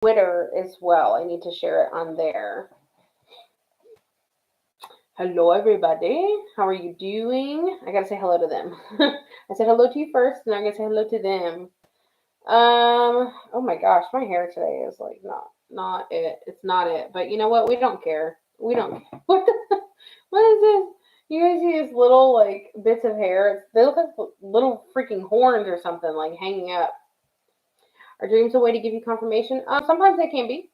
Twitter as well. I need to share it on there. Hello, everybody. How are you doing? I gotta say hello to them. I said hello to you first, and I'm gonna say hello to them. Oh my gosh, my hair today is like not it. It's not it. But you know what? We don't care. We don't. What the? What is this? You guys see these little like bits of hair? They look like little freaking horns or something, like hanging up. Are dreams a way to give you confirmation? Sometimes they can be.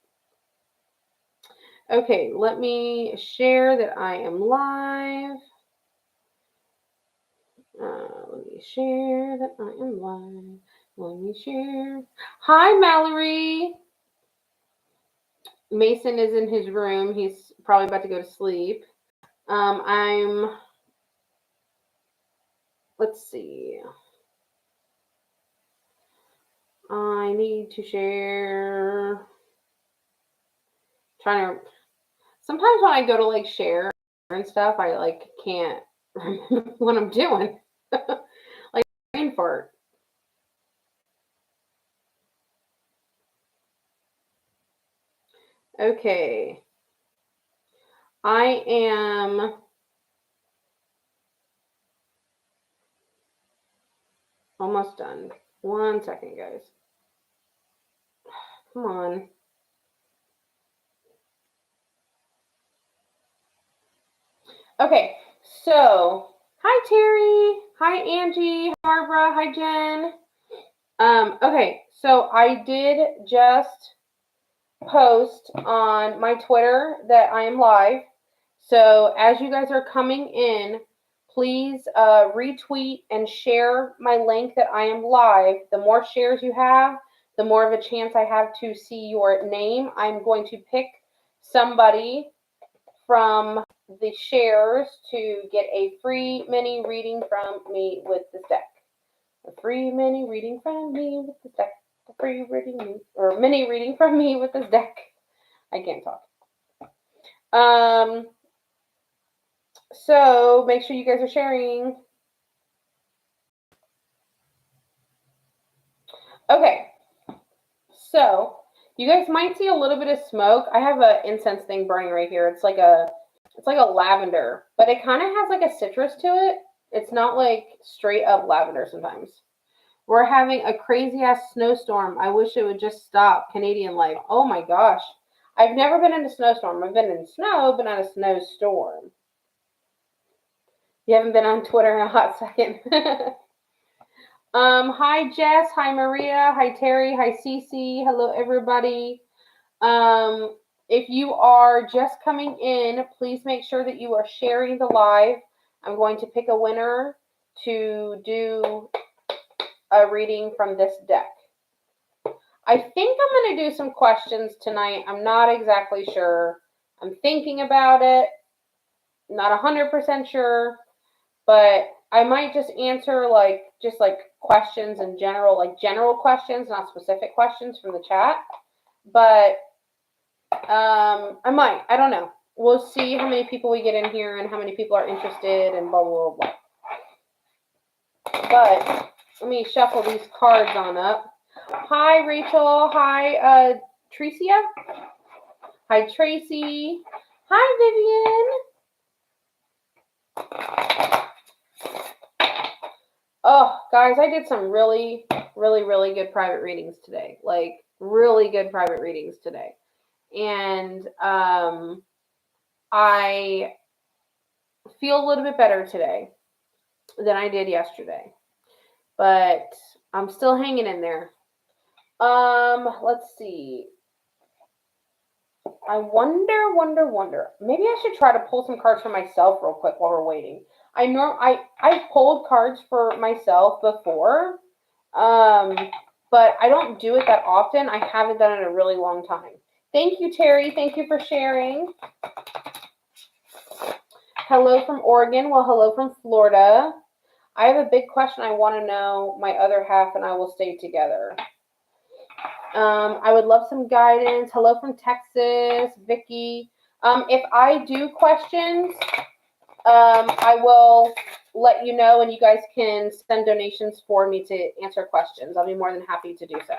Okay, let me share that I am live. Let me share that I am live. Let me share. Hi, Mallory. Mason is in his room. He's probably about to go to sleep. Let's see. I need to share. Trying to. Sometimes when I go to like share and stuff, I like can't remember what I'm doing. Like brain fart. Okay. I am almost done. 1 second, guys. Come on. Okay, so hi Terry, hi Angie, hi Barbara, hi Jen. Okay, so I did just post on my Twitter that I am live. So as you guys are coming in, please retweet and share my link that I am live. The more shares you have, the more of a chance I have to see your name. I'm going to pick somebody from the shares to get a free mini reading from me with this deck. A free mini reading from me with this deck. A free reading or mini reading from me with this deck. I can't talk. So make sure you guys are sharing. Okay. So you guys might see a little bit of smoke. I have an incense thing burning right here. It's like a lavender, but it kind of has like a citrus to it. It's not like straight up lavender sometimes. We're having a crazy ass snowstorm. I wish it would just stop. Canadian life. Oh my gosh. I've never been in a snowstorm. I've been in snow, but not a snowstorm. You haven't been on Twitter in a hot second. Hi Jess. Hi Maria. Hi Terry. Hi Cece. Hello everybody. If you are just coming in, please make sure that you are sharing the live. I'm going to pick a winner to do a reading from this deck. I think I'm going to do some questions tonight. I'm not exactly sure. I'm thinking about it. Not 100% sure, but I might just answer just questions in general, like general questions, not specific questions from the chat. But I might. I don't know. We'll see how many people we get in here and how many people are interested and blah, blah, blah. But let me shuffle these cards on up. Hi, Rachel. Hi, Tricia. Hi, Tracy. Hi, Vivian. Oh, guys, I did some really, really, really good private readings today. Like, really good private readings today. And I feel a little bit better today than I did yesterday. But I'm still hanging in there. Let's see. I wonder. Maybe I should try to pull some cards for myself real quick while we're waiting. I've pulled cards for myself before, but I don't do it that often. I haven't done it in a really long time. Thank you, Terry. Thank you for sharing. Hello from Oregon. Well, hello from Florida. I have a big question I want to know. My other half and I will stay together. I would love some guidance. Hello from Texas, Vicky. If I do questions, I will let you know, and you guys can send donations for me to answer questions. I'll be more than happy to do so.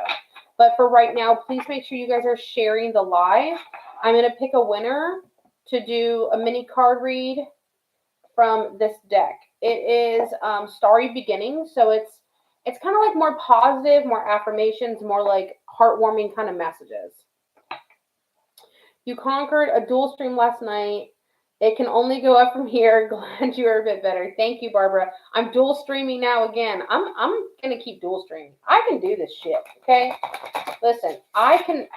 But for right now, please make sure you guys are sharing the live. I'm going to pick a winner to do a mini card read from this deck. It is Starry Beginnings, so it's kind of like more positive, more affirmations, more like heartwarming kind of messages. You conquered a dual stream last night. It can only go up from here. Glad you are a bit better. Thank you, Barbara. I'm dual streaming now again. I'm gonna keep dual streaming. I can do this shit. Okay. Listen, I can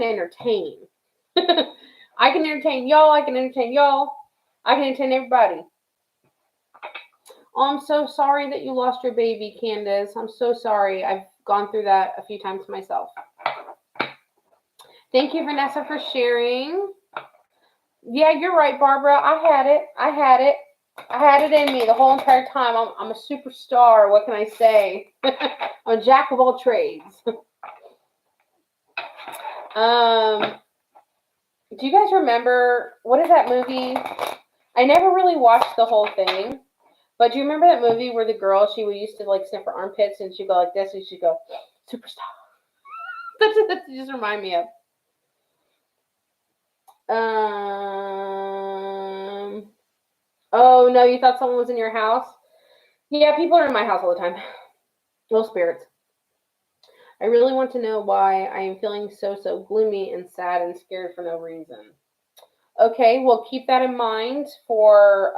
entertain. I can entertain y'all. I can entertain y'all. I can entertain everybody. Oh, I'm so sorry that you lost your baby, Candace. I'm so sorry. I've gone through that a few times myself. Thank you, Vanessa, for sharing. Yeah, you're right, Barbara. I had it. I had it in me the whole entire time. I'm a superstar. What can I say? I'm a jack of all trades. Do you guys remember, what is that movie? I never really watched the whole thing, but do you remember that movie where the girl, she used to like sniff her armpits and she'd go like this and she'd go, superstar. That's what that just remind me of. Oh no, you thought someone was in your house? Yeah, people are in my house all the time. Little spirits. I really want to know why I am feeling so gloomy and sad and scared for no reason. Okay, well, keep that in mind for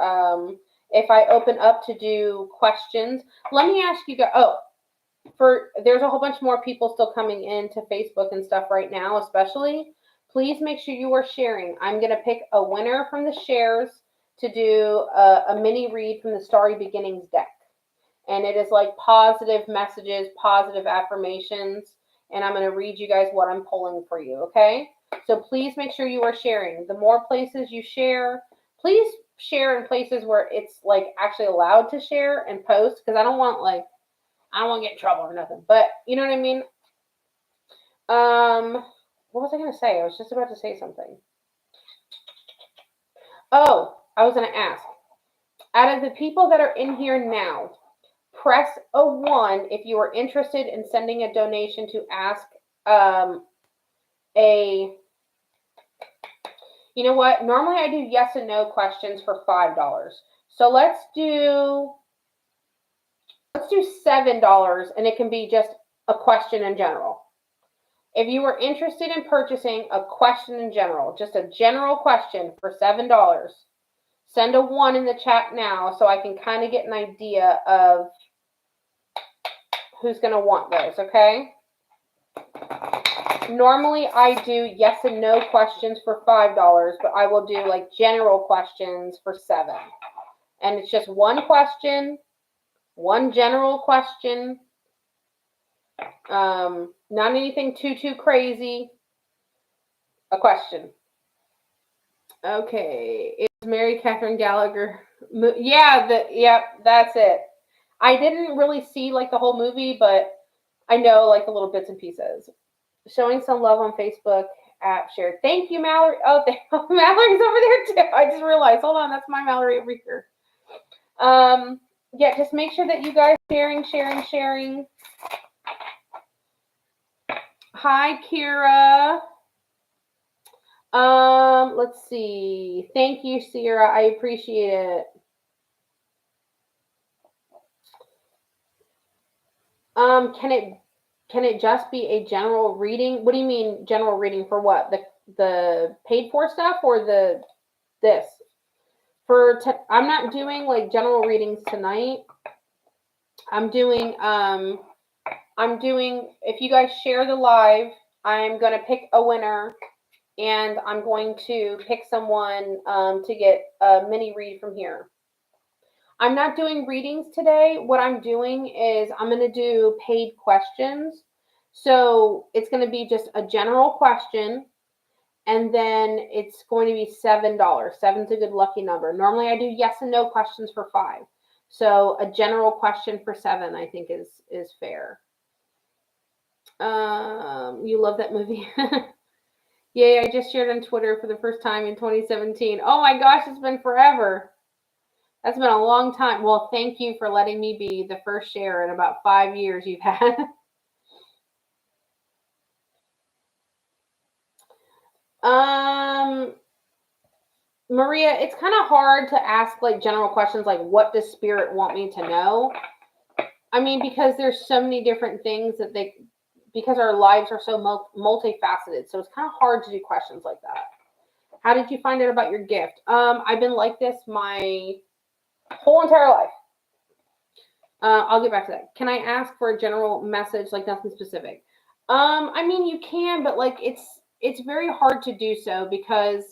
if I open up to do questions. Let me ask you guys. Oh, there's a whole bunch more people still coming into Facebook and stuff right now, especially. Please make sure you are sharing. I'm going to pick a winner from the shares to do a mini read from the Starry Beginnings deck. And it is like positive messages, positive affirmations. And I'm going to read you guys what I'm pulling for you, okay? So please make sure you are sharing. The more places you share, please share in places where it's like actually allowed to share and post, because I don't want to get in trouble or nothing. But you know what I mean? What was I going to say? I was just about to say something. Oh, I was going to ask. Out of the people that are in here now, press a 1 if you are interested in sending a donation to ask you know what? Normally I do yes and no questions for $5. So let's do $7 and it can be just a question in general. If you are interested in purchasing a question in general, just a general question for $7, send a 1 in the chat now so I can kind of get an idea of who's going to want those, okay? Normally I do yes and no questions for $5, but I will do like general questions for $7. And it's just one question, one general question. Not anything too crazy. A question. Okay, it's Mary Catherine Gallagher. Yeah, that's it. I didn't really see like the whole movie, but I know like the little bits and pieces. Showing some love on Facebook app shared. Thank you, Mallory. Oh, Mallory's over there too. I just realized. Hold on, that's my Mallory over here. Yeah, just make sure that you guys sharing. Hi, Kira. Let's see. Thank you, Sierra. I appreciate it. Can it just be a general reading? What do you mean general reading for what? The paid for stuff or this? I'm not doing like general readings tonight. I'm doing if you guys share the live, I'm going to pick a winner and I'm going to pick someone to get a mini read from here. I'm not doing readings today. What I'm doing is I'm going to do paid questions. So it's going to be just a general question, and then it's going to be $7. 7's a good lucky number. Normally I do yes and no questions for $5. So a general question for $7 I think is fair. You love that movie. Yay, I just shared on Twitter for the first time in 2017. Oh my gosh, it's been forever. That's been a long time. Well, thank you for letting me be the first share in about 5 years you've had. Maria, it's kind of hard to ask like general questions like what does spirit want me to know? I mean, because there's so many different things that because our lives are so multifaceted, so it's kind of hard to do questions like that. How did you find out about your gift? I've been like this my whole entire life. I'll get back to that. Can I ask for a general message, like nothing specific? I mean, you can, but like it's very hard to do so because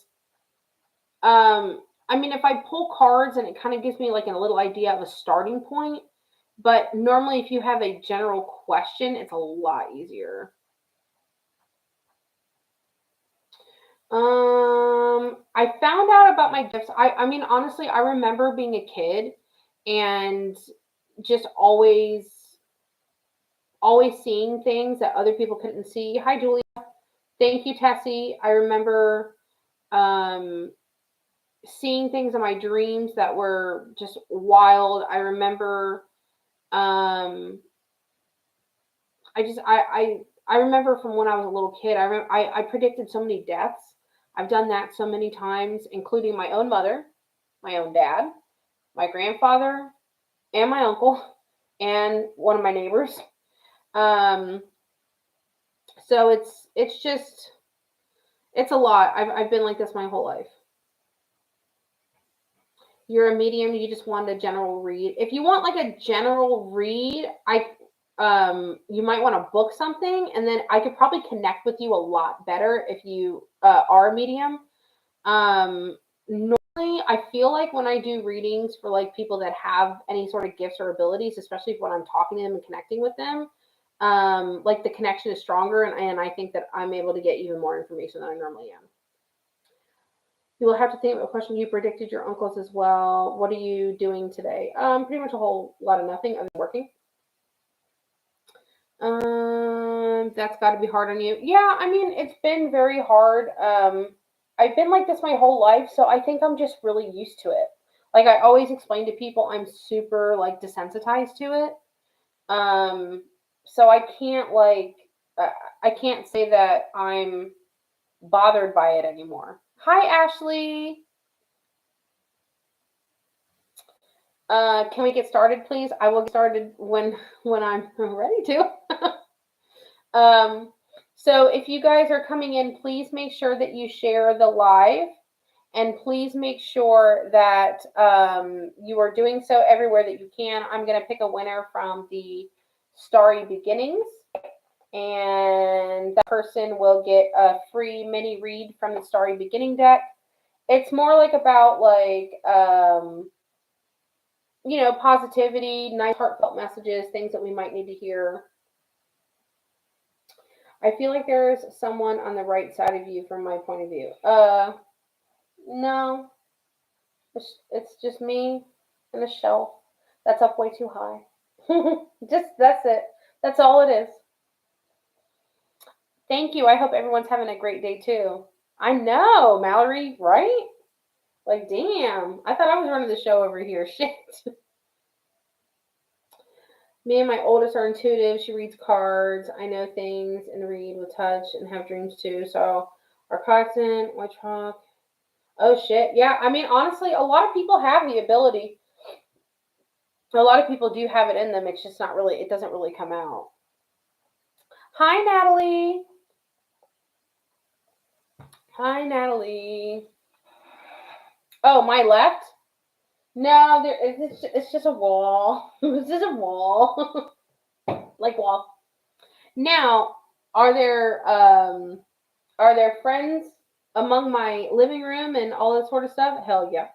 I mean, if I pull cards and it kind of gives me like a little idea of a starting point, but normally if you have a general question, it's a lot easier. I found out about my gifts. I mean, honestly, I remember being a kid and just always seeing things that other people couldn't see. Hi, Julia. Thank you, Tessie. I remember um, seeing things in my dreams that were just wild. I remember, um, I remember from when I was a little kid. I predicted so many deaths. I've done that so many times, including my own mother, my own dad, my grandfather, and my uncle, and one of my neighbors. Um, so it's a lot. I've been like this my whole life. You're a medium, you just want a general read. If you want like a general read, you might want to book something, and then I could probably connect with you a lot better if you are a medium. Normally, I feel like when I do readings for like people that have any sort of gifts or abilities, especially when I'm talking to them and connecting with them, like the connection is stronger, and I think that I'm able to get even more information than I normally am. You will have to think of a question. You predicted your uncles as well. What are you doing today? Pretty much a whole lot of nothing other than working. That's got to be hard on you. Yeah, I mean, it's been very hard. I've been like this my whole life, so I think I'm just really used to it. Like I always explain to people, I'm super like desensitized to it. Um, so uh, I can't say that I'm bothered by it anymore. Hi, Ashley. Can we get started, please? I will get started when I'm ready to. um, so if you guys are coming in, please make sure that you share the live, and please make sure that you are doing so everywhere that you can. I'm going to pick a winner from the Starry Beginnings, and that person will get a free mini read from the Starry Beginning deck. It's more like about like positivity, nice heartfelt messages, things that we might need to hear. I feel like there's someone on the right side of you from my point of view. No, it's just me and a shelf that's up way too high. Just that's it. That's all it is. Thank you. I hope everyone's having a great day too. I know, Mallory, right? Like, damn. I thought I was running the show over here. Shit. Me and my oldest are intuitive. She reads cards. I know things and read with touch and have dreams too. So, our constant, white chalk. Oh shit. Yeah, I mean, honestly, a lot of people have the ability. A lot of people do have it in them. It's just not really, it doesn't really come out. Hi, Natalie. Hi, Natalie. Oh, my left? No, it's just a wall. It's just a wall. Like wall. Now, are there friends among my living room and all that sort of stuff? Hell yeah.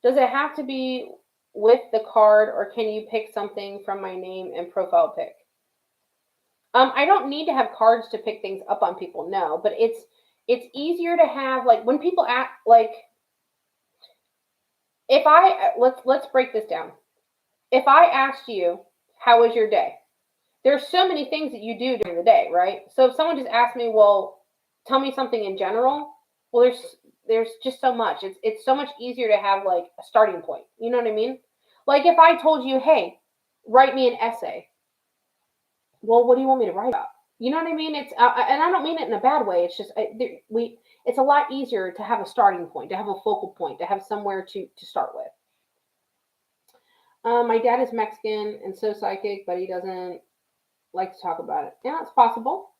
Does it have to be with the card, or can you pick something from my name and profile pic? I don't need to have cards to pick things up on people, no, but it's easier to have like when people act like if I let's break this down. If I asked you, how was your day? There's so many things that you do during the day, right? So if someone just asked me, well, tell me something in general, well, there's just so much. It's so much easier to have like a starting point. You know what I mean? Like if I told you, hey, write me an essay. Well, what do you want me to write about? You know what I mean? It's and I don't mean it in a bad way. It's just it's a lot easier to have a starting point, to have a focal point, to have somewhere to start with. My dad is Mexican and so psychic, but he doesn't like to talk about it. Yeah, it's possible.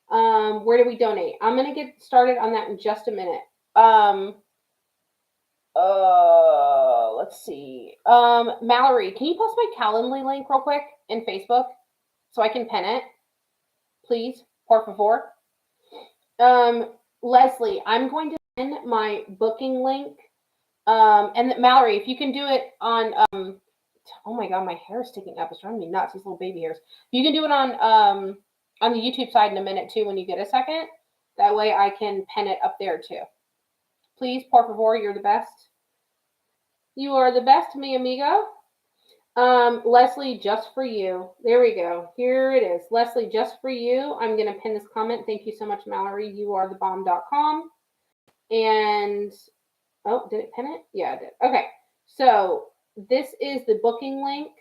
Where do we donate? I'm gonna get started on that in just a minute. Um, let's see. Mallory, can you post my Calendly link real quick in Facebook so I can pin it, please? Por favor. Um, Leslie, I'm going to pin my booking link. And Mallory, if you can do it on, oh my God, my hair is sticking up. It's driving me nuts. These little baby hairs. You can do it on the YouTube side in a minute too when you get a second. That way I can pin it up there too. Please, por favor, you're the best. You are the best, mi amigo. Leslie, just for you. There we go. Here it is. Leslie, just for you. I'm going to pin this comment. Thank you so much, Mallory. You are the bomb.com. And, oh, did it pin it? Yeah, it did. Okay. So this is the booking link,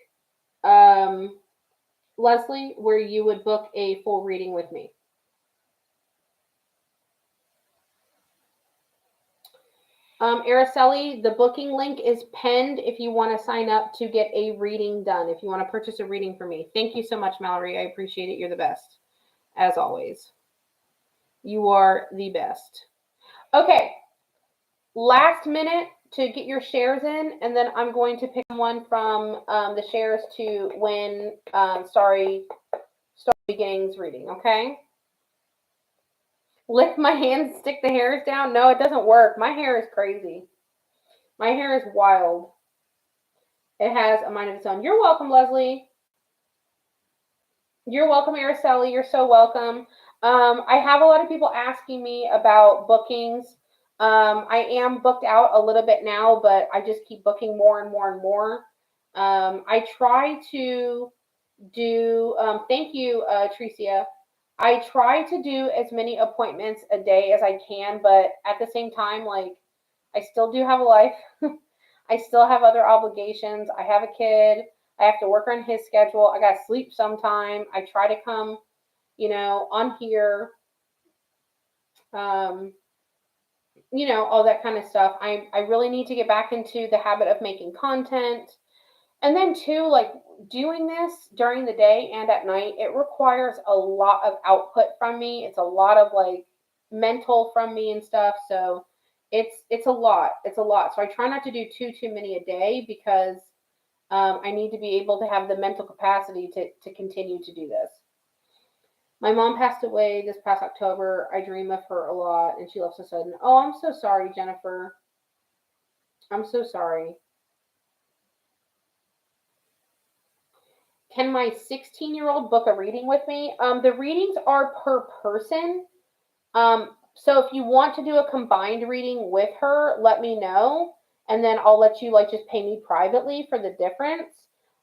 Leslie, where you would book a full reading with me. Araceli, the booking link is pinned if you want to sign up to get a reading done, if you want to purchase a reading for me. Thank you so much, Mallory. I appreciate it. You're the best, as always. You are the best. Okay, last minute to get your shares in, and then I'm going to pick one from the shares to win Starry Beginnings reading, okay? Lick my hands, stick the hairs down. No, it doesn't work. My hair is crazy. My hair is wild. It has a mind of its own. You're welcome, Leslie. You're welcome, Araceli. You're so welcome. I have a lot of people asking me about bookings. I am booked out a little bit now, but I just keep booking more and more and more. I try to do, thank you, Tricia. I try to do as many appointments a day as I can, but at the same time, like, I still do have a life. I still have other obligations. I have a kid. I have to work on his schedule. I got to sleep sometime. I try to come, on here, um, all that kind of stuff. I really need to get back into the habit of making content. And then, too, like doing this during the day and at night, it requires a lot of output from me. It's a lot of like mental from me and stuff. So it's a lot. It's a lot. So I try not to do too many a day because I need to be able to have the mental capacity to continue to do this. My mom passed away this past October. I dream of her a lot, and she left so sudden. Oh, I'm so sorry, Jennifer. I'm so sorry. Can my 16-year-old book a reading with me? The readings are per person. So if you want to do a combined reading with her, let me know, and then I'll let you like just pay me privately for the difference.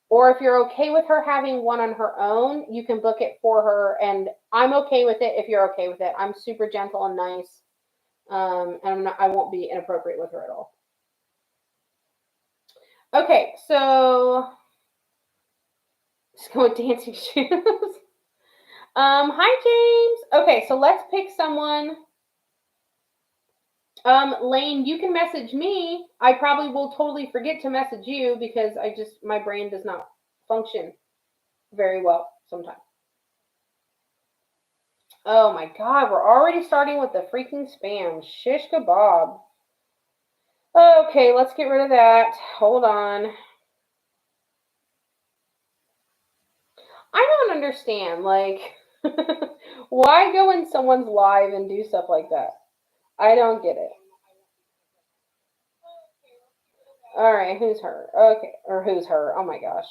Or if you're okay with her having one on her own, you can book it for her, and I'm okay with it if you're okay with it. I'm super gentle and nice, and I won't be inappropriate with her at all. Okay, so let's go with dancing shoes. Hi James. Okay, so let's pick someone. Lane, you can message me. I probably will totally forget to message you because my brain does not function very well sometimes. Oh my God, we're already starting with the freaking spam. Shish kebab. Okay, let's get rid of that. Hold on. I don't understand. Like, why go in someone's live and do stuff like that? I don't get it. All right, who's her? Okay, or who's her? Oh my gosh.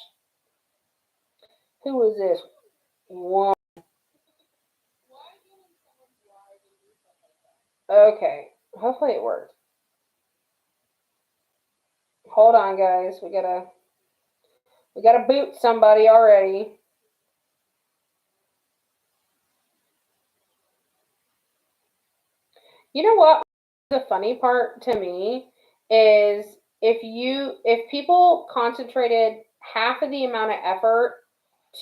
Who is this? One. Okay, hopefully it works. Hold on, guys. We gotta boot somebody already. You know what? The funny part to me is if people concentrated half of the amount of effort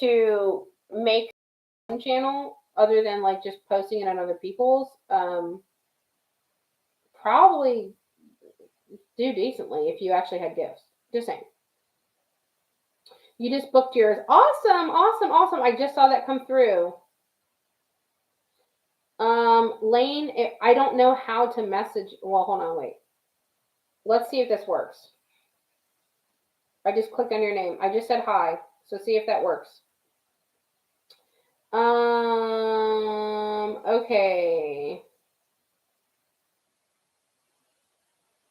to make one channel, other than like just posting it on other people's, probably do decently if you actually had gifts. Just saying. You just booked yours. Awesome, awesome, awesome. I just saw that come through. Lane, I don't know how to message. Well, hold on, wait. Let's see if this works. I just clicked on your name. I just said hi, so see if that works. Okay.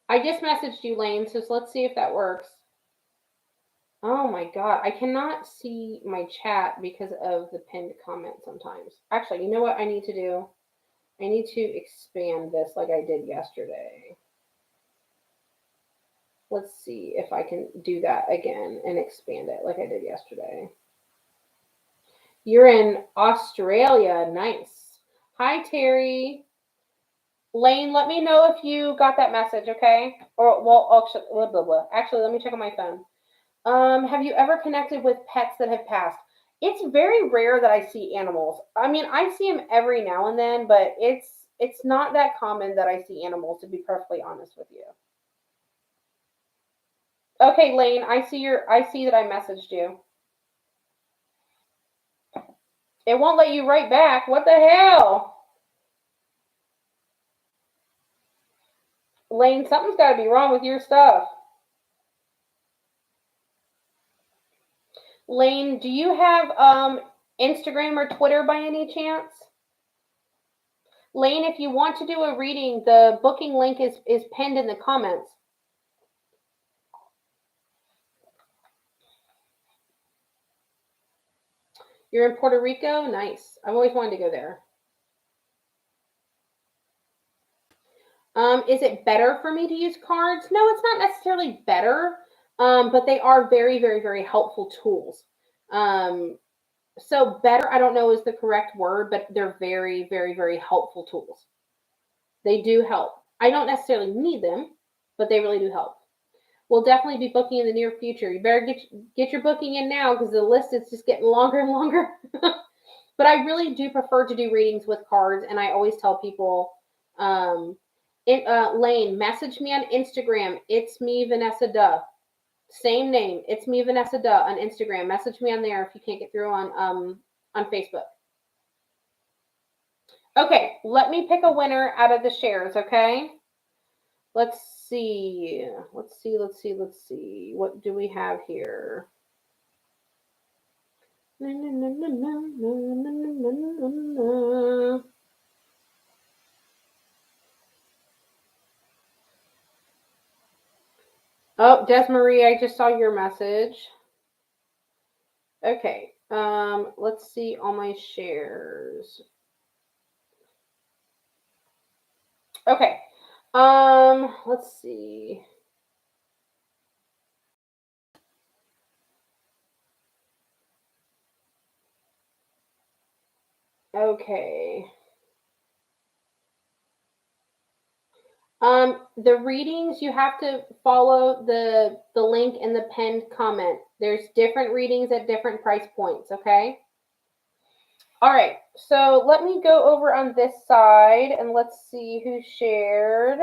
I just messaged you, Lane, so let's see if that works. Oh my god, I cannot see my chat because of the pinned comment sometimes. Actually, you know what I need to do? I need to expand this like I did yesterday. Let's see if I can do that again and expand it like I did yesterday. You're in Australia. Nice. Hi, Terry. Lane, let me know if you got that message, okay? Or, well, actually, blah, blah, blah. Actually, let me check on my phone. Have you ever connected with pets that have passed? It's very rare that I see animals. I mean, I see them every now and then, but it's not that common that I see animals, to be perfectly honest with you. Okay, Lane, I see that I messaged you. It won't let you write back. What the hell? Lane, something's got to be wrong with your stuff. Lane, do you have Instagram or Twitter by any chance? Lane, if you want to do a reading, the booking link is pinned in the comments. You're in Puerto Rico? Nice. I've always wanted to go there. Is it better for me to use cards? No, it's not necessarily better, but they are very, very, very helpful tools. So better, I don't know is the correct word, but they're very, very, very helpful tools. They do help. I don't necessarily need them, but they really do help. We'll definitely be booking in the near future. You better get your booking in now because the list is just getting longer and longer. But I really do prefer to do readings with cards, and I always tell people, Lane, message me on Instagram. It's me, Vanessa Duh. Same name. It's me, Vanessa Duh, on Instagram. Message me on there if you can't get through on Facebook. Okay, let me pick a winner out of the shares, okay? Let's see. What do we have here? Oh, Desmarie, I just saw your message. Okay, let's see all my shares. Okay, let's see. Okay. The readings, you have to follow the link in the pinned comment. There's different readings at different price points, okay? All right, so let me go over on this side and let's see who shared.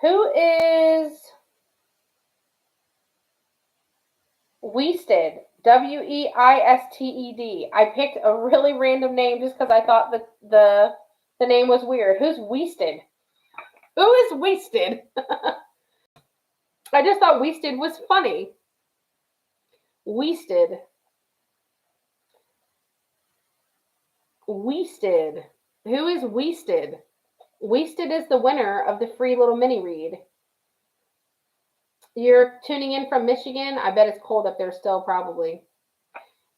Who is Weisted? Weisted. I picked a really random name just because I thought that the name was weird. Who's Weisted? Who is Weisted? I just thought Weisted was funny. Weisted. Weisted. Who is Weisted? Weisted is the winner of the free little mini read. You're tuning in from Michigan? I bet it's cold up there still, probably.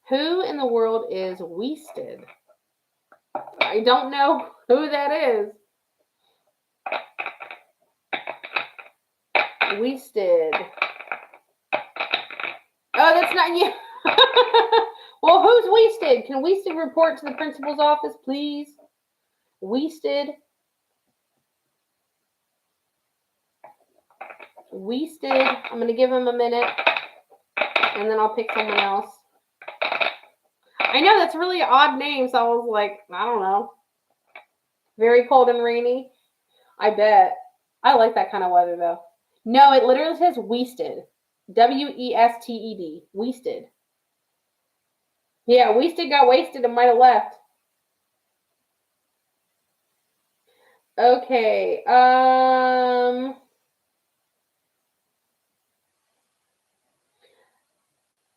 Who in the world is Weisted? I don't know who that is. Weisted. Oh, that's not you. Well, who's Weisted? Can Weisted report to the principal's office, please? Weisted. Weasted. I'm going to give him a minute, and then I'll pick someone else. I know that's a really odd name, so I was like, I don't know. Very cold and rainy. I bet. I like that kind of weather, though. No, it literally says Weasted. Wested. Weasted. Yeah, Weasted got wasted and might have left. Okay.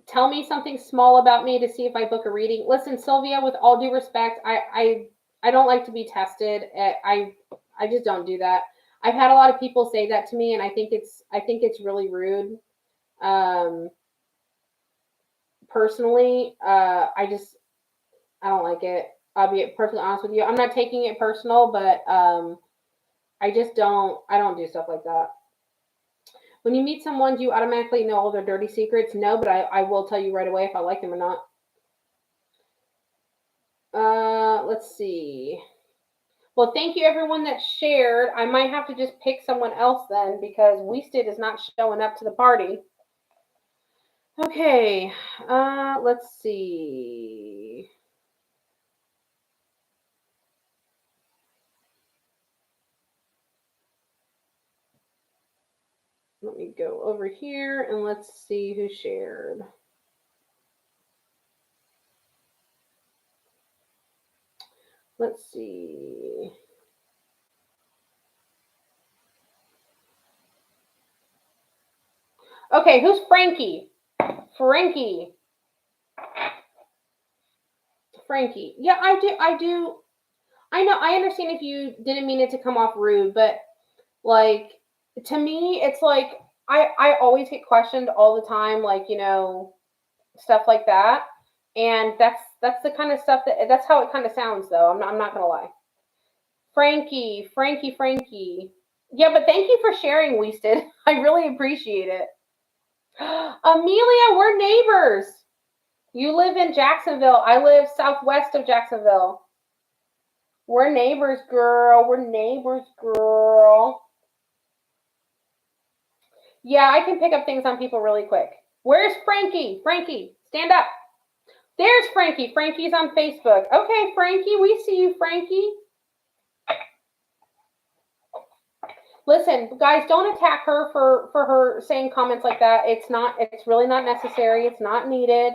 Tell me something small about me to see if I book a reading. Listen, Sylvia, with all due respect, I don't like to be tested. I just don't do that. I've had a lot of people say that to me, and I think it's really rude. Um, Personally, I don't like it. I'll be perfectly honest with you. I'm not taking it personal, but I don't do stuff like that. When you meet someone, do you automatically know all their dirty secrets? No, but I will tell you right away if I like them or not. Let's see. Well, thank you everyone that shared. I might have to just pick someone else then because Weasted is not showing up to the party. Okay, let's see. Let me go over here and let's see who shared. Let's see. Okay, who's Frankie? Frankie. Frankie. Yeah, I do. I know. I understand if you didn't mean it to come off rude, but like to me, it's like I always get questioned all the time, like stuff like that, and that's the kind of stuff that's how it kind of sounds though. I'm not gonna lie. Frankie. Yeah, but thank you for sharing, Weasted. I really appreciate it. Amelia, we're neighbors. You live in Jacksonville. I live southwest of Jacksonville. We're neighbors, girl. We're neighbors, girl. Yeah, I can pick up things on people really quick. Where's Frankie? Frankie, stand up. There's Frankie. Frankie's on Facebook. Okay, Frankie, we see you, Frankie. Listen, guys, don't attack her for her saying comments like that. It's really not necessary. It's not needed.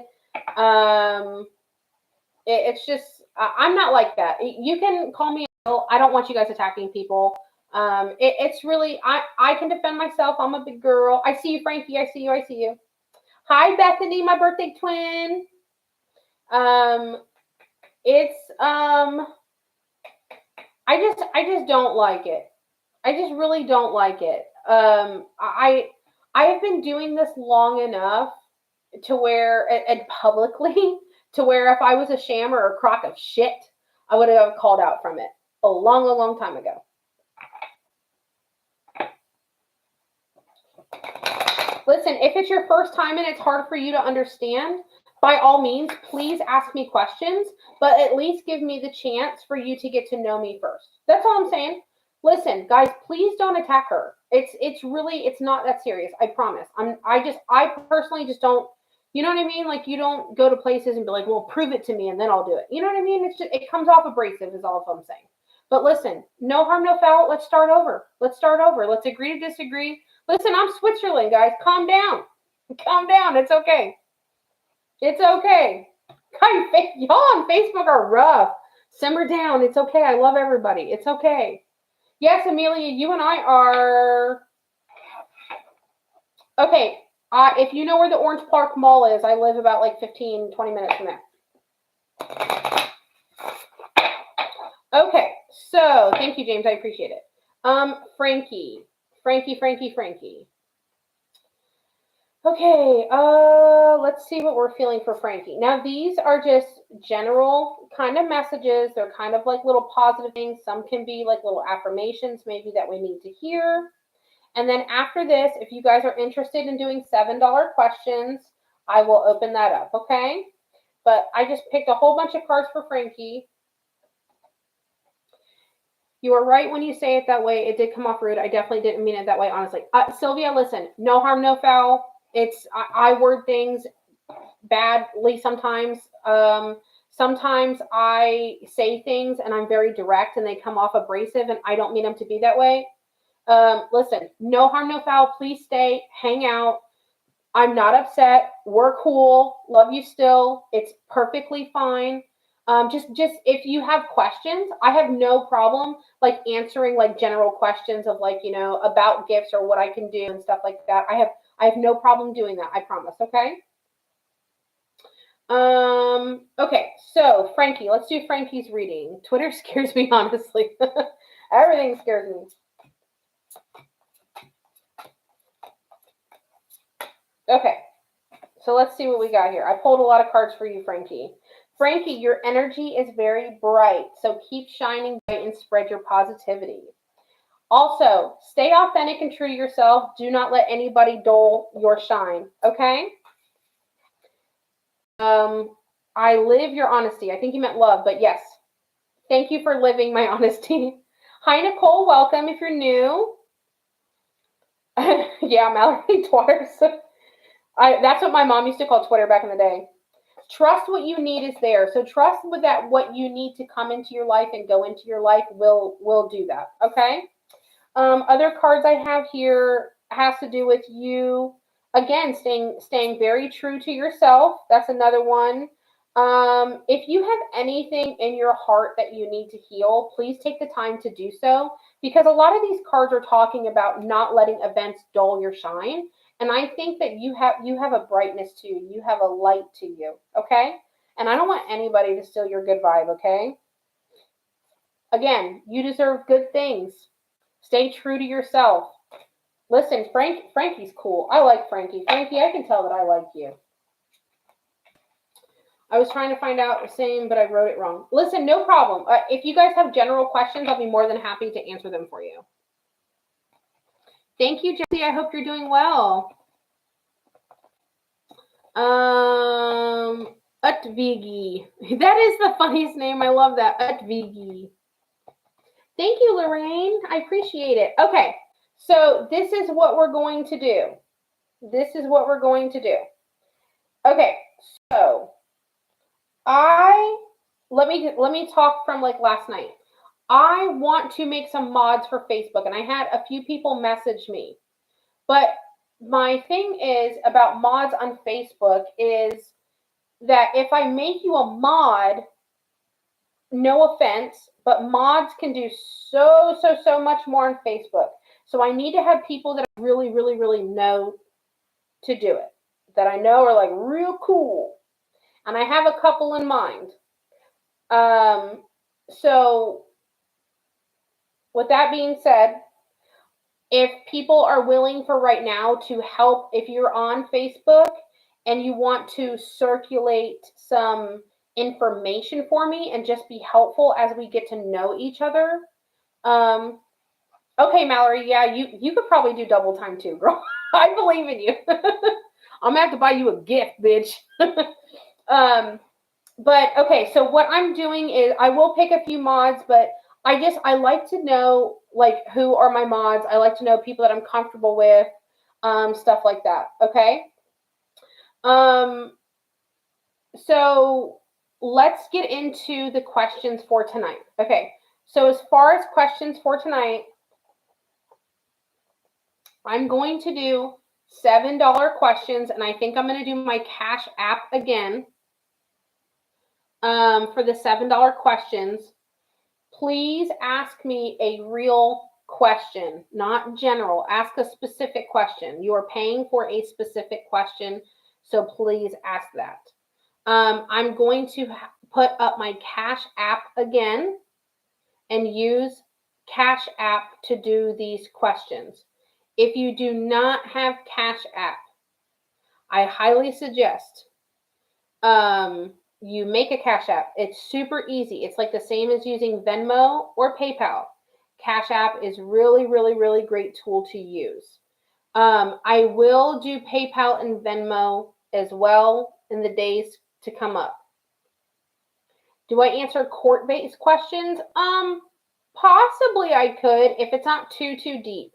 It's just I'm not like that. You can call me. I don't want you guys attacking people. It's really I can defend myself. I'm a big girl. I see you, Frankie. I see you. I see you. Hi, Bethany, my birthday twin. It's I just don't like it. I just really don't like it. I have been doing this long enough to where and publicly to where if I was a sham or a crock of shit, I would have called out from it a long time ago. Listen, if it's your first time and it's hard for you to understand, by all means, please ask me questions, but at least give me the chance for you to get to know me first. That's all I'm saying. Listen, guys, please don't attack her. It's not that serious. I promise. I personally just don't. You know what I mean? Like you don't go to places and be like, "Well, prove it to me, and then I'll do it." You know what I mean? It comes off abrasive, is all I'm saying. But listen, no harm, no foul. Let's start over. Let's agree to disagree. Listen, I'm Switzerland, guys. Calm down. Calm down. It's okay. It's okay. God, y'all on Facebook are rough. Simmer down. It's okay. I love everybody. It's okay. Yes, Amelia, you and I are. Okay. If you know where the Orange Park Mall is, I live about like 15, 20 minutes from there. Okay. So, thank you, James. I appreciate it. Frankie. Okay, let's see what we're feeling for Frankie. Now, these are just general kind of messages. They're kind of like little positive things. Some can be like little affirmations, maybe that we need to hear. And then after this, if you guys are interested in doing $7 questions, I will open that up, okay? But I just picked a whole bunch of cards for Frankie. You are right when you say it that way. It did come off rude. I definitely didn't mean it that way, honestly. Sylvia, listen, no harm, no foul. I word things badly sometimes. Sometimes I say things and I'm very direct and they come off abrasive and I don't mean them to be that way. Listen, no harm, no foul. Please stay, hang out. I'm not upset. We're cool. Love you still. It's perfectly fine. Just if you have questions, I have no problem like answering like general questions of like about gifts or what I can do and stuff like that. I have no problem doing that. I promise. Okay. Okay. So Frankie, let's do Frankie's reading. Twitter scares me honestly. Everything scares me. Okay. So let's see what we got here. I pulled a lot of cards for you, Frankie. Frankie, your energy is very bright, so keep shining bright and spread your positivity. Also, stay authentic and true to yourself. Do not let anybody dull your shine, okay? I live your honesty. I think you meant love, but yes. Thank you for living my honesty. Hi, Nicole. Welcome if you're new. Yeah, Mallory Twitters. That's what my mom used to call Twitter back in the day. Trust what you need is there. So trust with that what you need to come into your life and go into your life will do that. Okay. Other cards I have here has to do with you again staying very true to yourself. That's another one. If you have anything in your heart that you need to heal, please take the time to do so because a lot of these cards are talking about not letting events dull your shine. And I think that you have a brightness to you. You have a light to you, okay? And I don't want anybody to steal your good vibe, okay? Again, you deserve good things. Stay true to yourself. Listen, Frankie's cool. I like Frankie. Frankie, I can tell that I like you. I was trying to find out the same, but I wrote it wrong. Listen, no problem. If you guys have general questions, I'll be more than happy to answer them for you. Thank you, Jesse. I hope you're doing well. Utvigi. That is the funniest name. I love that. Utvigi. Thank you, Lorraine. I appreciate it. Okay, so this is what we're going to do. Okay, so let me talk from like last night. I want to make some mods for Facebook, and I had a few people message me. But my thing is about mods on Facebook is that if I make you a mod, no offense, but mods can do so much more on Facebook. So I need to have people that I really know to do it, that I know are like real cool. And I have a couple in mind. So with that being said, if people are willing for right now to help, if you're on Facebook and you want to circulate some information for me and just be helpful as we get to know each other. Okay, Mallory, yeah, you could probably do double time too, girl. I believe in you. I'm gonna have to buy you a gift, bitch. But okay, so what I'm doing is I will pick a few mods, but I like to know like who are my mods. I like to know people that I'm comfortable with, stuff like that. Okay. So let's get into the questions for tonight. Okay. So as far as questions for tonight, I'm going to do $7 questions, and I think I'm going to do my Cash App again for the $7 questions. Please ask me a real question, not general. Ask a specific question. You are paying for a specific question, so please ask that. I'm going to put up my Cash App again and use Cash App to do these questions. If you do not have Cash App, I highly suggest you make a Cash App. It's super easy. It's like the same as using Venmo or PayPal. Cash App is really great tool to use. I will do PayPal and Venmo as well in the days to come up. Do I answer court-based questions? Possibly I could if it's not too deep.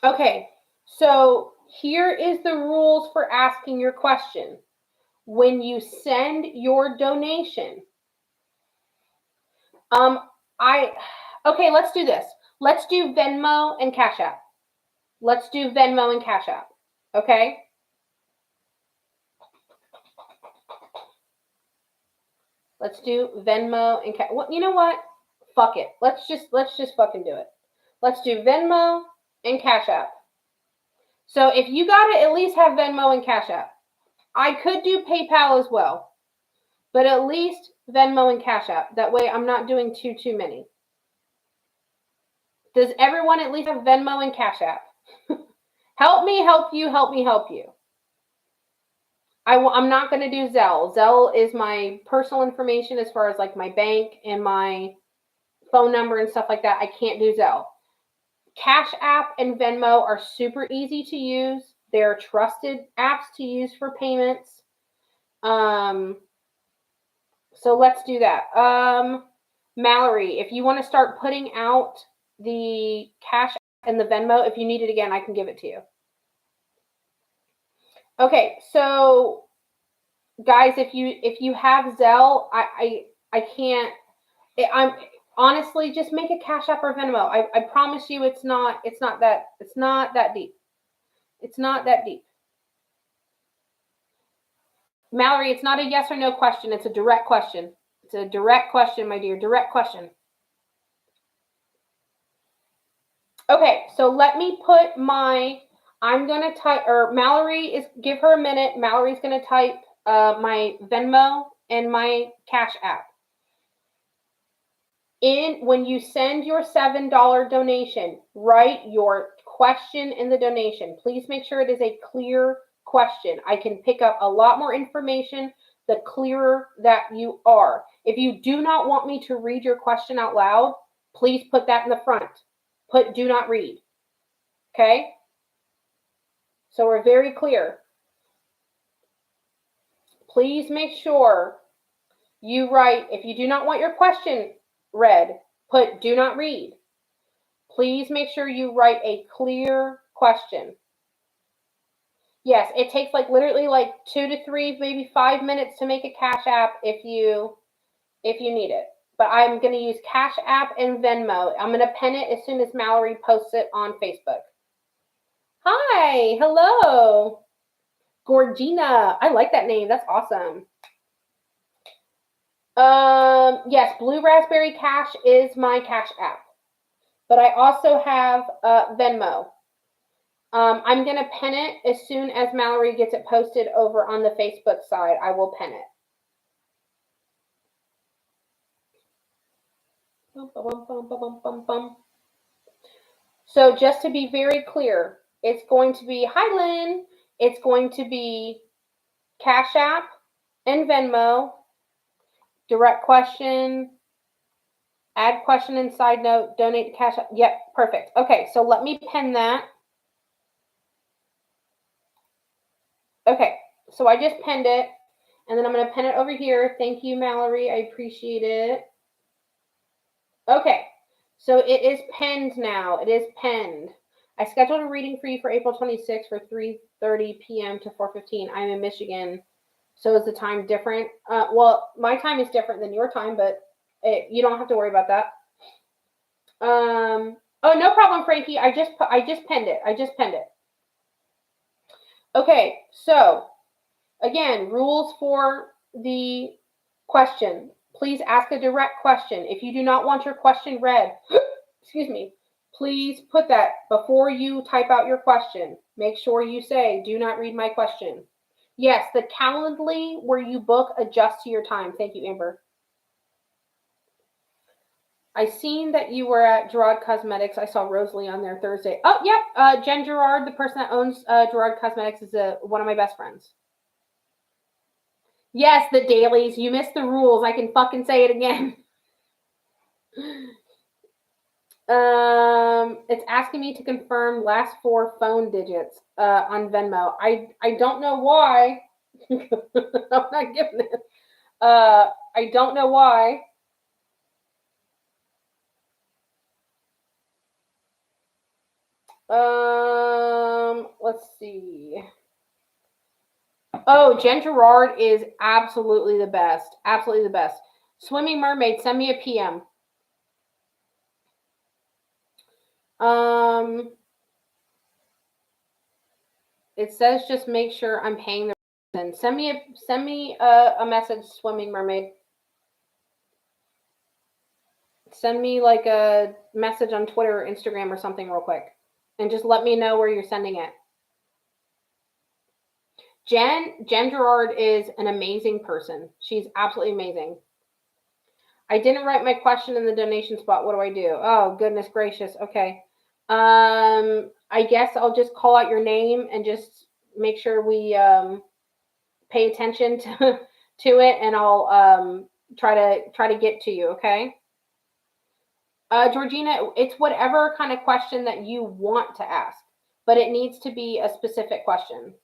Okay, so here is the rules for asking your question. When you send your donation, okay, let's do this. Let's do Venmo and Cash App. Let's do Venmo and Cash App. Okay? Let's do Venmo and Cash. Well, you know what? Fuck it. Let's just fucking do it. Let's do Venmo and Cash App. So if you gotta at least have Venmo and Cash App, I could do PayPal as well, but at least Venmo and Cash App. That way I'm not doing too many. Does everyone at least have Venmo and Cash App? Help me help you, help me help you. I'm not going to do Zelle. Zelle is my personal information as far as like my bank and my phone number and stuff like that. I can't do Zelle. Cash App and Venmo are super easy to use. They're trusted apps to use for payments. So let's do that. Mallory, if you want to start putting out the Cash App and the Venmo, if you need it again, I can give it to you. Okay, so guys, if you have Zelle, I can't. I'm honestly just make a Cash App or Venmo. I promise you, it's not that deep. It's not that deep. Mallory, it's not a yes or no question. It's a direct question. It's a direct question, my dear. Direct question. Okay, so let me put my. I'm gonna type, or Mallory is. Give her a minute. Mallory's gonna type my Venmo and my Cash App. When you send your $7 donation, write your question in the donation. Please make sure it is a clear question. I can pick up a lot more information the clearer that you are. If you do not want me to read your question out loud, please put that in the front. Put do not read. Okay? So we're very clear. Please make sure you write, if you do not want your question read, put do not read. Please make sure you write a clear question. Yes, it takes like literally like 2 to 3, maybe 5 minutes to make a Cash App if you need it. But I'm going to use Cash App and Venmo. I'm going to pin it as soon as Mallory posts it on Facebook. Hi, hello. Gorgina. I like that name. That's awesome. Yes, Blue Raspberry Cash is my Cash App. But I also have Venmo. I'm going to pin it as soon as Mallory gets it posted over on the Facebook side. I will pin it. So just to be very clear, it's going to be, hi Lynn, it's going to be Cash App and Venmo, direct question, add question and side note, donate to Cash App. Yep, perfect. Okay, so let me pin that. Okay, so I just pinned it, and then I'm going to pin it over here. Thank you, Mallory. I appreciate it. Okay, so it is pinned now. It is pinned. I scheduled a reading for you for April 26th for 3:30 p.m. to 4:15. I'm in Michigan, so is the time different? Well, my time is different than your time, but you don't have to worry about that. Oh, no problem, Frankie. I just pinned it. I just pinned it. Okay, so again, rules for the question. Please ask a direct question. If you do not want your question read, excuse me, please put that before you type out your question. Make sure you say, do not read my question. Yes, the Calendly where you book adjusts to your time. Thank you, Amber. I seen that you were at Gerard Cosmetics. I saw Rosalie on there Thursday. Oh, yep. Jen Gerard, the person that owns Gerard Cosmetics, is one of my best friends. Yes, the dailies. You missed the rules. I can fucking say it again. It's asking me to confirm last 4 phone digits on Venmo. I don't know why. I'm not giving it. I don't know why. Let's see. Oh, Jen Gerard is absolutely the best. Absolutely the best. Swimming Mermaid, send me a PM. It says just make sure I'm paying the person. Send me a message, Swimming Mermaid. Send me like a message on Twitter or Instagram or something real quick, and just let me know where you're sending it. Jen Gerard is an amazing person. She's absolutely amazing. I didn't write my question in the donation spot. What do I do? Oh, goodness gracious. Okay. I guess I'll just call out your name and just make sure we pay attention to it, and I'll try to get to you. Okay. Georgina, it's whatever kind of question that you want to ask, but it needs to be a specific question.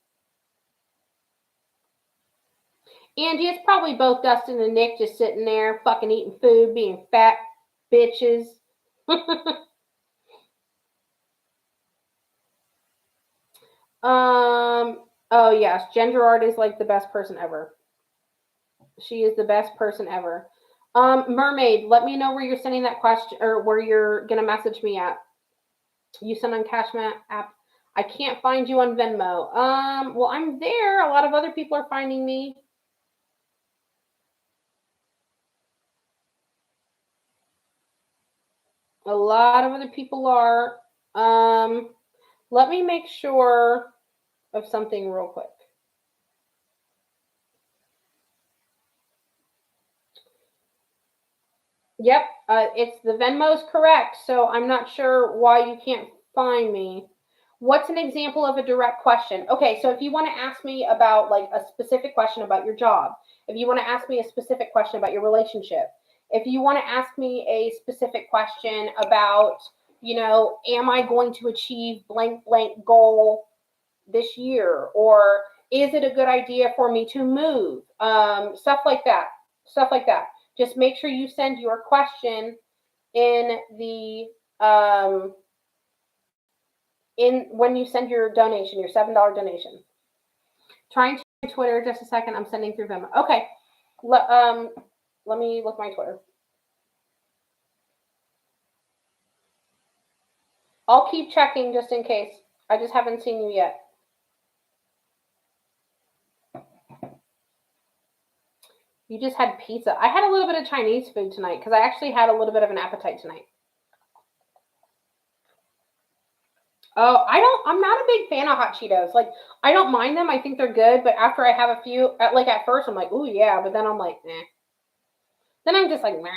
Angie, it's probably both Dustin and Nick just sitting there fucking eating food, being fat bitches. Oh yes, Jen Gerard is like the best person ever. She is the best person ever. Mermaid, let me know where you're sending that question or where you're gonna message me at. You send on Cashmat app. I can't find you on Venmo. Well, I'm there. A lot of other people are finding me. A lot of other people are. Let me make sure of something real quick. Yep, it's the Venmo's correct, so I'm not sure why you can't find me. What's an example of a direct question? Okay, so if you want to ask me about like a specific question about your job, if you want to ask me a specific question about your relationship, if you want to ask me a specific question about, am I going to achieve blank blank goal this year, or is it a good idea for me to move? Stuff like that. Stuff like that. Just make sure you send your question in the in when you send your donation, your $7 donation. Trying to Twitter, just a second. I'm sending through Venmo. Okay. Let me look my Twitter. I'll keep checking just in case. I just haven't seen you yet. You just had pizza. I had a little bit of Chinese food tonight because I actually had a little bit of an appetite tonight. Oh, I'm not a big fan of hot Cheetos. Like, I don't mind them. I think they're good, but after I have a few, at first I'm like, ooh yeah, but then I'm like, nah. Then I'm just like, nah.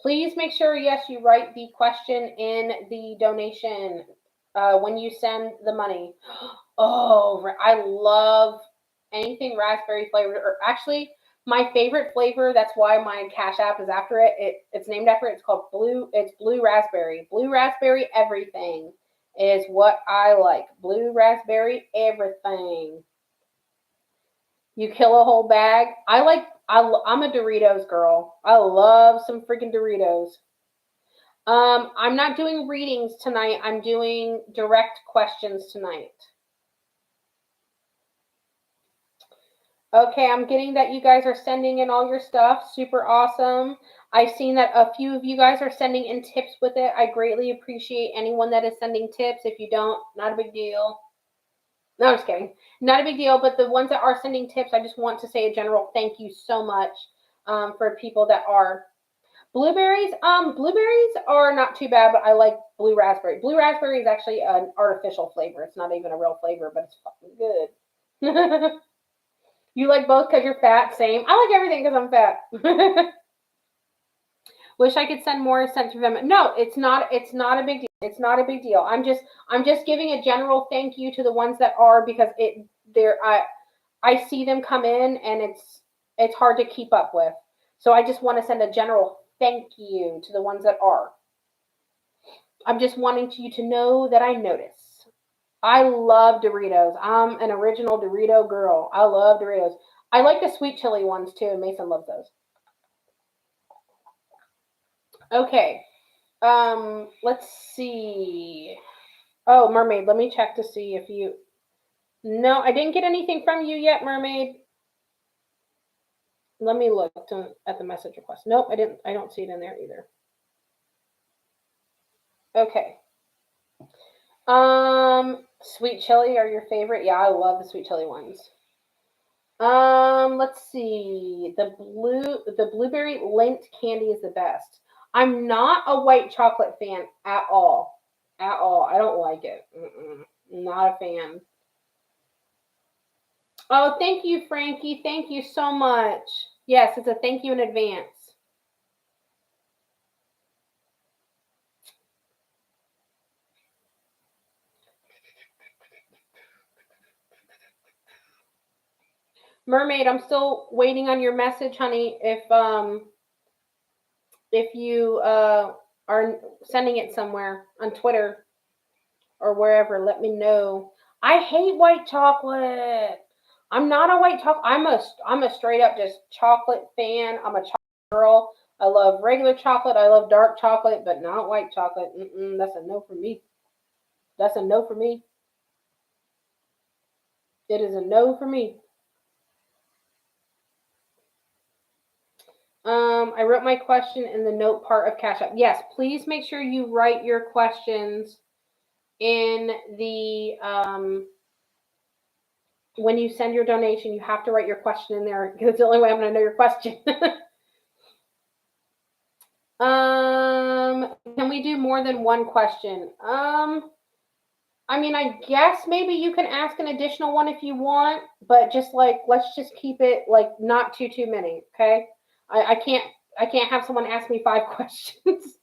Please make sure, yes, you write the question in the donation when you send the money. Oh, I love anything raspberry flavored, or actually, my favorite flavor. That's why my Cash App is after it. It's named after it. It's called blue. It's blue raspberry. Blue raspberry everything is what I like. Blue raspberry everything. You kill a whole bag. I'm a Doritos girl. I love some freaking Doritos. I'm not doing readings tonight. I'm doing direct questions tonight. Okay, I'm getting that you guys are sending in all your stuff. Super awesome. I've seen that a few of you guys are sending in tips with it. I greatly appreciate anyone that is sending tips. If you don't, not a big deal. No, I'm just kidding. Not a big deal, but the ones that are sending tips, I just want to say a general thank you so much for people that are. Blueberries are not too bad, but I like blue raspberry. Blue raspberry is actually an artificial flavor. It's not even a real flavor, but it's fucking good. You like both because you're fat? Same. I like everything because I'm fat. Wish I could send more sent through them. No, it's not. It's not a big deal. It's not a big deal. I'm just giving a general thank you to the ones that are, because I see them come in and it's hard to keep up with. So I just want to send a general thank you to the ones that are. I'm just wanting you to know that I notice. I love Doritos. I'm an original Dorito girl. I love Doritos. I like the sweet chili ones too. Mason loves those. Okay. Let's see. Oh, Mermaid, let me check to see if you. No, I didn't get anything from you yet, Mermaid. Let me look at the message request. Nope, I didn't. I don't see it in there either. Okay. Sweet chili are your favorite? Yeah, I love the sweet chili ones. Let's see. The blueberry lint candy is the best. I'm not a white chocolate fan at all. At all. I don't like it. Not a fan. Oh, thank you, Frankie. Thank you so much. Yes, it's a thank you in advance. Mermaid, I'm still waiting on your message, honey. If you are sending it somewhere on Twitter or wherever, let me know. I hate white chocolate. I'm not a white chocolate. I'm a straight up just chocolate fan. I'm a chocolate girl. I love regular chocolate. I love dark chocolate, but not white chocolate. That's a no for me. That's a no for me. It is a no for me. I wrote my question in the note part of Cash App. Yes, please make sure you write your questions in the when you send your donation. You have to write your question in there because it's the only way I'm going to know your question. Can we do more than one question? I mean, I guess maybe you can ask an additional one if you want, but just like let's just keep it like not too many, okay? I can't have someone ask me 5 questions,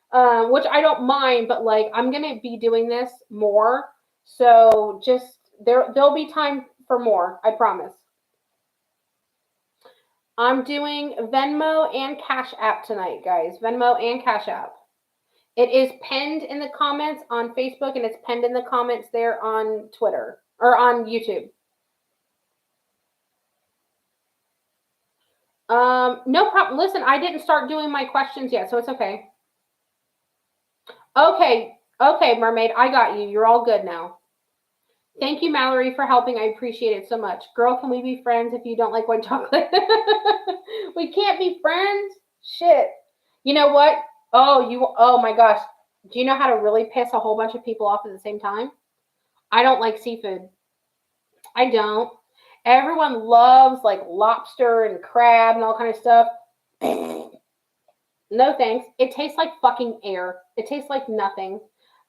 which I don't mind, but like I'm gonna be doing this more, so just there'll be time for more. I promise. I'm doing Venmo and Cash App tonight, guys. Venmo and Cash App. It is pinned in the comments on Facebook and it's pinned in the comments there on Twitter or on YouTube. No problem. Listen, I didn't start doing my questions yet, so it's okay. Okay, Mermaid, I got you. You're all good now. Thank you, Mallory, for helping. I appreciate it so much. Girl, can we be friends if you don't like white chocolate? We can't be friends? Shit. You know what? Oh my gosh. Do you know how to really piss a whole bunch of people off at the same time? I don't like seafood. I don't. Everyone loves like lobster and crab and all kind of stuff. No thanks. It tastes like fucking air. It tastes like nothing.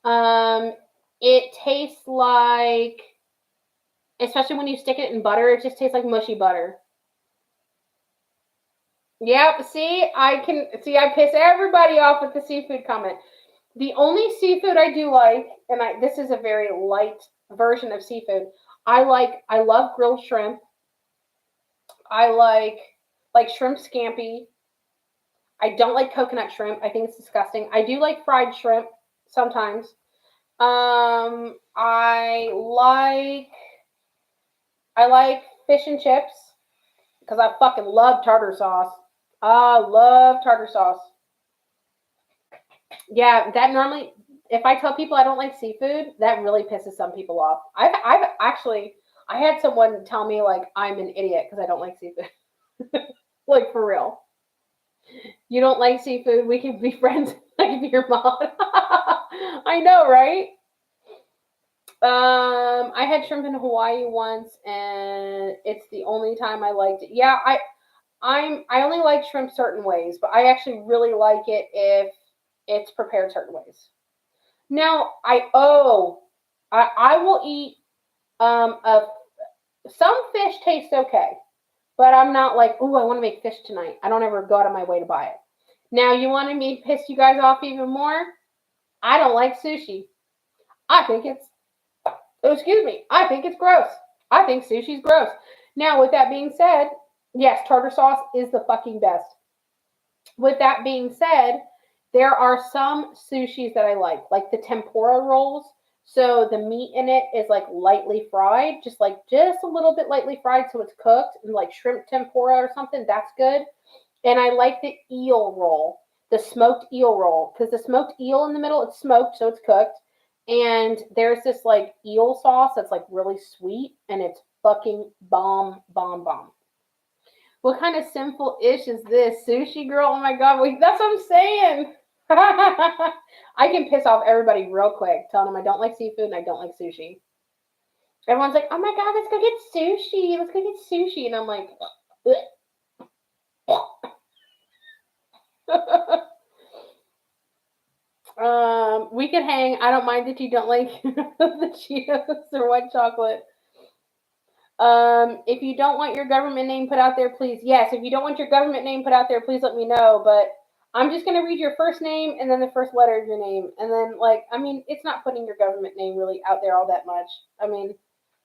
Um, it tastes like, especially when you stick it in butter, it just tastes like mushy butter. Yep. See, I piss everybody off with the seafood comment. The only seafood I do like, and this is a very light version of seafood. I love grilled shrimp. I like shrimp scampi. I don't like coconut shrimp. I think it's disgusting. I do like fried shrimp sometimes. I like fish and chips because I fucking love tartar sauce. I love tartar sauce. Yeah, that normally, if I tell people I don't like seafood, that really pisses some people off. I've actually, I had someone tell me like I'm an idiot because I don't like seafood. Like for real. You don't like seafood? We can be friends. I can be your mom. I know, right? I had shrimp in Hawaii once, and it's the only time I liked it. Yeah, I only like shrimp certain ways, but I actually really like it if it's prepared certain ways. Now, I will eat a some fish tastes okay, but I'm not like, ooh, I want to make fish tonight. I don't ever go out of my way to buy it. Now, you wanted me to piss you guys off even more? I don't like sushi. I think it's, excuse me, I think it's gross. I think sushi's gross. Now, with that being said, yes, tartar sauce is the fucking best. With that being said, there are some sushis that I like the tempura rolls. So the meat in it is like lightly fried, just a little bit lightly fried so it's cooked, and like shrimp tempura or something, that's good. And I like the eel roll. the smoked eel roll, because the smoked eel in the middle, it's smoked, so it's cooked. And there's this like eel sauce that's like really sweet, and it's fucking bomb, bomb, bomb. What kind of simple ish is this? Sushi girl? Oh my god, wait, that's what I'm saying. I can piss off everybody real quick, telling them I don't like seafood and I don't like sushi. Everyone's like, oh my god, let's go get sushi. Let's go get sushi. And I'm like, we could hang. I don't mind that you don't like the Cheetos or white chocolate. If you don't want your government name put out there, please. Yes, if you don't want your government name put out there, please let me know. But I'm just gonna read your first name and then the first letter of your name, and then like, I mean, it's not putting your government name really out there all that much. I mean,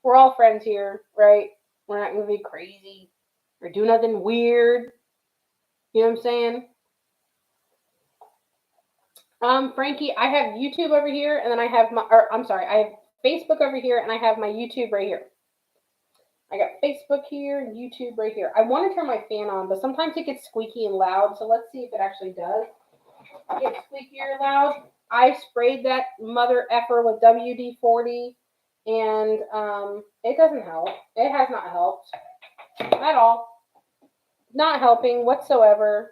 we're all friends here, right? We're not gonna be crazy or do nothing weird. You know what I'm saying? Frankie, I have YouTube over here, and then I have my, or I'm sorry, I have Facebook over here, and I have my YouTube right here. I got Facebook here and YouTube right here. I want to turn my fan on, but sometimes it gets squeaky and loud, so let's see if it actually does get squeakier loud. I sprayed that mother effer with WD-40, and it doesn't help. It has not helped at all. Not helping whatsoever.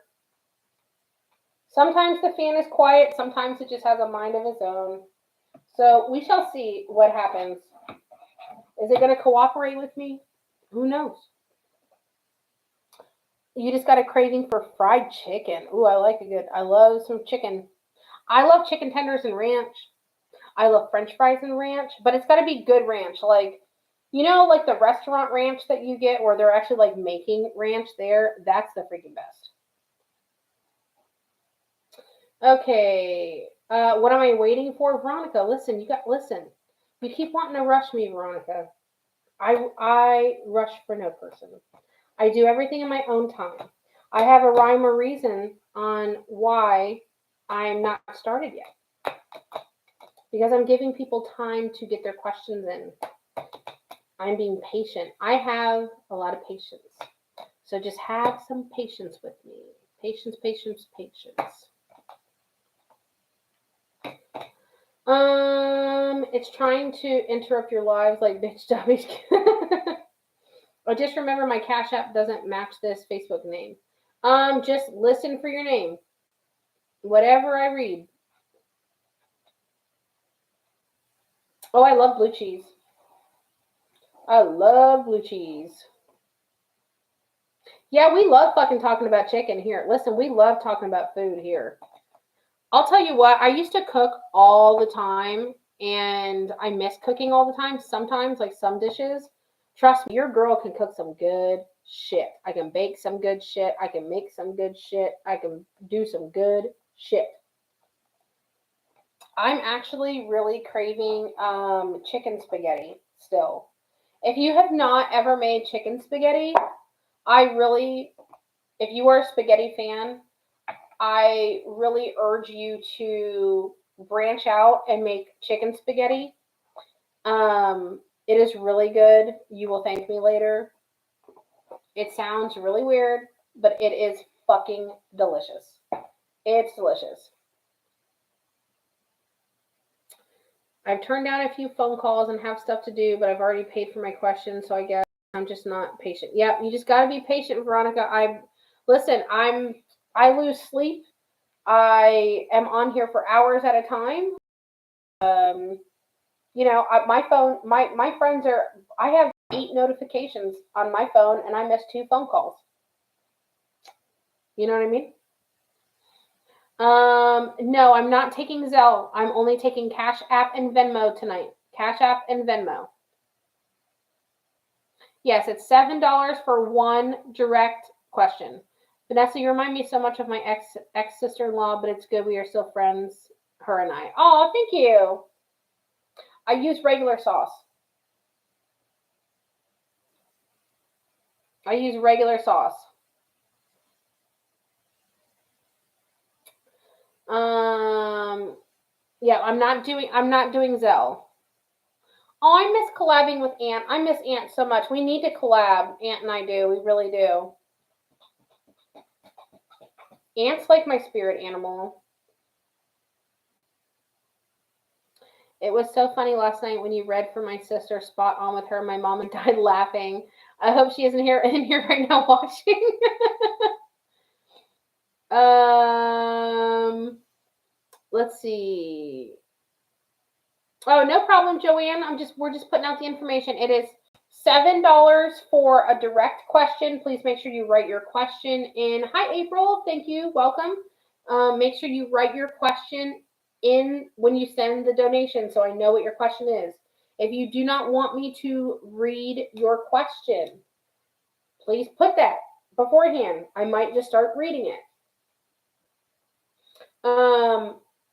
Sometimes the fan is quiet, sometimes it just has a mind of its own. So we shall see what happens. Is it going to cooperate with me? Who knows? You just got a craving for fried chicken. Ooh, I like it good. I love some chicken. I love chicken tenders and ranch. I love french fries and ranch, but it's got to be good ranch. Like, you know, like the restaurant ranch that you get where they're actually like making ranch there? That's the freaking best. Okay. What am I waiting for? Veronica, listen. You keep wanting to rush me, Veronica. I rush for no person. I do everything in my own time. I have a rhyme or reason on why I'm not started yet. Because I'm giving people time to get their questions in. I'm being patient. I have a lot of patience. So just have some patience with me. Patience, patience, patience. It's trying to interrupt your lives like bitch dummies. Oh, just remember my Cash App doesn't match this Facebook name. Just listen for your name. Whatever I read. Oh, I love blue cheese. I love blue cheese. Yeah, we love fucking talking about chicken here. Listen, we love talking about food here. I'll tell you what, I used to cook all the time and I miss cooking all the time. Sometimes, like some dishes. Trust me, your girl can cook some good shit. I can bake some good shit. I can make some good shit. I can do some good shit. I'm actually really craving chicken spaghetti still. If you have not ever made chicken spaghetti, I really, if you are a spaghetti fan, I really urge you to branch out and make chicken spaghetti. It is really good. You will thank me later. It sounds really weird, but it is fucking delicious. It's delicious. I've turned down a few phone calls and have stuff to do, but I've already paid for my questions, so I guess I'm just not patient. Yep, you just gotta be patient, Veronica. I lose sleep. I am on here for hours at a time. Um, my phone, my friends are. I have 8 notifications on my phone, and I missed 2 phone calls. You know what I mean? No, I'm not taking Zelle. I'm only taking Cash App and Venmo tonight. Cash App and Venmo. Yes, it's $7 for one direct question. Vanessa, you remind me so much of my ex sister-in-law, but it's good we are still friends, her and I. Oh, thank you. I use regular sauce. I use regular sauce. Yeah, I'm not doing Zelle. Oh, I miss collabing with Aunt. I miss Aunt so much. We need to collab. Aunt and I do. We really do. Ants like my spirit animal. It was so funny last night when you read for my sister, spot on with her. My mom and died laughing. I hope she isn't here in here right now watching. Let's see. Oh, no problem, Joanne. We're just putting out the information. It is $7 for a direct question. Please make sure you write your question in. Hi, April. Thank you. Welcome. Make sure you write your question in when you send the donation so I know what your question is. If you do not want me to read your question, please put that beforehand. I might just start reading it.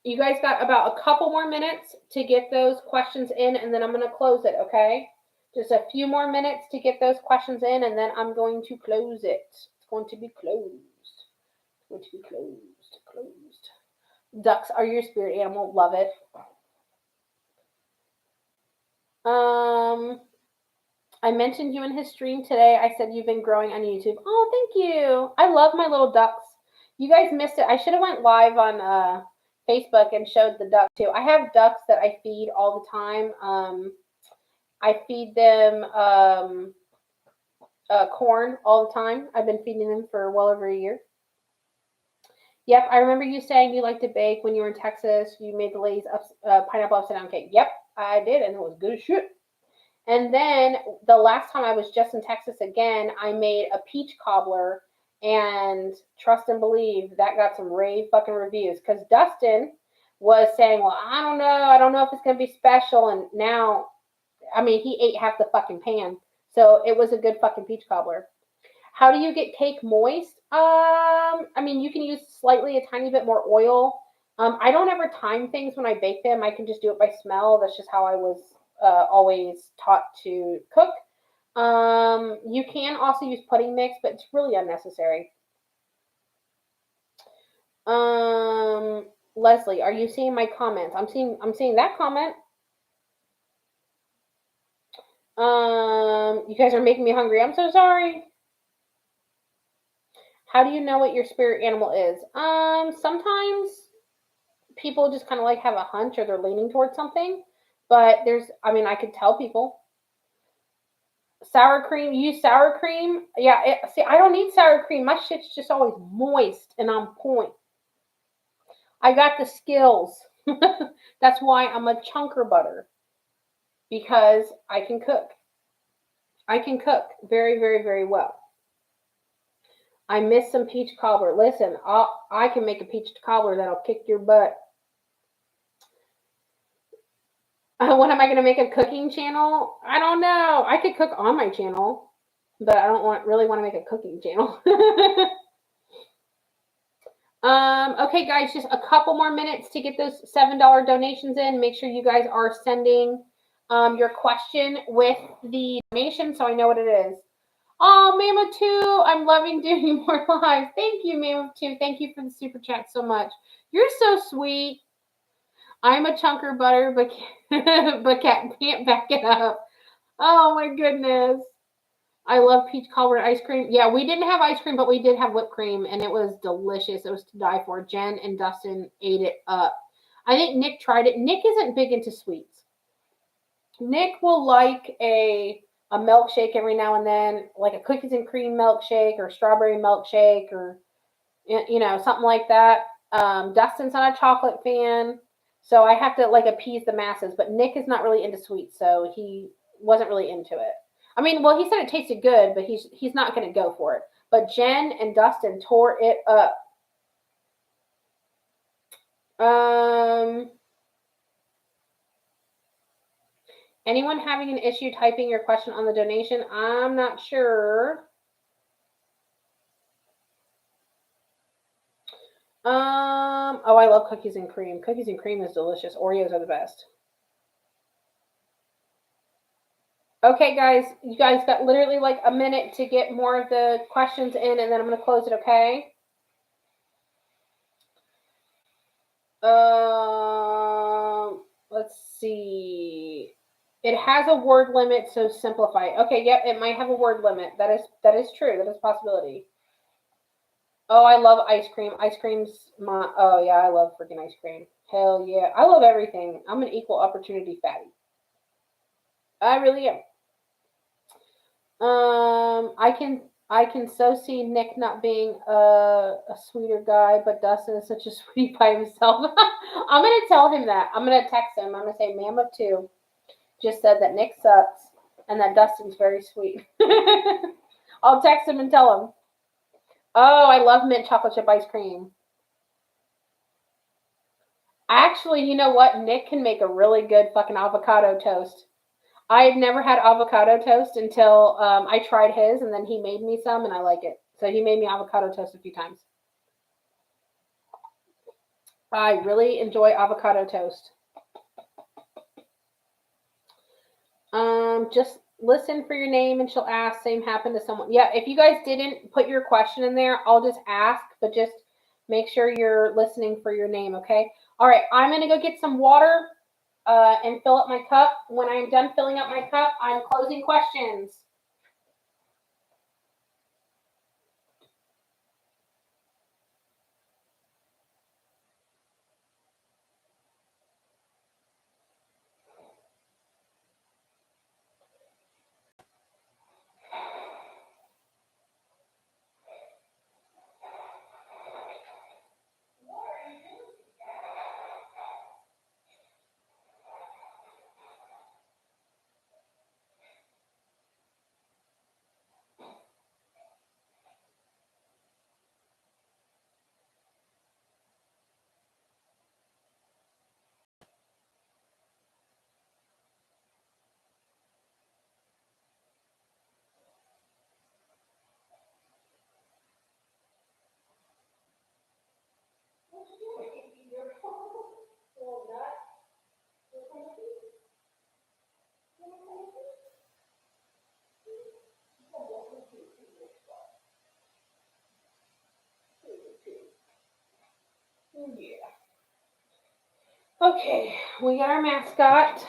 You guys got about a couple more minutes to get those questions in, and then I'm going to close it, okay? Just a few more minutes to get those questions in, and then I'm going to close it. It's going to be closed. It's going to be closed. Closed. Ducks are your spirit animal. Love it. I mentioned you in his stream today. I said you've been growing on YouTube. Oh, thank you. I love my little ducks. You guys missed it. I should have went live on Facebook and showed the duck too. I have ducks that I feed all the time. I feed them corn all the time. I've been feeding them for well over a year. Yep, I remember you saying you like to bake when you were in Texas. You made the Lay's pineapple upside down cake. Yep, I did, and it was good as shit. And then the last time I was just in Texas again, I made a peach cobbler, and trust and believe that got some rave fucking reviews because Dustin was saying, well, I don't know if it's going to be special. And now, I mean, he ate half the fucking pan. So it was a good fucking peach cobbler. How do you get cake moist? I mean, you can use slightly a tiny bit more oil. I don't ever time things when I bake them. I can just do it by smell. That's just how I was always taught to cook. You can also use pudding mix, but it's really unnecessary. Leslie, are you seeing my comments? I'm seeing that comment. You guys are making me hungry. I'm so sorry. How do you know what your spirit animal is? Sometimes people just kind of like have a hunch or they're leaning towards something. But I could tell people. Sour cream, you use sour cream? Yeah, see, I don't need sour cream. My shit's just always moist and on point. I got the skills. That's why I'm a chunker butter. Because I can cook. I can cook very, very, very well. I miss some peach cobbler. Listen, I can make a peach cobbler that'll kick your butt. When am I going to make a cooking channel? I don't know. I could cook on my channel, but I don't really want to make a cooking channel. Okay, guys, just a couple more minutes to get those $7 donations in. Make sure you guys are sending your question with the donation so I know what it is. Oh, Mama 2, I'm loving doing more lives. Thank you, Mama 2. Thank you for the super chat so much. You're so sweet. I'm a chunker butter, but can't back it up. Oh my goodness. I love peach cobbler ice cream. Yeah, we didn't have ice cream, but we did have whipped cream, and it was delicious. It was to die for. Jen and Dustin ate it up. I think Nick tried it. Nick isn't big into sweets. Nick will like a milkshake every now and then, like a cookies and cream milkshake or strawberry milkshake or, something like that. Dustin's not a chocolate fan, so I have to like appease the masses. But Nick is not really into sweets, so he wasn't really into it. I mean, well, he said it tasted good, but he's not going to go for it. But Jen and Dustin tore it up. Anyone having an issue typing your question on the donation? I'm not sure. Oh, I love cookies and cream. Cookies and cream is delicious. Oreos are the best. Okay, guys, you guys got literally like a minute to get more of the questions in, and then I'm going to close it, okay? Let's see. It has a word limit, so simplify. Okay, yep, it might have a word limit. That is true. That is a possibility. Oh, I love ice cream. Ice cream's my. Oh yeah, I love freaking ice cream. Hell yeah, I love everything. I'm an equal opportunity fatty. I really am. I can so see Nick not being a sweeter guy, but Dustin is such a sweetie by himself. I'm gonna tell him that. I'm gonna text him. I'm gonna say, "Ma'am of two just said that Nick sucks and that Dustin's very sweet." I'll text him and tell him. Oh, I love mint chocolate chip ice cream. Actually, you know what? Nick can make a really good fucking avocado toast. I had never had avocado toast until I tried his, and then he made me some, and I like it. So he made me avocado toast a few times. I really enjoy avocado toast. Just listen for your name, and she'll ask. Same happened to someone. Yeah, if you guys didn't put your question in there, I'll just ask, but just make sure you're listening for your name. Okay. All right. I'm gonna go get some water and fill up my cup. When I'm done filling up my cup, I'm closing questions. Yeah. Okay, we got our mascot.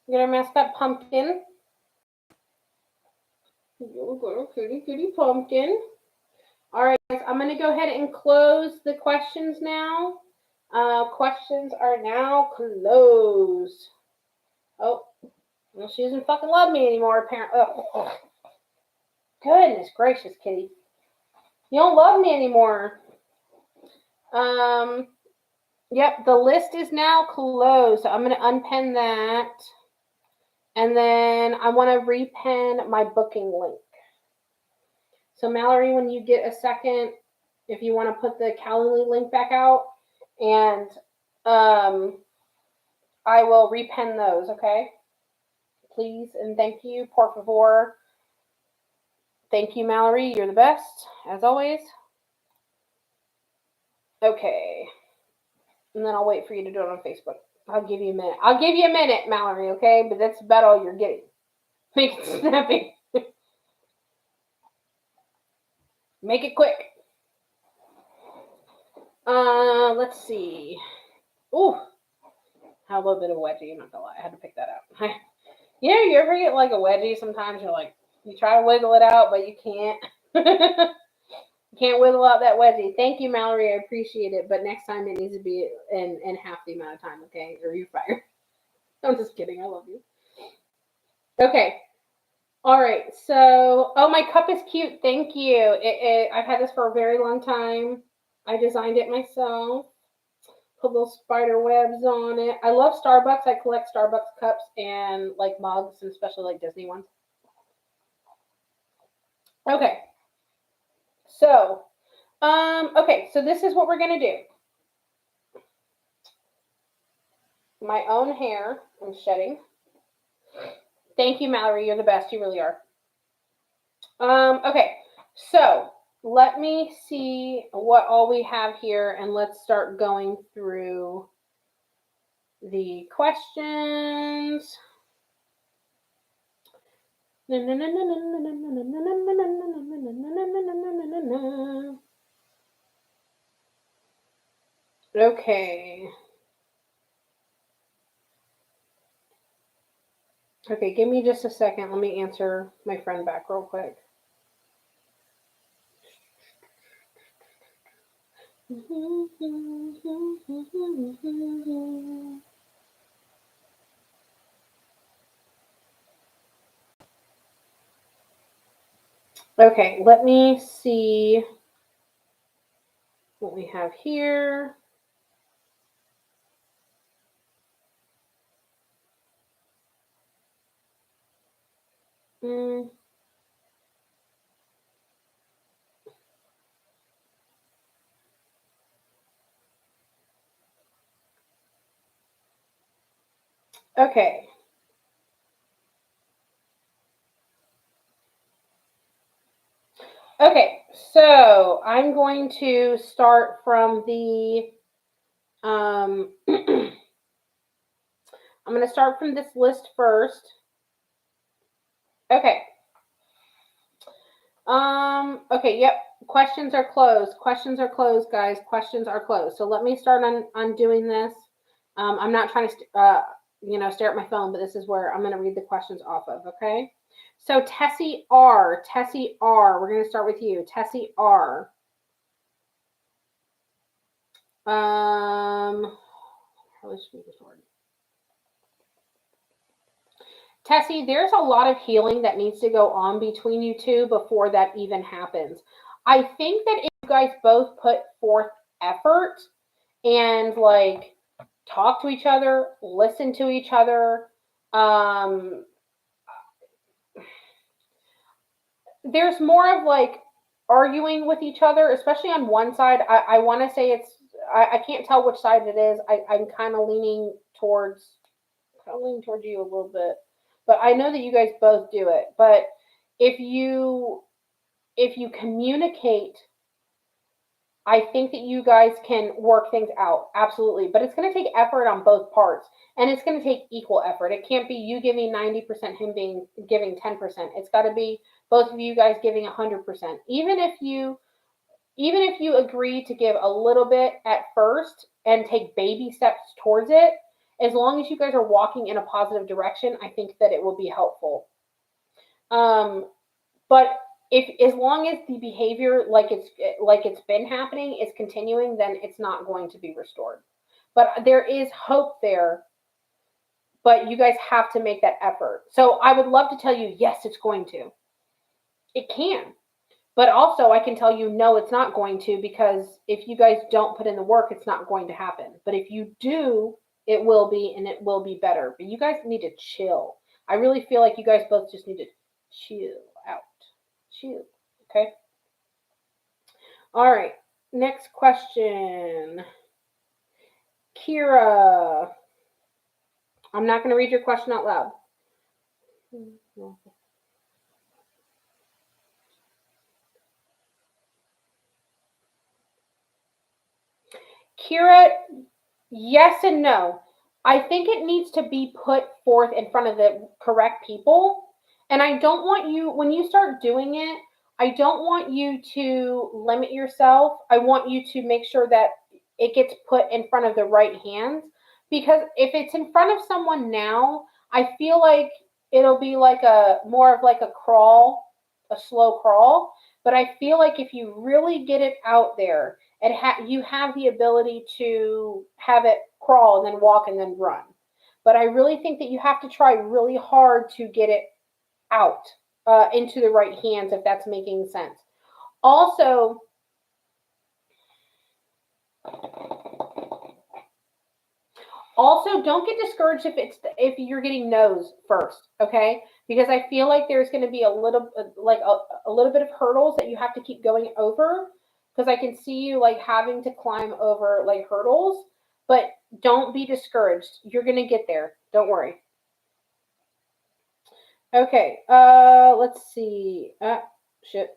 We got our mascot Pumpkin. Little kitty Pumpkin. All right, guys, I'm gonna go ahead and close the questions now. Questions are now closed. Oh, well, she doesn't fucking love me anymore, apparently. Oh, goodness gracious, kitty. You don't love me anymore. Um, yep, the list is now closed. So I'm gonna unpin that. And then I want to repen my booking link. So Mallory, when you get a second, if you want to put the Calendly link back out, and I will repen those, okay? Please and thank you, por favor. Thank you, Mallory. You're the best, as always. Okay. And then I'll wait for you to do it on Facebook. I'll give you a minute. I'll give you a minute, Mallory, okay? But that's about all you're getting. Make it snappy. Make it quick. Let's see. Ooh, had a little bit of wedgie. I'm not gonna lie, I had to pick that up. You know, you ever get like a wedgie? Sometimes you're like, you try to wiggle it out, but you can't. You can't wiggle out that wedgie. Thank you, Mallory. I appreciate it, but next time it needs to be in half the amount of time, okay? Or you're fired. I'm just kidding. I love you. Okay. All right. So, oh, my cup is cute. Thank you. I've had this for a very long time. I designed it myself. Put little spider webs on it. I love Starbucks. I collect Starbucks cups and like mugs, and especially like Disney ones. Okay. So, okay. So this is what we're gonna do. My own hair. I'm shedding. Thank you, Mallory. You're the best. You really are. Okay. So let me see what all we have here, and let's start going through the questions. Okay. Okay, give me just a second. Let me answer my friend back real quick. Okay, let me see what we have here. Mm. Okay. Okay, so I'm going to start from the I'm going to start from this list first. Okay. Okay, yep. Questions are closed. Questions are closed, guys. Questions are closed. So let me start on doing this. I'm not trying to stare at my phone, but this is where I'm going to read the questions off of, okay? So Tessie R, we're going to start with you. Tessie R. How is she restored? Tessie, there's a lot of healing that needs to go on between you two before that even happens. I think that if you guys both put forth effort and like talk to each other, listen to each other, um, there's more of like arguing with each other, especially on one side. I want to say I can't tell which side it is. I'm kind of leaning towards you a little bit, but I know that you guys both do it. But if you communicate, I think that you guys can work things out. Absolutely. But it's going to take effort on both parts. And it's going to take equal effort. It can't be you giving 90%, him giving 10%. It's got to be both of you guys giving 100%. Even if you agree to give a little bit at first and take baby steps towards it, as long as you guys are walking in a positive direction, I think that it will be helpful. Um, but if as long as the behavior like it's been happening is continuing, then it's not going to be restored. But there is hope there, but you guys have to make that effort. So I would love to tell you, yes, it's going to. It can. But also, I can tell you, no, it's not going to, because if you guys don't put in the work, it's not going to happen. But if you do, it will be, and it will be better. But you guys need to chill. I really feel like you guys both just need to chill out. Chill. Okay? All right. Next question. Kira. I'm not going to read your question out loud. Kira, yes and no. I think it needs to be put forth in front of the correct people. And I don't want you, when you start doing it, I don't want you to limit yourself. I want you to make sure that it gets put in front of the right hands. Because if it's in front of someone now, I feel like it'll be like a more of like a crawl, a slow crawl. But I feel like if you really get it out there, you have the ability to have it crawl and then walk and then run. But I really think that you have to try really hard to get it out into the right hands, if that's making sense. Also, don't get discouraged if you're getting no's first, okay? Because I feel like there's going to be a little bit of hurdles that you have to keep going over. Because I can see you like having to climb over like hurdles, but don't be discouraged. You're going to get there. Don't worry. Okay. Let's see. Shit.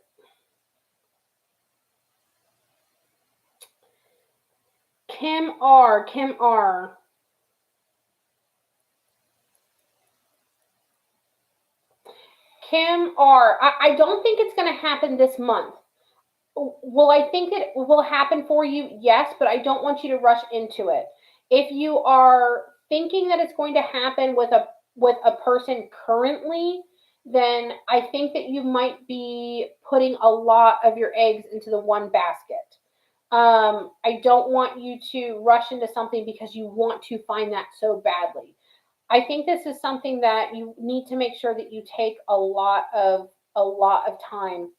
Kim R. Kim R. Kim R. I don't think it's going to happen this month. Will I think it will happen for you? Yes, but I don't want you to rush into it. If you are thinking that it's going to happen with a person currently, then I think that you might be putting a lot of your eggs into the one basket. I don't want you to rush into something because you want to find that so badly. I think this is something that you need to make sure that you take a lot of time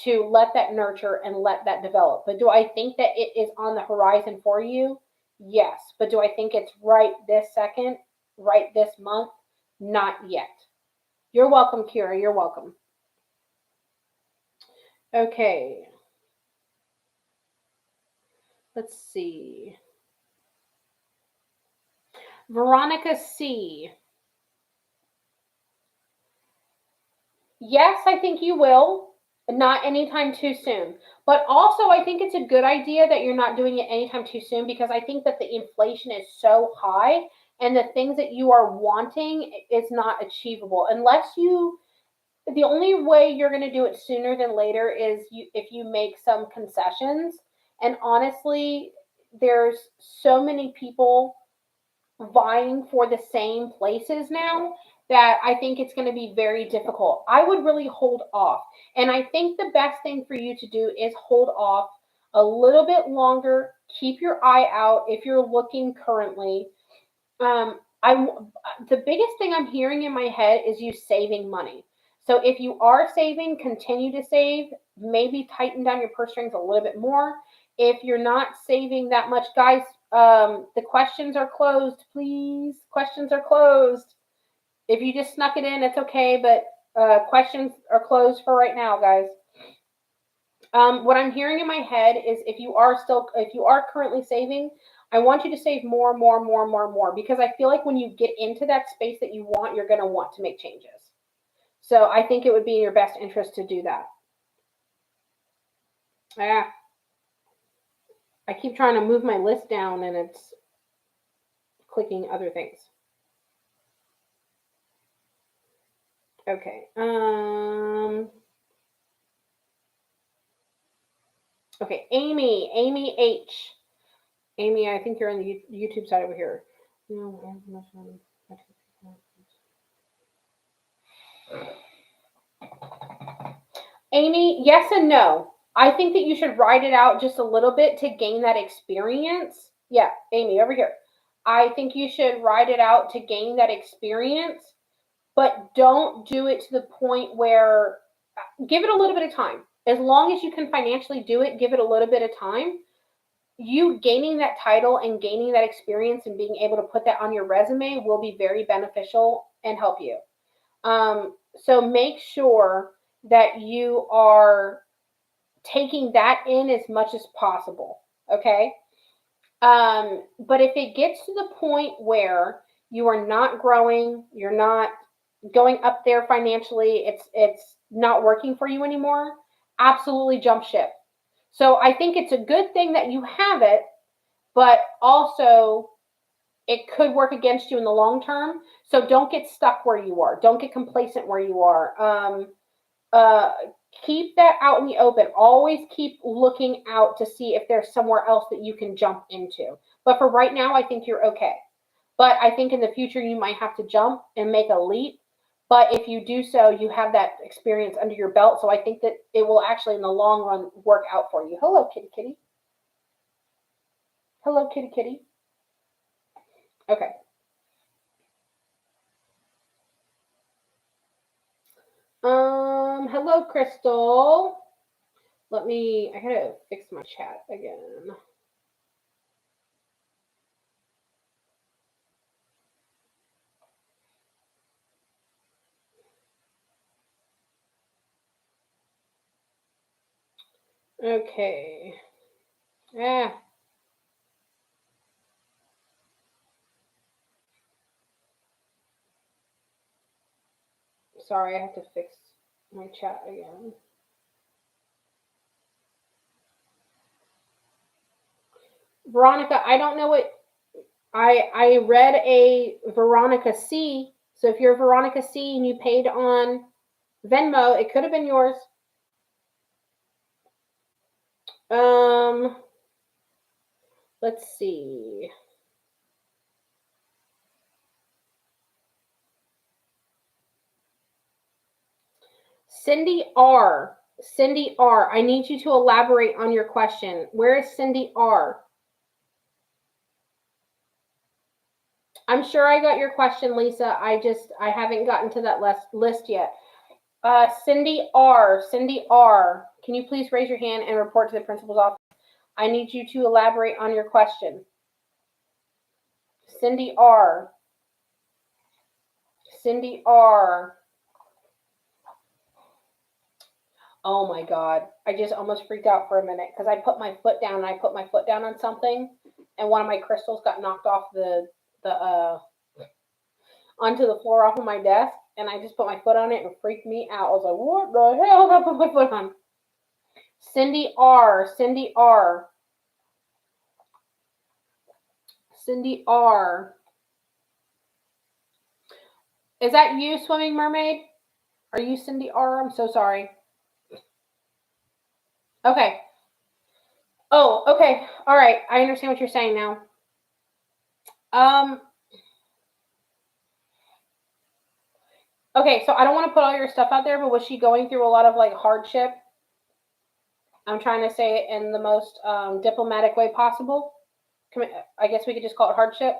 to let that nurture and let that develop. But do I think that it is on the horizon for you? Yes. But do I think it's right this second, right this month? Not yet. You're welcome, Kira. You're welcome. Okay. Let's see. Veronica C. Yes, I think you will. Not anytime too soon. But also, I think it's a good idea that you're not doing it anytime too soon because I think that the inflation is so high and the things that you are wanting is not achievable unless you. The only way you're going to do it sooner than later is if you make some concessions. And honestly, there's so many people vying for the same places now that I think it's going to be very difficult. I would really hold off. And I think the best thing for you to do is hold off a little bit longer. Keep your eye out if you're looking currently. I the biggest thing I'm hearing in my head is you saving money. So if you are saving, continue to save. Maybe tighten down your purse strings a little bit more. If you're not saving that much, guys, the questions are closed. Please, questions are closed. If you just snuck it in, it's okay. But questions are closed for right now, guys. What I'm hearing in my head is if you are currently saving, I want you to save more, more, more, more, more, because I feel like when you get into that space that you want, you're going to want to make changes. So I think it would be in your best interest to do that. Ah, I keep trying to move my list down and it's clicking other things. Okay. Okay, Amy H. Amy, I think you're on the YouTube side over here. Amy, yes and no. I think that you should write it out just a little bit to gain that experience. Yeah, Amy, over here. I think you should write it out to gain that experience, but don't do it to the point where give it a little bit of time. As long as you can financially do it, give it a little bit of time. You gaining that title and gaining that experience and being able to put that on your resume will be very beneficial and help you. So make sure that you are taking that in as much as possible. Okay. But if it gets to the point where you are not growing, you're not going up there financially, it's not working for you anymore, absolutely jump ship. So I think it's a good thing that you have it, but also it could work against you in the long term. So don't get stuck where you are. Don't get complacent where you are. Uh, Keep that out in the open. Always keep looking out to see if there's somewhere else that you can jump into. But for right now, I think you're okay. But I think in the future, you might have to jump and make a leap. But if you do so, you have that experience under your belt. So I think that it will actually, in the long run, work out for you. Hello, kitty kitty. Hello, kitty kitty. Okay. Hello, Crystal. I gotta fix my chat again. Okay. Ah, sorry, I have to fix my chat again. Veronica, I don't know what I read a Veronica C. So if you're Veronica C and you paid on Venmo, it could have been yours. Um, let's see. Cindy R. Cindy R., I need you to elaborate on your question. Where is Cindy R.? I'm sure I got your question, Lisa. I haven't gotten to that list yet. Cindy R., can you please raise your hand and report to the principal's office? I need you to elaborate on your question. Cindy R. Oh my God. I just almost freaked out for a minute because I put my foot down and I put my foot down on something and one of my crystals got knocked off the onto the floor off of my desk and I just put my foot on it and it freaked me out. I was like, what the hell did I put my foot on? Cindy R. Is that you, Swimming Mermaid? Are you Cindy R? I'm so sorry. Okay. Oh, okay. All right. I understand what you're saying now. Okay, so I don't want to put all your stuff out there, but was she going through a lot of like hardship? I'm trying to say it in the most diplomatic way possible. I guess we could just call it hardship.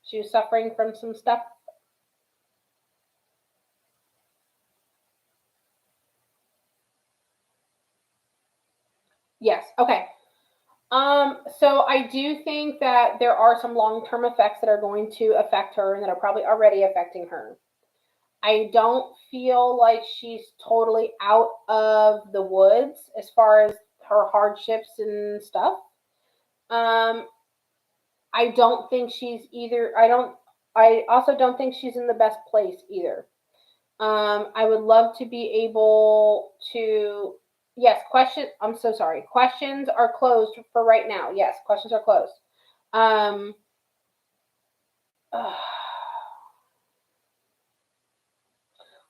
She was suffering from some stuff. Yes. Okay. So I do think that there are some long-term effects that are going to affect her and that are probably already affecting her. I don't feel like she's totally out of the woods as far as her hardships and stuff. I don't think she's either. I also don't think she's in the best place either. I would love to be able to. Yes, I'm so sorry. Questions are closed for right now. Yes, questions are closed. Um,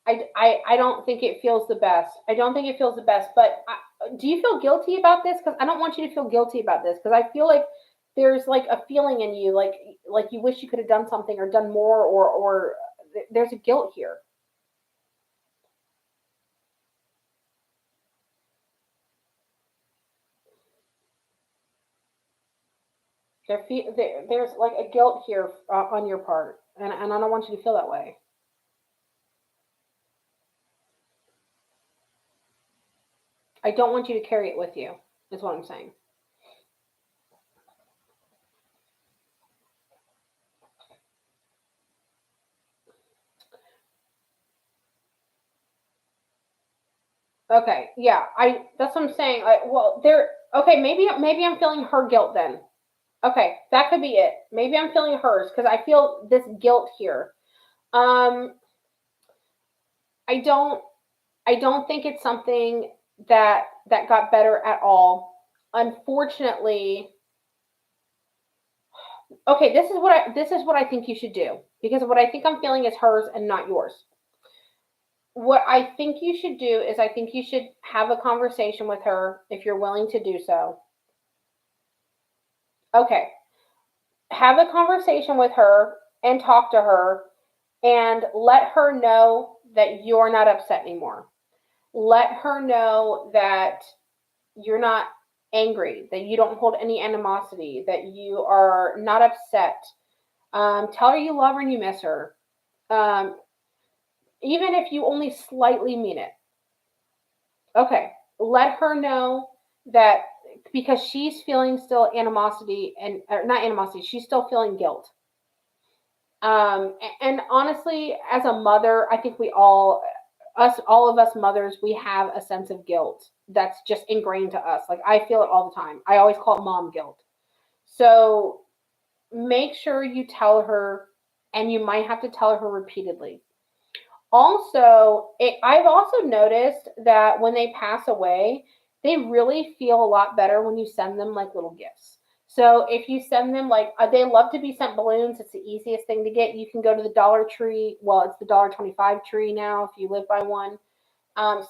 I don't think it feels the best. I don't think it feels the best. But do you feel guilty about this? Because I don't want you to feel guilty about this. Because I feel like there's like a feeling in you, like you wish you could have done something or done more, or there's a guilt here. There's like a guilt here on your part, and I don't want you to feel that way. I don't want you to carry it with you. Is what I'm saying. Okay, yeah, that's what I'm saying. Okay, maybe I'm feeling her guilt then. Okay, that could be it. Maybe I'm feeling hers because I feel this guilt here. Um, I don't I don't think it's something that got better at all. Unfortunately, okay, this is what I think you should do because what I think I'm feeling is hers and not yours. What I think you should do is I think you should have a conversation with her if you're willing to do so. Okay, have a conversation with her and talk to her and let her know that you're not upset anymore. Let her know that you're not angry, that you don't hold any animosity, that you are not upset. Tell her you love her and you miss her. Um, Even if you only slightly mean it. Okay. Let her know that because she's feeling still animosity and not animosity, she's still feeling guilt. And honestly, as a mother, I think all of us mothers, we have a sense of guilt that's just ingrained to us. Like I feel it all the time. I always call it mom guilt. So make sure you tell her, and you might have to tell her repeatedly. Also, I've also noticed that when they pass away, they really feel a lot better when you send them like little gifts. So if you send them like they love to be sent balloons, it's the easiest thing to get. You can go to the Dollar Tree. Well, it's the $1.25 tree now if you live by one.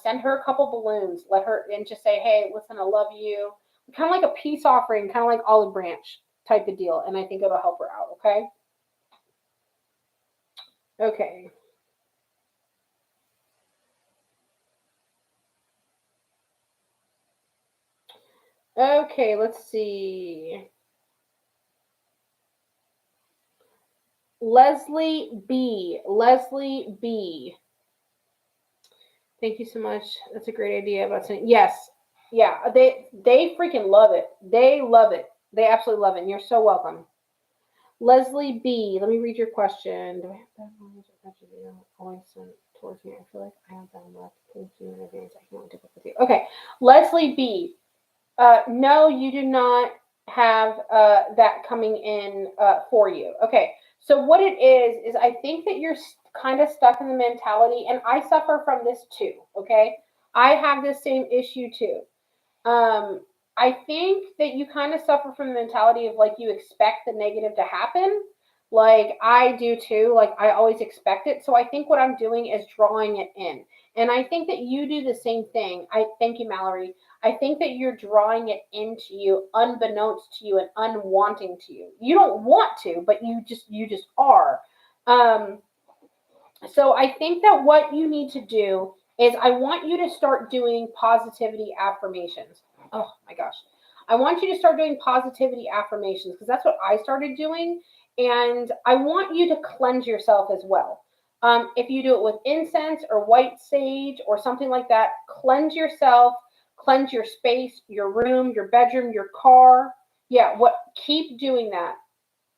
Send her a couple balloons. Let her and just say, "Hey, listen, I love you." Kind of like a peace offering, kind of like olive branch type of deal, and I think it'll help her out. Okay. Okay. Okay, let's see. Leslie B. Leslie B. Thank you so much. That's a great idea about saying yes. Yeah, they freaking love it. They love it. They absolutely love it. And you're so welcome. Leslie B. Let me read your question. Do I have that knowledge of that video always sent towards me? I feel like I have that left. Thank you in advance. I can't wait to book with you. Okay, Leslie B. No, you do not have that coming in for you. Okay, so what it is I think that you're kind of stuck in the mentality, and I suffer from this too. Okay, I have this same issue too. Um, I think that you kind of suffer from the mentality of like you expect the negative to happen. Like I do too. Like I always expect it. So I think what I'm doing is drawing it in. And I think that you do the same thing. I thank you, Mallory. I think that you're drawing it into you unbeknownst to you and unwanting to you. You don't want to, but you just are. Um, so I think that what you need to do is I want you to start doing positivity affirmations. Oh my gosh. I want you to start doing positivity affirmations because that's what I started doing. And I want you to cleanse yourself as well. If you do it with incense or white sage or something like that, cleanse yourself, cleanse your space, your room, your bedroom, your car. Yeah, what keep doing that.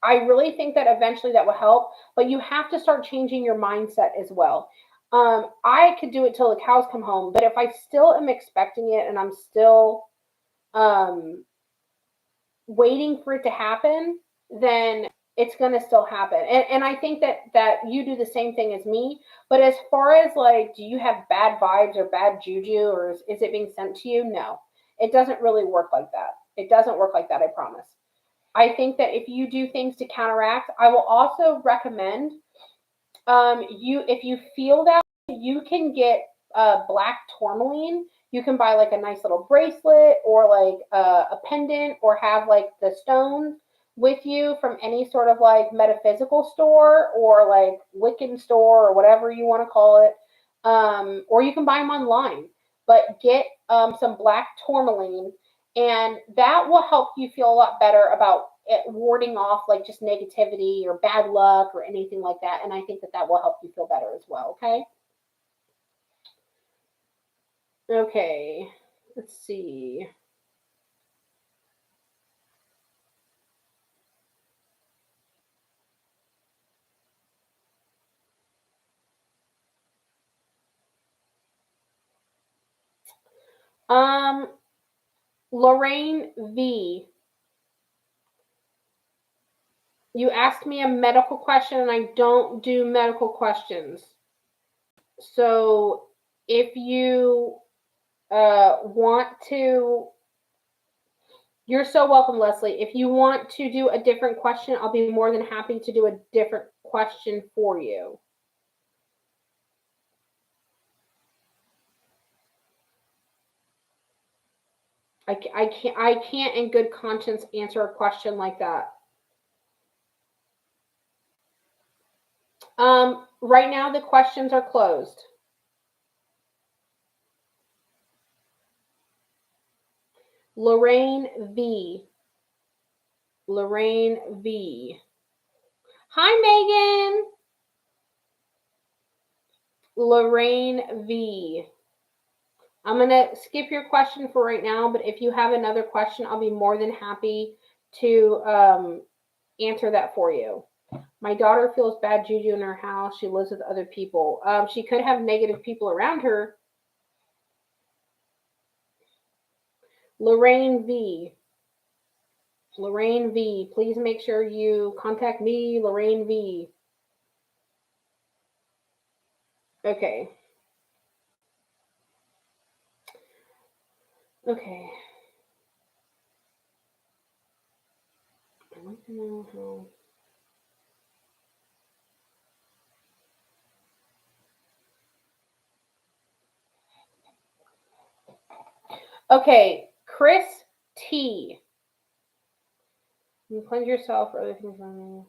I really think that eventually that will help, but you have to start changing your mindset as well. I could do it till the cows come home, but if I still am expecting it and I'm still um, waiting for it to happen, then it's going to still happen. And I think that you do the same thing as me. But as far as like, do you have bad vibes or bad juju, or is it being sent to you? No, it doesn't really work like that. It doesn't work like that. I promise. I think that if you do things to counteract, I will also recommend you if you feel that you can get black tourmaline. You can buy like a nice little bracelet or like a pendant or have like the stones with you from any sort of like metaphysical store or like Wiccan store or whatever you want to call it. Or you can buy them online. But get some black tourmaline, and that will help you feel a lot better about it warding off like just negativity or bad luck or anything like that. And I think that that will help you feel better as well. Okay. Okay. Let's see. Um, Lorraine V. You asked me a medical question, and I don't do medical questions. So if you want to, you're so welcome, Leslie. If you want to do a different question, I'll be more than happy to do a different question for you. I can't in good conscience answer a question like that. Right now the questions are closed. Lorraine V. Lorraine V. Hi, Megan. Lorraine V. I'm going to skip your question for right now, but if you have another question, I'll be more than happy to answer that for you. My daughter feels bad juju in her house. She lives with other people. She could have negative people around her. Lorraine V. Lorraine V. Please make sure you contact me, Lorraine V. Okay. Okay. I want to know how. Okay, Chris T. You cleanse yourself or other things on.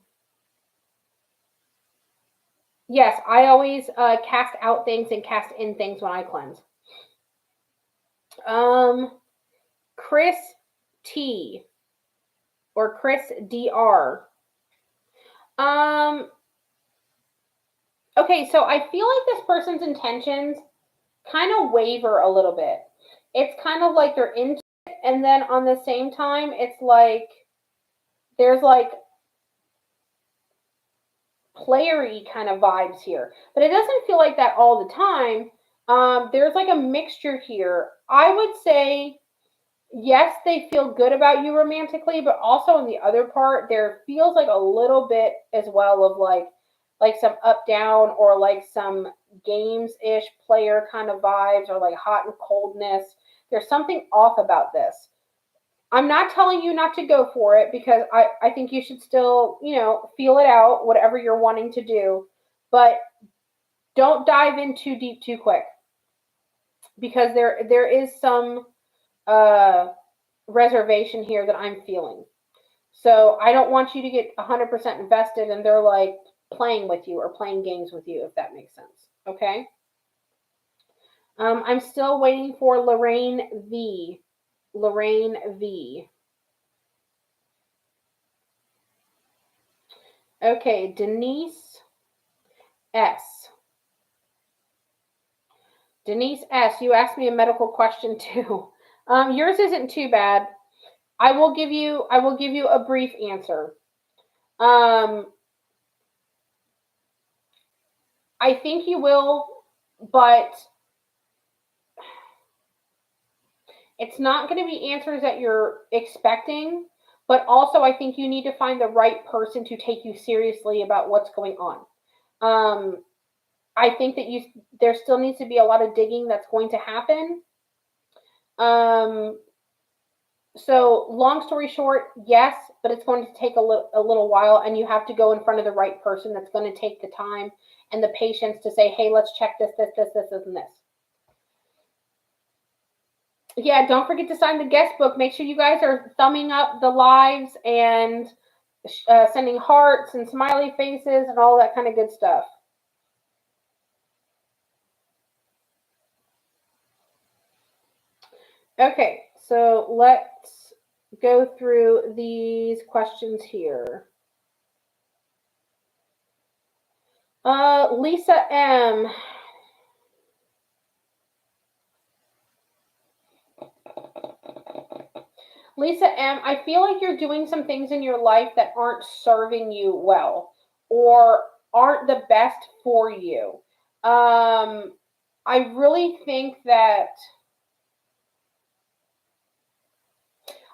Yes, I always cast out things and cast in things when I cleanse. Um, Chris T or Chris DR. Okay, so I feel like this person's intentions kind of waver a little bit. It's kind of like they're into it, and then on the same time, it's like there's like playery kind of vibes here. But it doesn't feel like that all the time. There's like a mixture here. I would say yes, they feel good about you romantically, but also on the other part, there feels like a little bit as well of like some up down or like some games ish player kind of vibes or like hot and coldness. There's something off about this. I'm not telling you not to go for it because I think you should still, feel it out, whatever you're wanting to do. But don't dive in too deep too quick because there is some uh reservation here that I'm feeling. So I don't want you to get 100% invested and they're like playing with you or playing games with you, if that makes sense. Okay. I'm still waiting for Lorraine V. Lorraine V. Okay, Denise S. Denise S. You asked me a medical question too. Yours isn't too bad. I will give you a brief answer. Um, I think you will, but it's not going to be answers that you're expecting. But also, I think you need to find the right person to take you seriously about what's going on. Um, I think that there still needs to be a lot of digging that's going to happen. Um, so long story short, yes, but it's going to take a little while, and you have to go in front of the right person that's going to take the time and the patience to say, hey, let's check this, and this. Yeah, don't forget to sign the guest book. Make sure you guys are thumbing up the lives and sending hearts and smiley faces and all that kind of good stuff. Okay, so let's go through these questions here. Lisa M. Lisa M., I feel like you're doing some things in your life that aren't serving you well or aren't the best for you.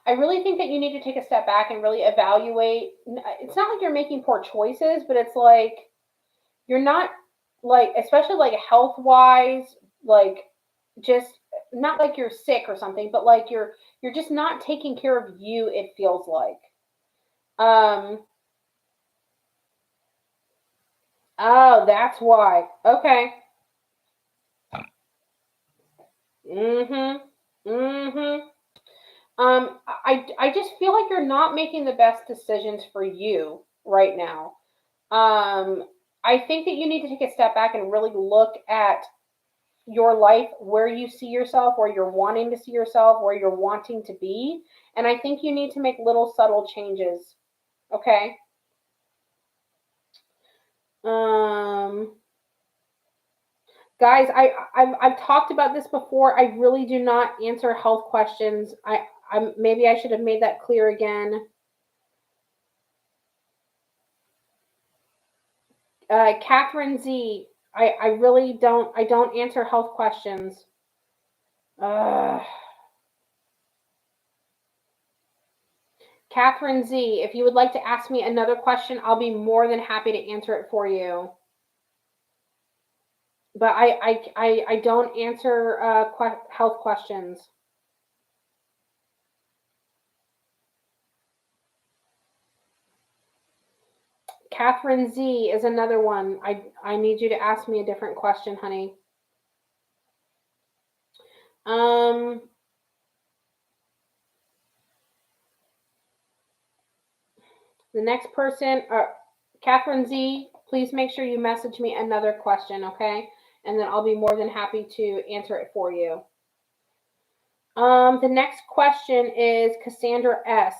I really think that you need to take a step back and really evaluate. It's not like you're making poor choices, but it's like you're not like, especially like health wise, like just not like you're sick or something, but like you're just not taking care of you, it feels like. Um, oh, that's why. Okay. Mhm. Mhm. I just feel like you're not making the best decisions for you right now. Um, I think that you need to take a step back and really look at your life, where you see yourself, where you're wanting to see yourself, where you're wanting to be. And I think you need to make little subtle changes. Okay. Um, guys, I've talked about this before. I really do not answer health questions. I maybe I should have made that clear again. Catherine Z, I really don't answer health questions. Uh, Catherine Z, if you would like to ask me another question, I'll be more than happy to answer it for you. But I don't answer health questions. Catherine Z is another one. I need you to ask me a different question, honey. Um, the next person, Catherine Z, please make sure you message me another question, okay? And then I'll be more than happy to answer it for you. The next question is Cassandra S.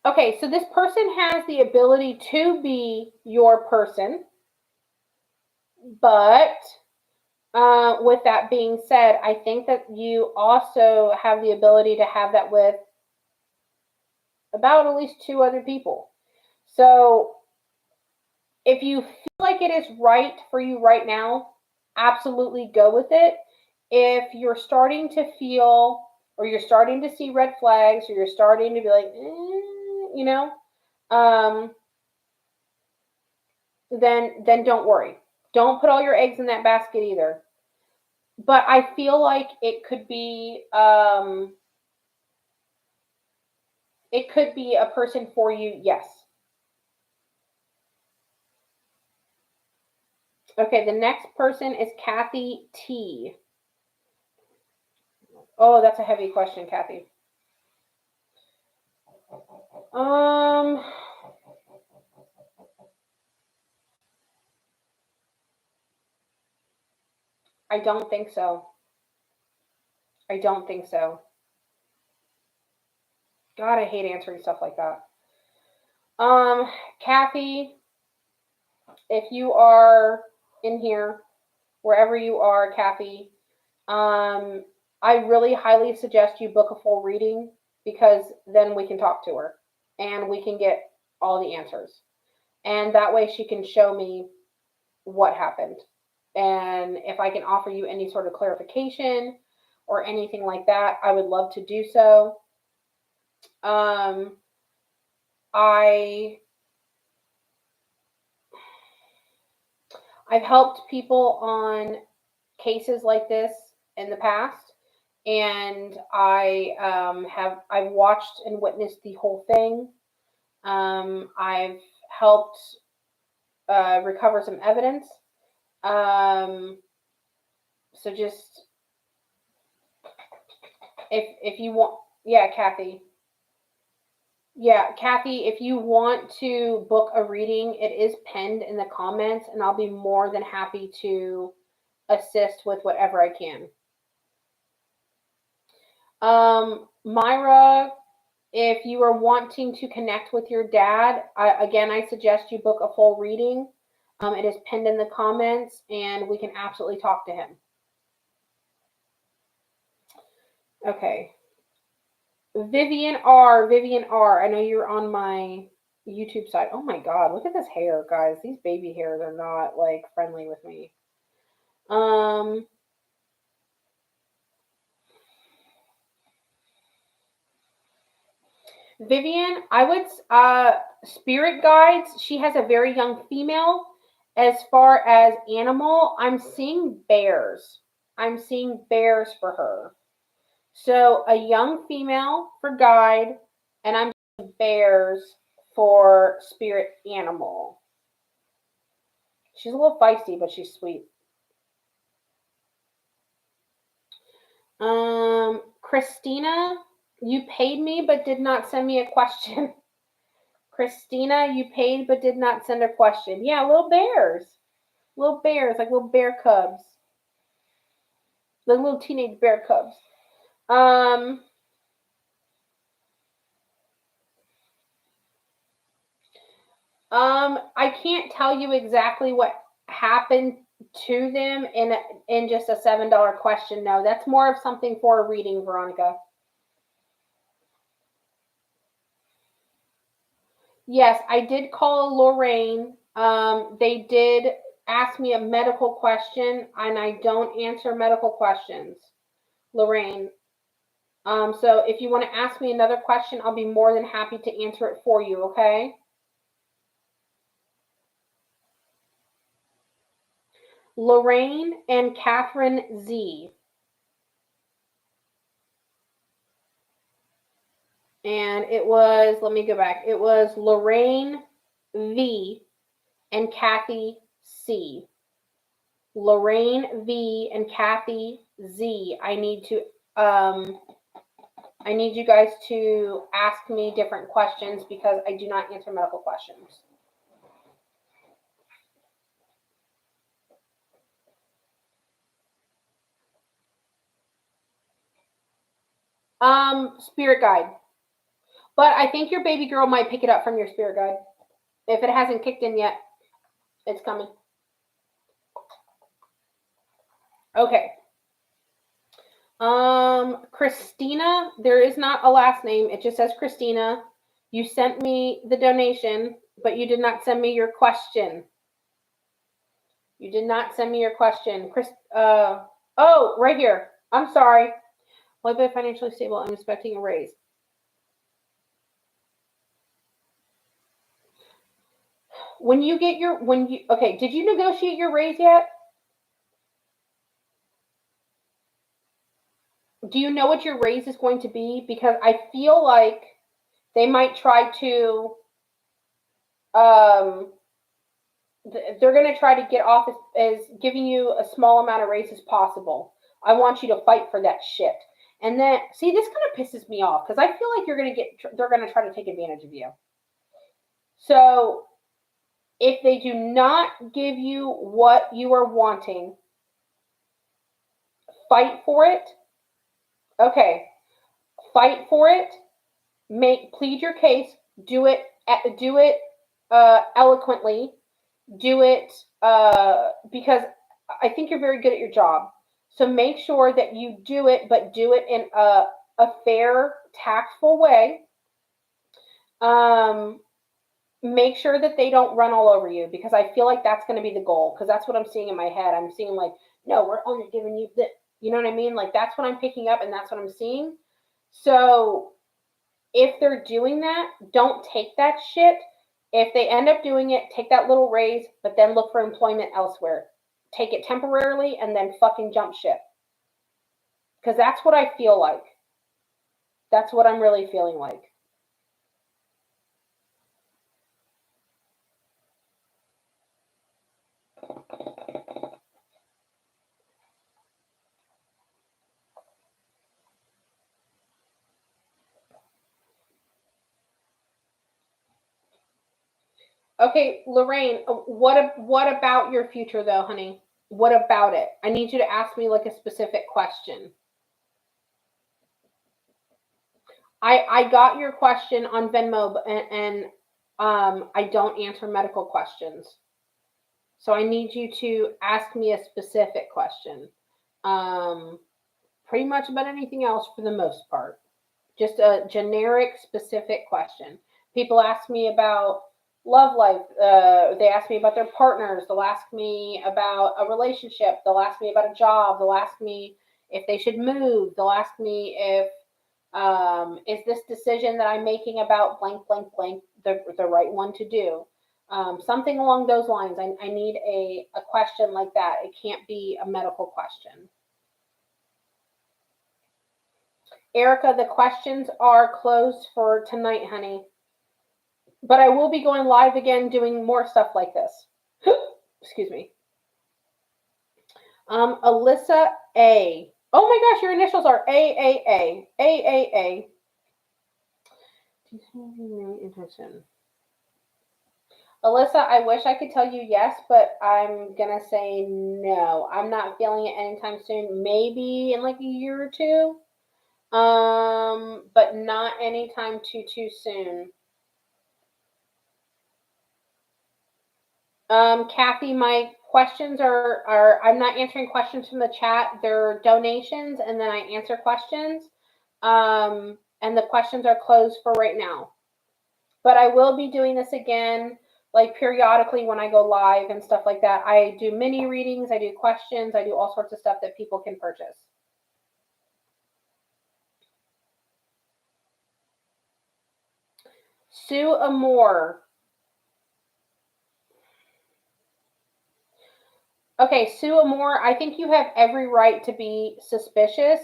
Okay, so this person has the ability to be your person, but with that being said, I think that you also have the ability to have that with about at least 2 other people. So if you feel like it is right for you right now, absolutely go with it. If you're starting to feel or you're starting to see red flags or you're starting to be like, then don't worry. Don't put all your eggs in that basket either. But I feel like it could be a person for you, yes. Okay, the next person is Kathy T. Oh, that's a heavy question, Kathy. I don't think so. I don't think so. God, I hate answering stuff like that. Kathy, if you are in here, wherever you are, Kathy, I really highly suggest you book a full reading because then we can talk to her and we can get all the answers. And that way she can show me what happened. And if I can offer you any sort of clarification or anything like that, I would love to do so. I've helped people on cases like this in the past, and I've watched and witnessed the whole thing. I've helped recover some evidence. So just if you want, yeah, Kathy. Yeah, Kathy, if you want to book a reading, it is pinned in the comments, and I'll be more than happy to assist with whatever I can. Myra, if you are wanting to connect with your dad, I suggest you book a full reading. It is pinned in the comments, and we can absolutely talk to him. Okay. Vivian R. I know you're on my YouTube side. Oh my God, look at this hair, guys. These baby hairs are not like friendly with me. Vivian, I would spirit guides. She has a very young female. As far as animal, I'm seeing bears. I'm seeing bears for her. So a young female for guide, and I'm seeing bears for spirit animal. She's a little feisty, but she's sweet. Christina, you paid me but did not send me a question. Christina, you paid but did not send a question. Yeah, little bears, like little bear cubs, like little teenage bear cubs. I can't tell you exactly what happened to them in just a $7 question. No, that's more of something for a reading, Veronica. Yes, I did call Lorraine. They did ask me a medical question, and I don't answer medical questions, Lorraine. So if you want to ask me another question, I'll be more than happy to answer it for you, okay? Lorraine and Catherine Z. And it was, let me go back. It was Lorraine V and Kathy C. Lorraine V and Kathy Z. I need you guys to ask me different questions because I do not answer medical questions. Spirit guide. But I think your baby girl might pick it up from your spirit guide. If it hasn't kicked in yet, it's coming. Okay. Christina, there is not a last name. It just says Christina. You sent me the donation, but you did not send me your question. You did not send me your question. Oh, right here. I'm sorry. Will I be financially stable? I'm expecting a raise. Okay, did you negotiate your raise yet? Do you know what your raise is going to be? Because I feel like they might try to, they're going to try to get off as giving you a small amount of raise as possible. I want you to fight for that shit. And then, see, this kind of pisses me off because I feel like they're going to try to take advantage of you. So, if they do not give you what you are wanting, fight for it. Okay, fight for it. Plead your case. Do it eloquently. Do it because I think you're very good at your job. So make sure that you do it, but do it in a fair, tactful way. Make sure that they don't run all over you because I feel like that's going to be the goal because that's what I'm seeing in my head. I'm seeing like, no, we're only giving you this. You know what I mean? Like that's what I'm picking up and that's what I'm seeing. So if they're doing that, don't take that shit. If they end up doing it, take that little raise, but then look for employment elsewhere. Take it temporarily and then fucking jump ship. Because that's what I feel like. That's what I'm really feeling like. Okay, Lorraine, what about your future though, honey? What about it? I need you to ask me like a specific question. I got your question on Venmo and I don't answer medical questions. So I need you to ask me a specific question. Pretty much about anything else for the most part. Just a generic, specific question. People ask me about love life. They ask me about their partners. They'll ask me about a relationship. They'll ask me about a job. They'll ask me if they should move. They'll ask me if is this decision that I'm making about blank, blank, blank the right one to do? Something along those lines. I need a question like that. It can't be a medical question. Erica, the questions are closed for tonight, honey. But I will be going live again doing more stuff like this. Excuse me. Alyssa A. Oh my gosh, your initials are AAA. AAA. Intention. Alyssa, I wish I could tell you yes, but I'm going to say no. I'm not feeling it anytime soon. Maybe in like a year or two. But not anytime too soon. Kathy, my questions are I'm not answering questions from the chat. They're donations, and then I answer questions. And the questions are closed for right now. But I will be doing this again, like periodically when I go live and stuff like that. I do mini readings, I do questions, I do all sorts of stuff that people can purchase. Sue Amore. Okay, Sue Amore, I think you have every right to be suspicious.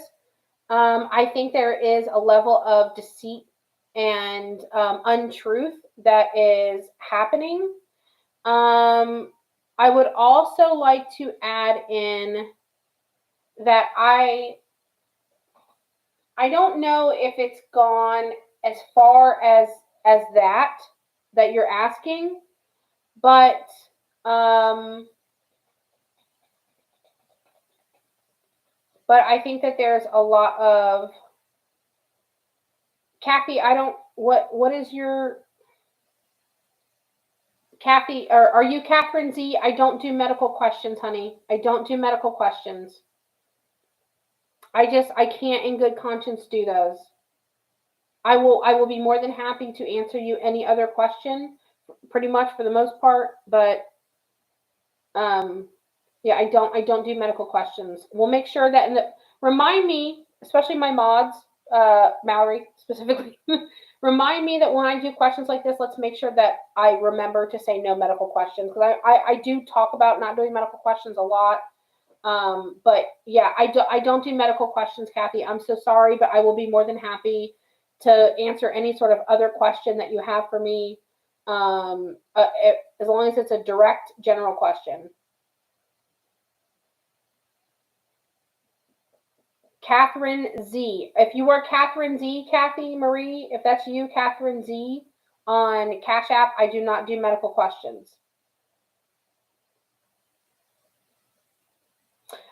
I think there is a level of deceit and untruth that is happening. I would also like to add in that I don't know if it's gone as far as that you're asking, but I think that there's a lot of Kathy, I don't. What is your Kathy? Or are you Catherine Z? I don't do medical questions, honey. I don't do medical questions. I can't in good conscience do those. I will be more than happy to answer you any other question, pretty much for the most part, but um yeah, I don't do medical questions. We'll make sure that in the remind me, especially my mods, Mallory specifically, remind me that when I do questions like this, let's make sure that I remember to say no medical questions because I do talk about not doing medical questions a lot. But yeah, I don't do medical questions, Kathy. I'm so sorry, but I will be more than happy to answer any sort of other question that you have for me, as long as it's a direct general question. Catherine Z. If you are Catherine Z, Kathy Marie, if that's you, Catherine Z, on Cash App, I do not do medical questions.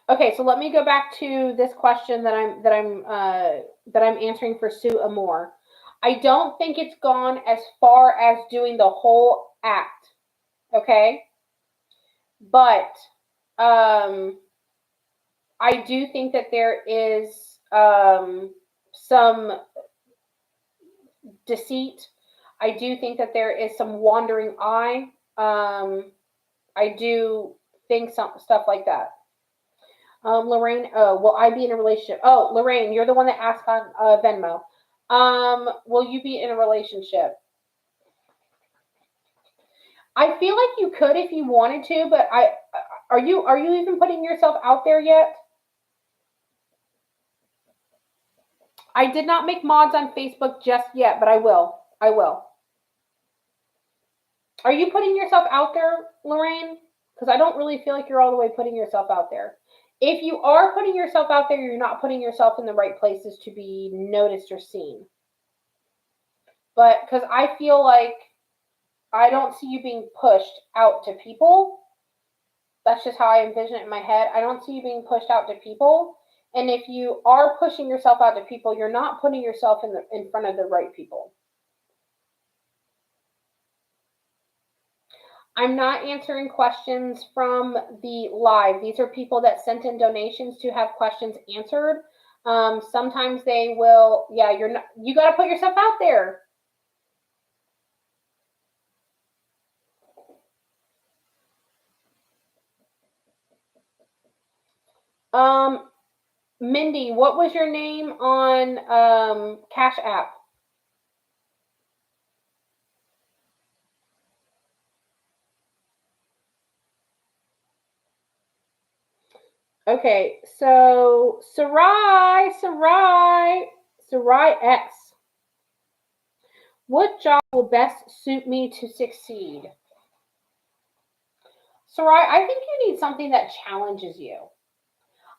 Okay, so let me go back to this question that I'm answering for Sue Amore. I don't think it's gone as far as doing the whole act. Okay, but I do think that there is some deceit. I do think that there is some wandering eye. I do think some stuff like that. Lorraine, will I be in a relationship? Oh, Lorraine, you're the one that asked on Venmo. Will you be in a relationship? I feel like you could if you wanted to, but are you even putting yourself out there yet? I did not make mods on Facebook just yet, but I will. I will. Are you putting yourself out there, Lorraine? Because I don't really feel like you're all the way putting yourself out there. If you are putting yourself out there, you're not putting yourself in the right places to be noticed or seen. But because I feel like I don't see you being pushed out to people. That's just how I envision it in my head. I don't see you being pushed out to people. And if you are pushing yourself out to people, you're not putting yourself in front of the right people. I'm not answering questions from the live. These are people that sent in donations to have questions answered. Sometimes they will, yeah, you're not, you got to put yourself out there. Um, Mindy, what was your name on Cash App? Okay, so Sarai X. What job will best suit me to succeed? Sarai, I think you need something that challenges you.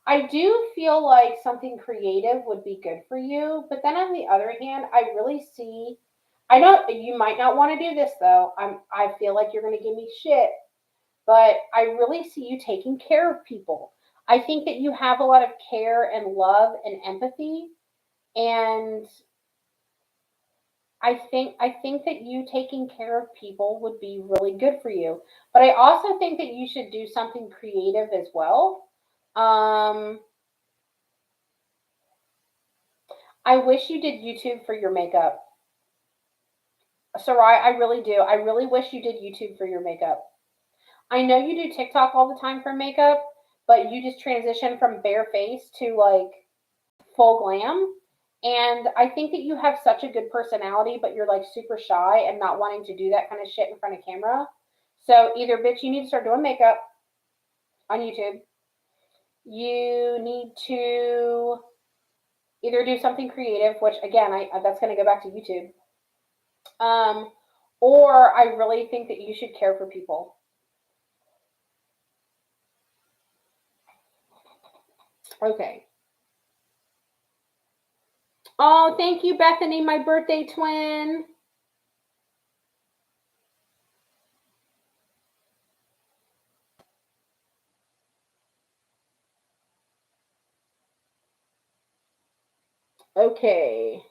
I do feel like something creative would be good for you, but then on the other hand, I really see. I know you might not want to do this though. I feel like you're going to give me shit, but I really see you taking care of people. I think that you have a lot of care and love and empathy, and I think that you taking care of people would be really good for you. But I also think that you should do something creative as well. Um, I wish you did YouTube for your makeup. Sarai, I really do. I really wish you did YouTube for your makeup. I know you do TikTok all the time for makeup, but you just transition from bare face to like full glam. And I think that you have such a good personality, but you're like super shy and not wanting to do that kind of shit in front of camera. So either bitch, you need to start doing makeup on YouTube. You need to either do something creative, which again, I that's going to go back to YouTube. Um, or I really think that you should care for people. Okay. Oh, thank you, Bethany, my birthday twin. Okay.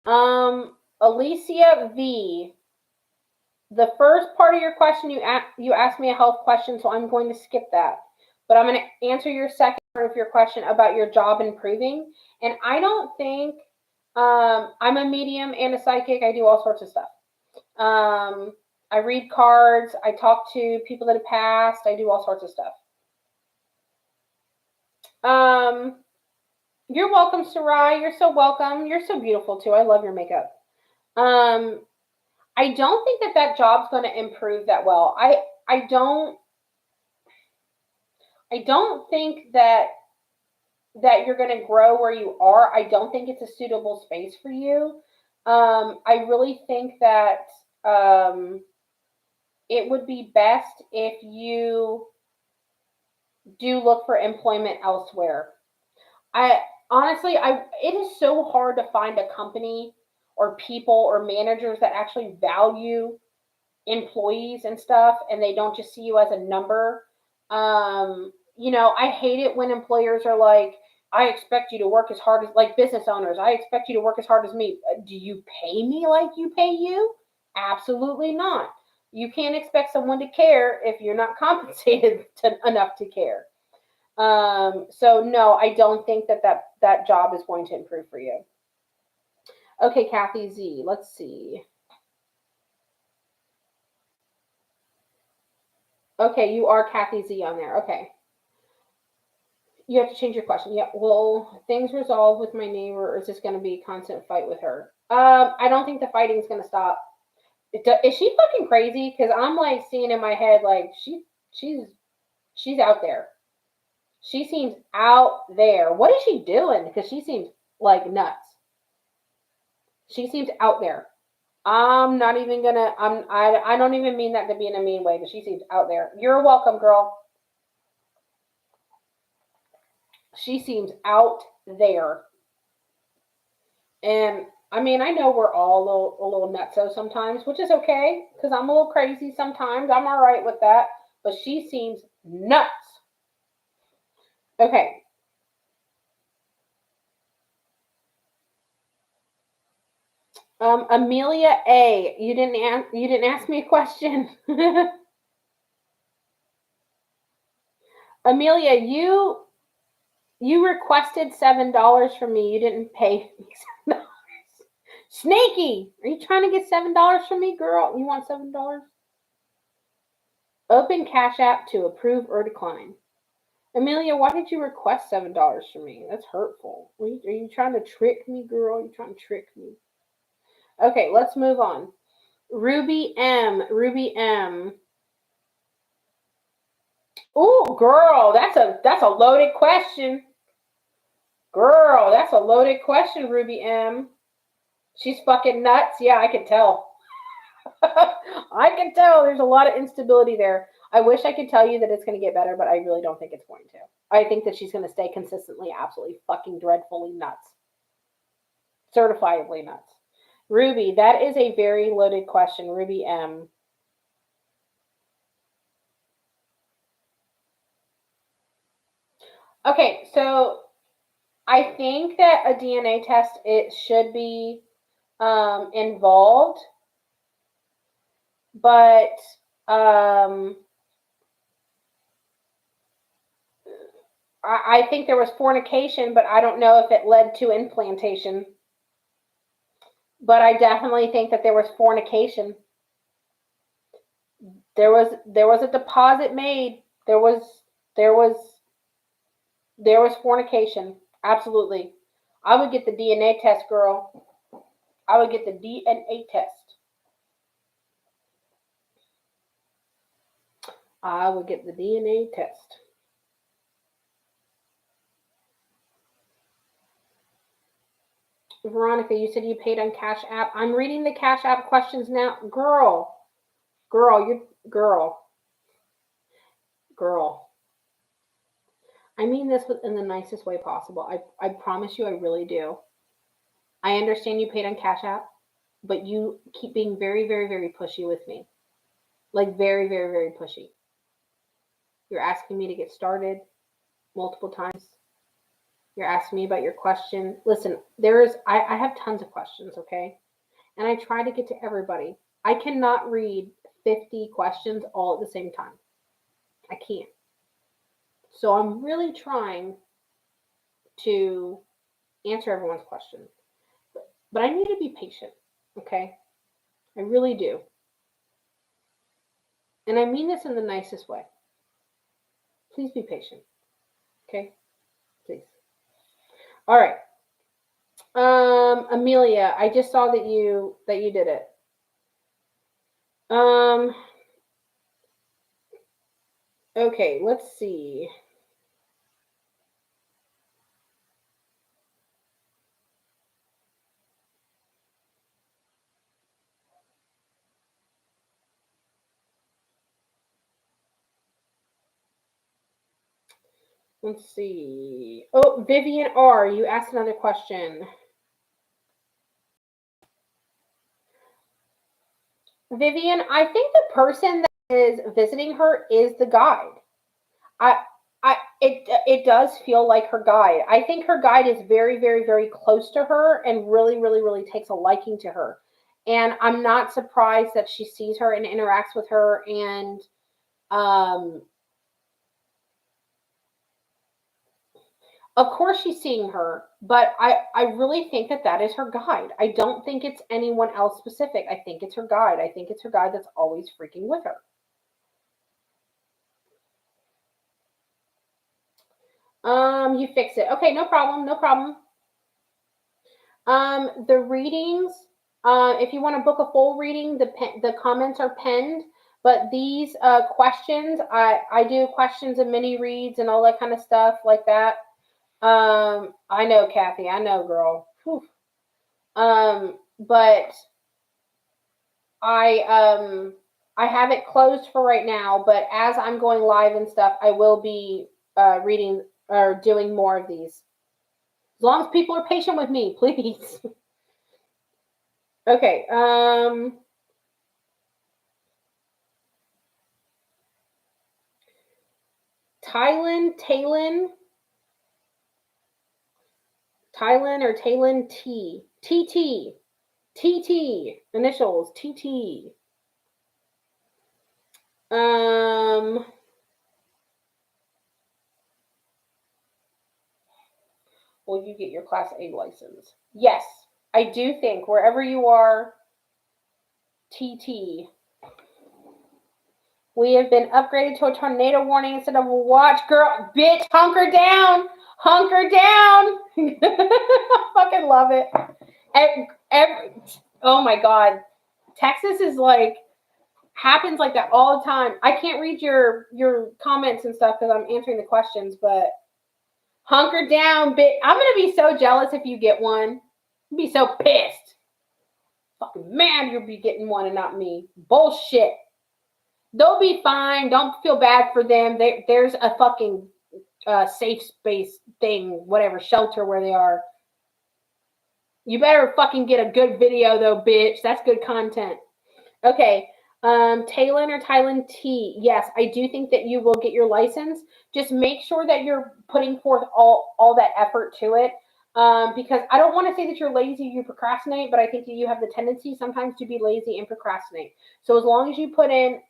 Alicia V. The first part of your question, you asked me a health question, so I'm going to skip that. But I'm going to answer your second part of your question about your job improving. And I don't think I'm a medium and a psychic. I do all sorts of stuff. I read cards. I talk to people that have passed. I do all sorts of stuff. You're welcome, Sarai. You're so welcome. You're so beautiful too. I love your makeup. I don't think that job's going to improve that well. I don't think that you're going to grow where you are. I don't think it's a suitable space for you. I really think that it would be best if you do look for employment elsewhere. It is so hard to find a company or people or managers that actually value employees and stuff, and they don't just see you as a number. I hate it when employers are like, I expect you to work as hard as, like business owners, I expect you to work as hard as me. Do you pay me like you pay you? Absolutely not. You can't expect someone to care if you're not compensated enough to care. So no, I don't think that job is going to improve for you. Okay, Kathy Z, let's see. Okay, you are Kathy Z on there. Okay. You have to change your question. Yeah. Will things resolve with my neighbor, or is this going to be a constant fight with her? I don't think the fighting is going to stop. Is she fucking crazy? Because I'm like seeing in my head like she's out there. She seems out there. What is she doing? Because she seems like nuts. She seems out there. I'm not even gonna. I don't even mean that to be in a mean way, but she seems out there. You're welcome, girl. She seems out there. And I mean, I know we're all a little nutso sometimes, which is okay because I'm a little crazy sometimes. I'm all right with that. But she seems nuts. Okay. Amelia A, you didn't ask me a question. Amelia, you requested $7 from me. You didn't pay me $7. Snaky, are you trying to get $7 from me, girl? You want $7? Open Cash App to approve or decline. Amelia, why did you request $7 from me? That's hurtful. Are you trying to trick me, girl? Are you trying to trick me? Okay, let's move on. Ruby M. Ooh, girl, that's a loaded question. Girl, that's a loaded question, Ruby M. She's fucking nuts. Yeah, I can tell. I can tell there's a lot of instability there. I wish I could tell you that it's going to get better, but I really don't think it's going to. I think that she's going to stay consistently absolutely fucking dreadfully nuts. Certifiably nuts. Ruby, that is a very loaded question. Ruby M. Okay, so I think that a DNA test, it should be involved, but I think there was fornication, but I don't know if it led to implantation. But I definitely think that there was fornication. There was a deposit made. There was fornication. Absolutely. I would get the DNA test, girl. I would get the DNA test. I would get the DNA test. Veronica, you said you paid on Cash App. I'm reading the Cash App questions now. Girl. I mean this in the nicest way possible. I promise you, I really do. I understand you paid on Cash App, but you keep being very, very, very pushy with me. Like very, very, very pushy. You're asking me to get started multiple times. You're asking me about your question. Listen, I have tons of questions, okay? And I try to get to everybody. I cannot read 50 questions all at the same time. I can't. So I'm really trying to answer everyone's question. But I need to be patient, okay? I really do. And I mean this in the nicest way. Please be patient, okay? Please. All right. Amelia, I just saw that you did it. Okay, let's see. Let's see. Oh, Vivian R, you asked another question. Vivian, I think the person that is visiting her is the guide. It does feel like her guide. I think her guide is very, very, very close to her and really, really, really takes a liking to her. And I'm not surprised that she sees her and interacts with her and um of course she's seeing her, but I really think that that is her guide. I don't think it's anyone else specific. I think it's her guide. I think it's her guide that's always freaking with her. You fix it. Okay, no problem, no problem. The readings, if you want to book a full reading, the comments are penned. But these questions, I do questions and mini reads and all that kind of stuff like that. I know, Kathy. I know, girl. Whew. But I have it closed for right now. But as I'm going live and stuff, I will be reading or doing more of these. As long as people are patient with me, please. Okay. Talon or Talon T. TT. TT. Initials. TT. Will you get your Class A license? Yes, I do think wherever you are, TT, we have been upgraded to a tornado warning instead of a watch. Girl, bitch, hunker down. Hunker down. I fucking love it. Oh my God. Texas is like, happens like that all the time. I can't read your comments and stuff because I'm answering the questions, but hunker down, bitch. I'm going to be so jealous if you get one. I'll be so pissed. Fucking man, you'll be getting one and not me. Bullshit. They'll be fine. Don't feel bad for them. There's a fucking safe space thing, whatever, shelter where they are. You better fucking get a good video though, bitch. That's good content. Okay. Talon or Talon T. Yes, I do think that you will get your license. Just make sure that you're putting forth all that effort to it. Because I don't want to say that you're lazy, you procrastinate, but I think that you have the tendency sometimes to be lazy and procrastinate. So as long as you put in,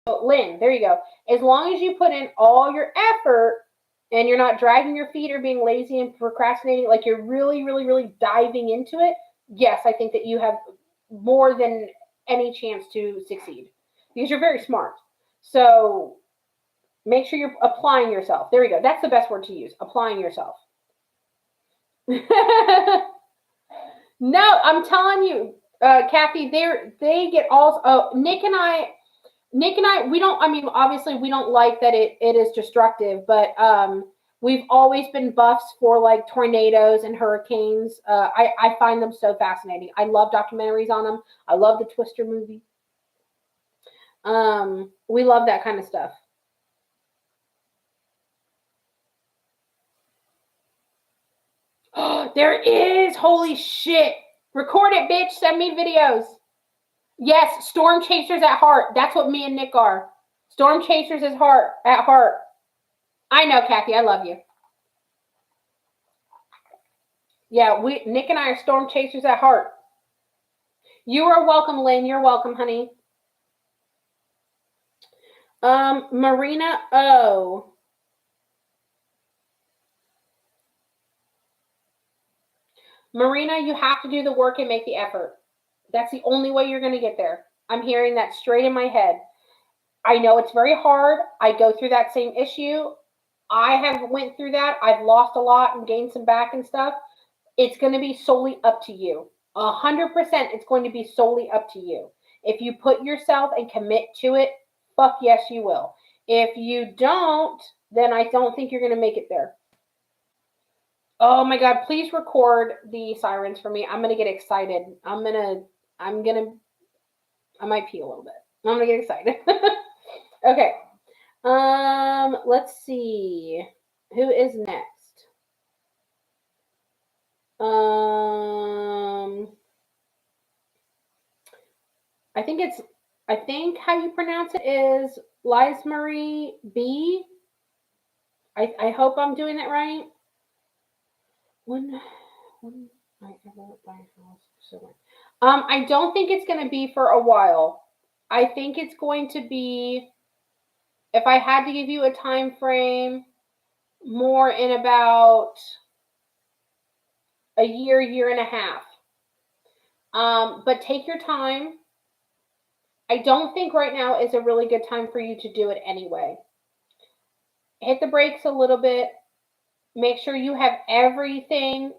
Lynn, there you go. As long as you put in all your effort and you're not dragging your feet or being lazy and procrastinating, like you're really, really, really diving into it, yes, I think that you have more than any chance to succeed because you're very smart. So make sure you're applying yourself. There we go. That's the best word to use. Applying yourself. No, I'm telling you, Kathy, they get all. Oh, Nick and I, we don't. I mean, obviously, we don't like that it is destructive, but we've always been buffs for like tornadoes and hurricanes. I find them so fascinating. I love documentaries on them. I love the Twister movie. We love that kind of stuff. There is. Holy shit. Record it, bitch. Send me videos. Yes, storm chasers at heart. That's what me and Nick are. Storm chasers at heart. I know, Kathy. I love you. Yeah, Nick and I are storm chasers at heart. You are welcome, Lynn. You're welcome, honey. Marina O. Marina, you have to do the work and make the effort. That's the only way you're going to get there. I'm hearing that straight in my head. I know it's very hard. I go through that same issue. I have went through that. I've lost a lot and gained some back and stuff. It's going to be solely up to you. 100%, it's going to be solely up to you. If you put yourself and commit to it, fuck yes, you will. If you don't, then I don't think you're going to make it there. Oh my God, please record the sirens for me. I'm going to get excited. I might pee a little bit. I'm going to get excited. Okay. Let's see. Who is next? I think how you pronounce it is Liz Marie B. I hope I'm doing it right. When I ever buy a house somewhere. I don't think it's going to be for a while. I think it's going to be, if I had to give you a time frame, more in about a year and a half. But take your time. I don't think right now is a really good time for you to do it anyway. Hit the brakes a little bit. Make sure you have everything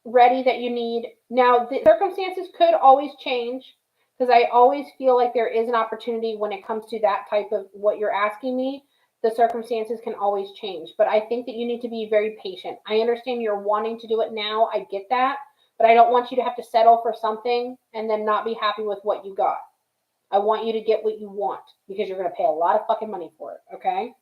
ready that you need. Now, the circumstances could always change because I always feel like there is an opportunity when it comes to that type of what you're asking me. The circumstances can always change, but I think that you need to be very patient. I understand you're wanting to do it now. I get that, but I don't want you to have to settle for something and then not be happy with what you got. I want you to get what you want because you're going to pay a lot of fucking money for it, okay?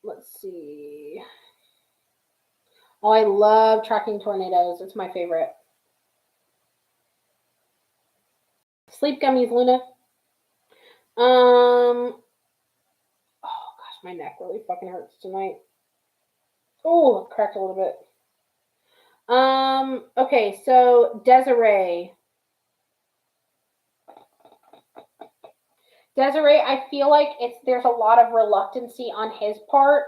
Let's see. Oh, I love tracking tornadoes. It's my favorite. Sleep gummies, Luna. Oh gosh, my neck really fucking hurts tonight. Oh, it cracked a little bit. Okay, so Desiree. Desiree, I feel like there's a lot of reluctancy on his part,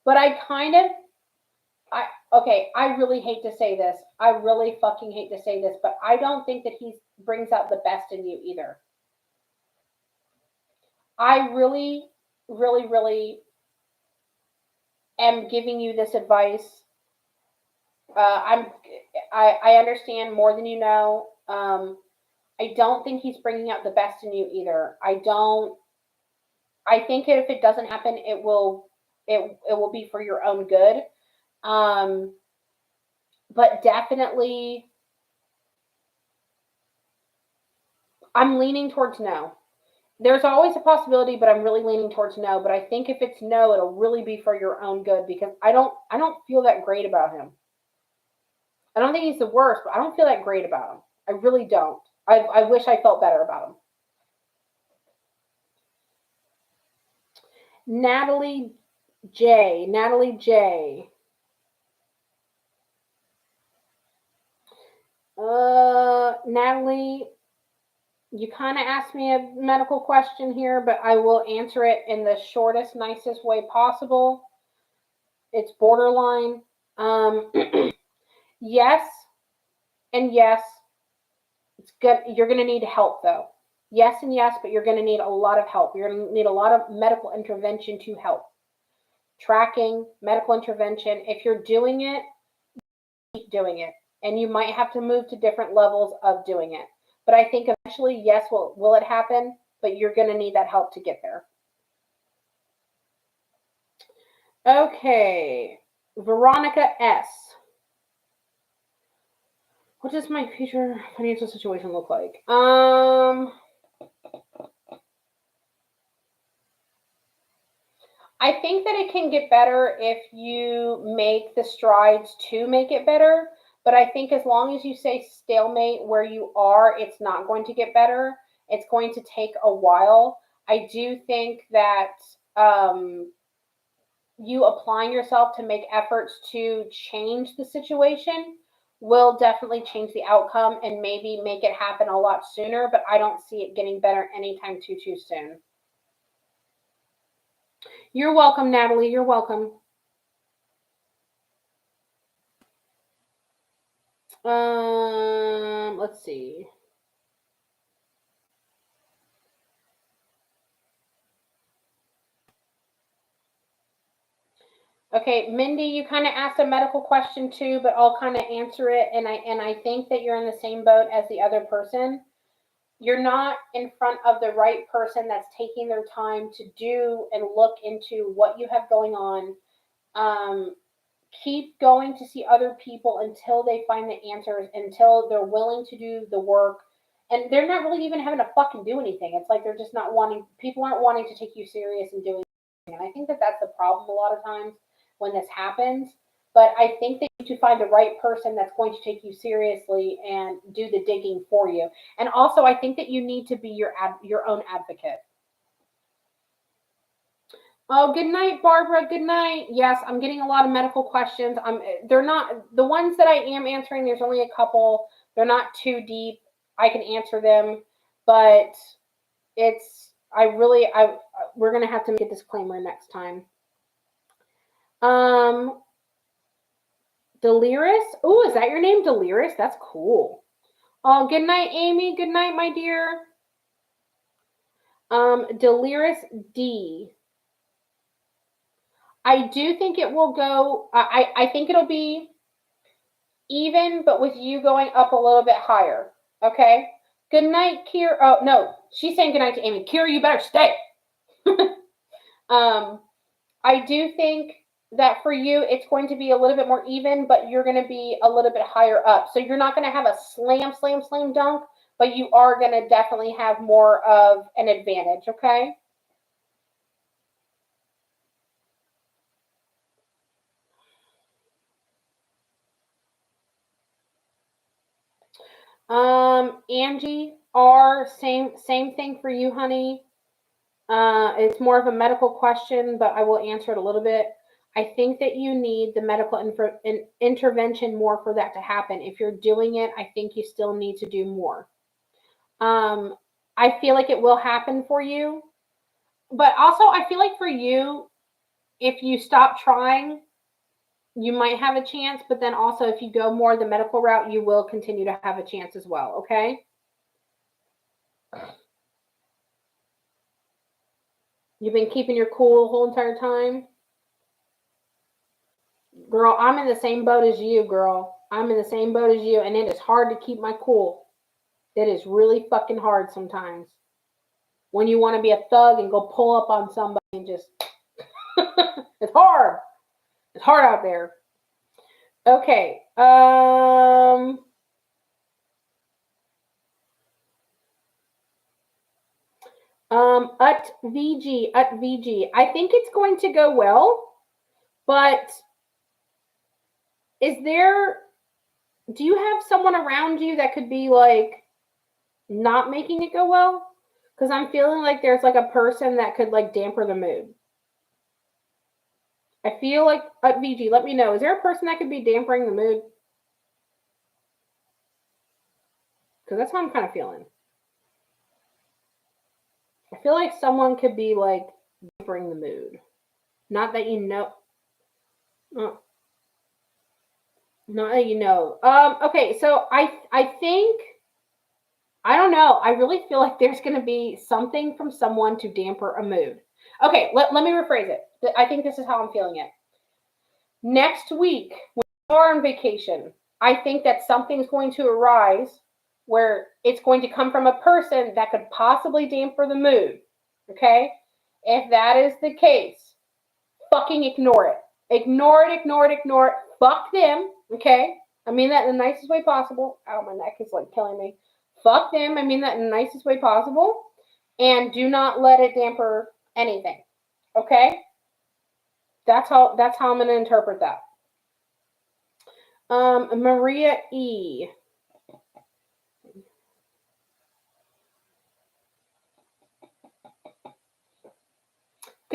but I really hate to say this. I really fucking hate to say this, but I don't think that he brings out the best in you either. I really, really, really am giving you this advice. I understand more than you know. I don't think he's bringing out the best in you either. I think if it doesn't happen, it will be for your own good. But definitely, I'm leaning towards no. There's always a possibility, but I'm really leaning towards no. But I think if it's no, it'll really be for your own good because I don't feel that great about him. I don't think he's the worst, but I don't feel that great about him. I really don't. I wish I felt better about him. Natalie J. Natalie, you kind of asked me a medical question here, but I will answer it in the shortest, nicest way possible. It's borderline. Yes and yes. It's good. You're going to need help though. Yes and yes, but you're going to need a lot of help. You're going to need a lot of medical intervention to help. Tracking, medical intervention. If you're doing it, keep doing it. And you might have to move to different levels of doing it. But I think eventually, yes, will it happen? But you're going to need that help to get there. Okay. Veronica S. What does my future financial situation look like? I think that it can get better if you make the strides to make it better. But I think as long as you say stalemate where you are, it's not going to get better. It's going to take a while. I do think that you applying yourself to make efforts to change the situation will definitely change the outcome and maybe make it happen a lot sooner, but I don't see it getting better anytime too soon. You're welcome, Natalie. You're welcome. Let's see. Okay, Mindy, you kind of asked a medical question too, but I'll kind of answer it, and I think that you're in the same boat as the other person. You're not in front of the right person that's taking their time to do and look into what you have going on. Um, Keep going to see other people until they find the answers, until they're willing to do the work. And they're not really even having to fucking do anything. It's like they're just not wanting, people aren't wanting to take you serious and doing anything. And I think that that's the problem a lot of times when this happens. But I think that you need to find the right person that's going to take you seriously and do the digging for you. And also, I think that you need to be your own advocate. Oh, good night, Barbara. Good night. Yes, I'm getting a lot of medical questions. They're not the ones that I am answering. There's only a couple. They're not too deep. I can answer them, but we're gonna have to make a disclaimer next time. Delirious. Oh, is that your name, Delirious? That's cool. Oh, good night, Amy. Good night, my dear. Delirious D. I do think it will go. I think it'll be even, but with you going up a little bit higher. Okay. Good night, Kira. Oh no, she's saying good night to Amy. Kira, you better stay. I do think that for you, it's going to be a little bit more even, but you're going to be a little bit higher up. So you're not going to have a slam dunk, but you are going to definitely have more of an advantage. Okay. Angie R, same thing for you, honey. It's more of a medical question, but I will answer it a little bit. I think that you need the medical intervention more for that to happen. If you're doing it, I think you still need to do more. I feel like it will happen for you, but also I feel like for you, if you stop trying, you might have a chance, but then also if you go more the medical route, you will continue to have a chance as well, okay? You've been keeping your cool the whole entire time? Girl, I'm in the same boat as you, girl. I'm in the same boat as you, and it is hard to keep my cool. It is really fucking hard sometimes. When you want to be a thug and go pull up on somebody and just it's hard. It's hard out there. Okay. Ut VG. I think it's going to go well, but do you have someone around you that could be like not making it go well? Because I'm feeling like there's like a person that could like damper the mood. I feel like Ut VG, let me know. Is there a person that could be dampering the mood? Because that's how I'm kind of feeling. I feel like someone could be like dampering the mood. Not that you know. Not that you know. Okay, so I think I don't know. I really feel like there's going to be something from someone to damper a mood. Okay, let me rephrase it. I think this is how I'm feeling it. Next week, when you are on vacation, I think that something's going to arise where it's going to come from a person that could possibly damper the mood. Okay? If that is the case, fucking ignore it. Ignore it. Fuck them. Okay? I mean that in the nicest way possible. Ow, my neck is like killing me. Fuck them. I mean that in the nicest way possible. And do not let it damper anything. Okay? That's how I'm gonna interpret that. Maria E.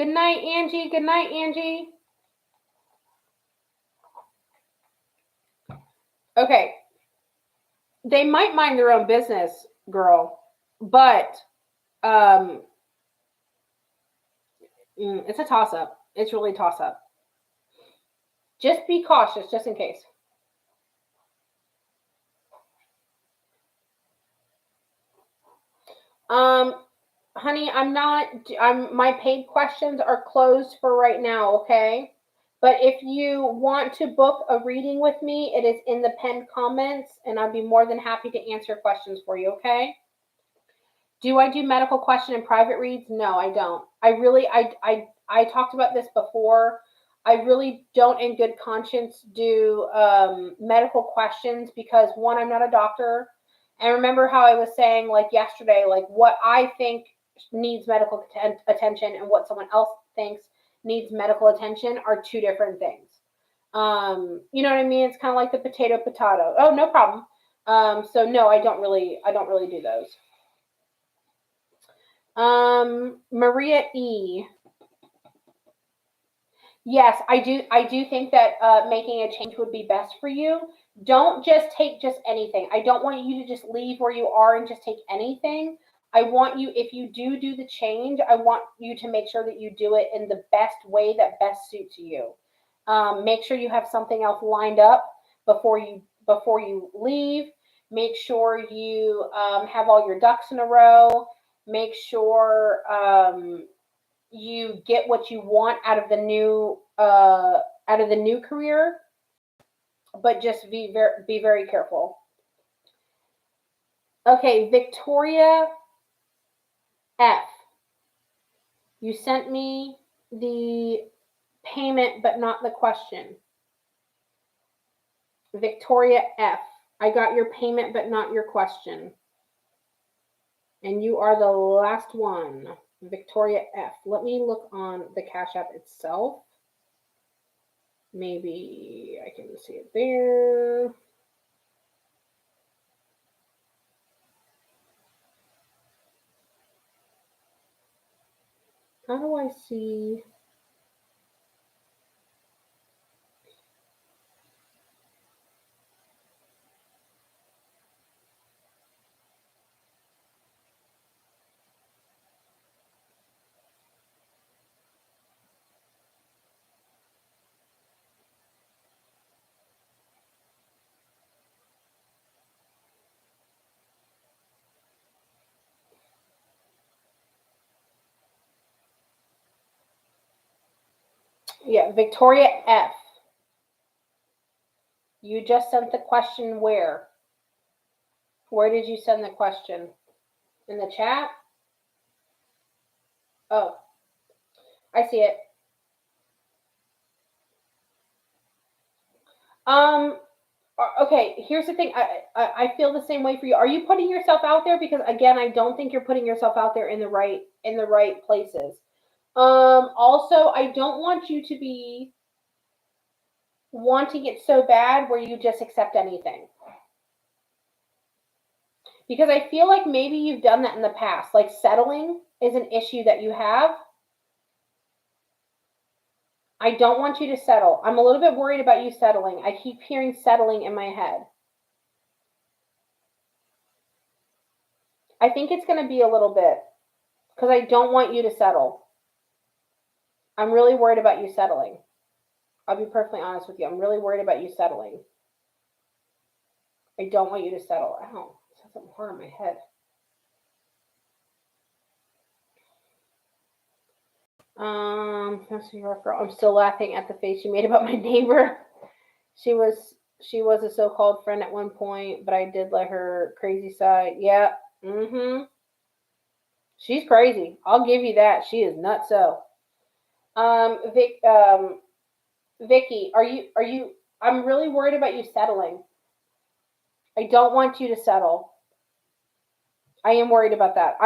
Good night, Angie. Good night, Angie. Okay. They might mind their own business, girl, but it's a toss-up. It's really a toss-up. Just be cautious, just in case. Honey, my paid questions are closed for right now, okay? But if you want to book a reading with me, it is in the pinned comments, and I'd be more than happy to answer questions for you, okay? Do I do medical question and private reads? No, I don't. I talked about this before. I really don't, in good conscience, do medical questions because one, I'm not a doctor, and remember how I was saying like yesterday, like what I think needs medical attention and what someone else thinks needs medical attention are two different things. You know what I mean? It's kind of like the potato. Oh, no problem. So no, I don't really do those. Maria E. Yes, I do. I do think that making a change would be best for you. Don't just take just anything. I don't want you to just leave where you are and just take anything. I want you, if you do the change, I want you to make sure that you do it in the best way that best suits you. Make sure you have something else lined up before you leave. Make sure you have all your ducks in a row. Make sure you get what you want out of the new career, but just be very careful. Okay, Victoria F. You sent me the payment, but not the question. Victoria F. I got your payment, but not your question. And you are the last one. Victoria F. Let me look on the Cash App itself. Maybe I can see it there. How do I see? Yeah, Victoria F. You just sent the question where? Where did you send the question? In the chat? Oh, I see it. Okay, here's the thing. I feel the same way for you. Are you putting yourself out there? Because again, I don't think you're putting yourself out there in the right places. Also, I don't want you to be wanting it so bad where you just accept anything. Because I feel like maybe you've done that in the past. Like settling is an issue that you have. I don't want you to settle. I'm a little bit worried about you settling. I keep hearing settling in my head. I think it's going to be a little bit because I don't want you to settle. I'm really worried about you settling. I'll be perfectly honest with you. I'm really worried about you settling. I don't want you to settle. Ow, that's something hard on my head. Let's see your girl. I'm still laughing at the face you made about my neighbor. She was a so-called friend at one point, but I did let her crazy side. Yeah. Mm-hmm. She's crazy. I'll give you that. She is nutso. Vicky, are you? I'm really worried about you settling. I don't want you to settle. I am worried about that.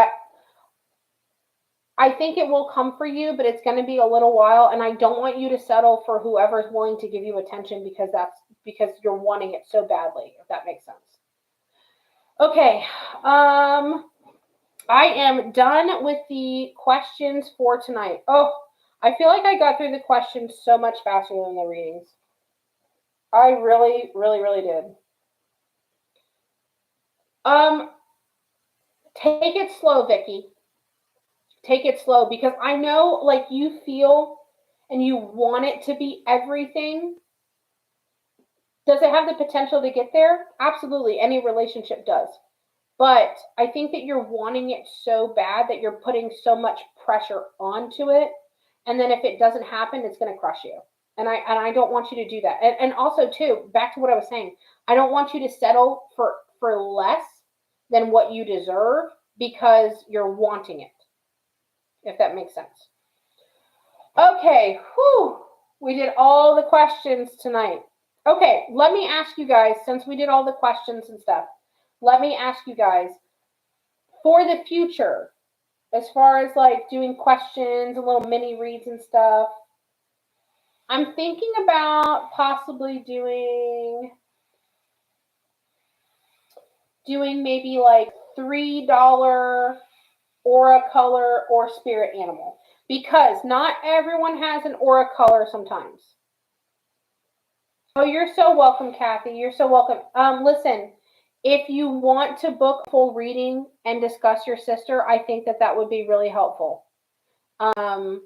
I think it will come for you, but it's going to be a little while, and I don't want you to settle for whoever's willing to give you attention because you're wanting it so badly, if that makes sense. Okay. I am done with the questions for tonight. Oh, I feel like I got through the questions so much faster than the readings. I really, really, really did. Take it slow, Vicky. Take it slow, because I know, like, you feel and you want it to be everything. Does it have the potential to get there? Absolutely. Any relationship does. But I think that you're wanting it so bad that you're putting so much pressure onto it. And then if it doesn't happen, it's going to crush you. And I don't want you to do that. And also too, back to what I was saying, I don't want you to settle for less than what you deserve because you're wanting it. If that makes sense. Okay, whew. We did all the questions tonight. Okay, let me ask you guys, since we did all the questions and stuff, let me ask you guys, for the future, as far as like doing questions and little mini reads and stuff, I'm thinking about possibly doing maybe like $3 aura color or spirit animal, because not everyone has an aura color sometimes. Oh, you're so welcome, Kathy. You're so welcome. Listen, if you want to book a full reading and discuss your sister, I think that that would be really helpful. I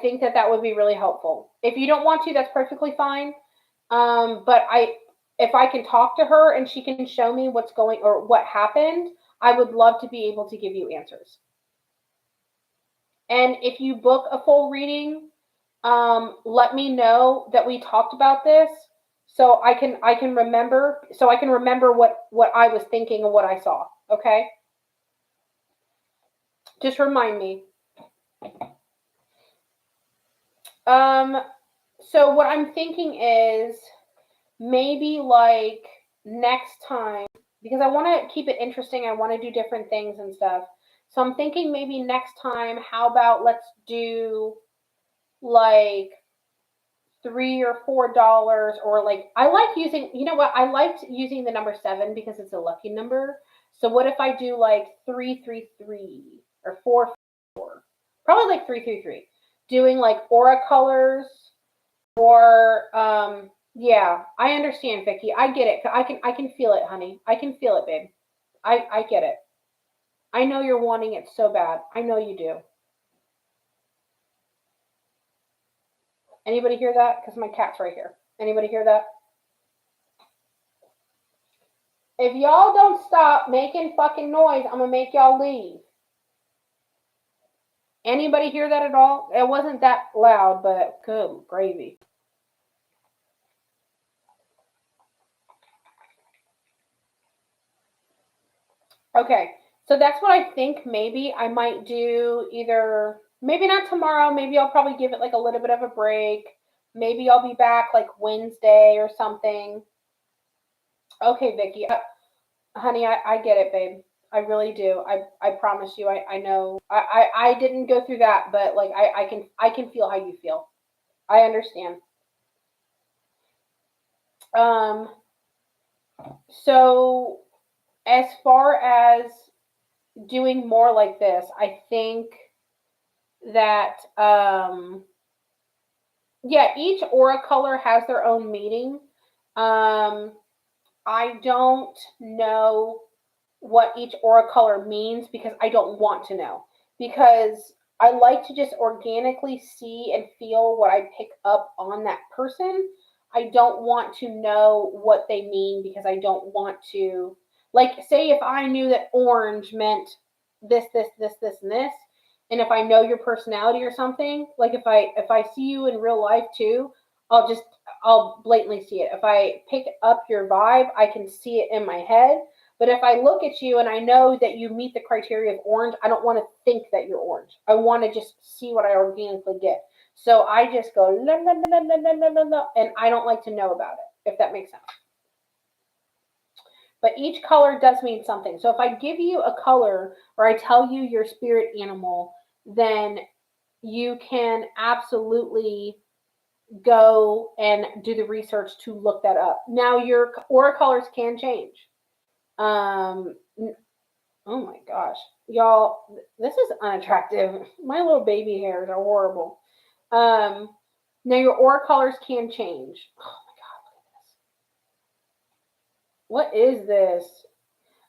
think that that would be really helpful. If you don't want to, that's perfectly fine. But if I can talk to her and she can show me what's going or what happened, I would love to be able to give you answers. And if you book a full reading, let me know that we talked about this, so I can remember what I was thinking and what I saw. Okay, just remind me. So what I'm thinking is maybe like next time, because I want to keep it interesting. I want to do different things and stuff. So I'm thinking maybe next time, how about let's do like $3 or $4, or like, I like using, you know what, I liked using the number 7 because it's a lucky number. So what if I do like 333 or 444? Probably like 333. Doing like aura colors or yeah, I understand, Vicky. I get it. I can feel it, honey. I can feel it, babe. I get it. I know you're wanting it so bad. I know you do. Anybody hear that? Because my cat's right here. Anybody hear that? If y'all don't stop making fucking noise, I'm gonna make y'all leave. Anybody hear that at all? It wasn't that loud, but good gravy. Okay, so that's what I think maybe I might do, either maybe not tomorrow, maybe I'll probably give it like a little bit of a break. Maybe I'll be back like Wednesday or something. Okay, Vicky. Honey, I get it, babe. I really do. I promise you. I know. I didn't go through that, but like I can feel how you feel. I understand. Um. So as far as doing more like this, I think that yeah, each aura color has their own meaning. Um. I don't know what each aura color means because I don't want to know. Because I like to just organically see and feel what I pick up on that person. I don't want to know what they mean because I don't want to, like, say if I knew that orange meant this, and this, and if I know your personality or something, like if I see you in real life too, I'll blatantly see it. If I pick up your vibe, I can see it in my head. But if I look at you and I know that you meet the criteria of orange, I don't want to think that you're orange. I want to just see what I organically get. So I just go la la la la la la la la, and I don't like to know about it, if that makes sense. But each color does mean something. So if I give you a color or I tell you your spirit animal, then you can absolutely go and do the research to look that up. Now your aura colors can change. Um, Oh my gosh. Y'all, this is unattractive. My little baby hairs are horrible. Um, Now your aura colors can change. Oh my god, what is this?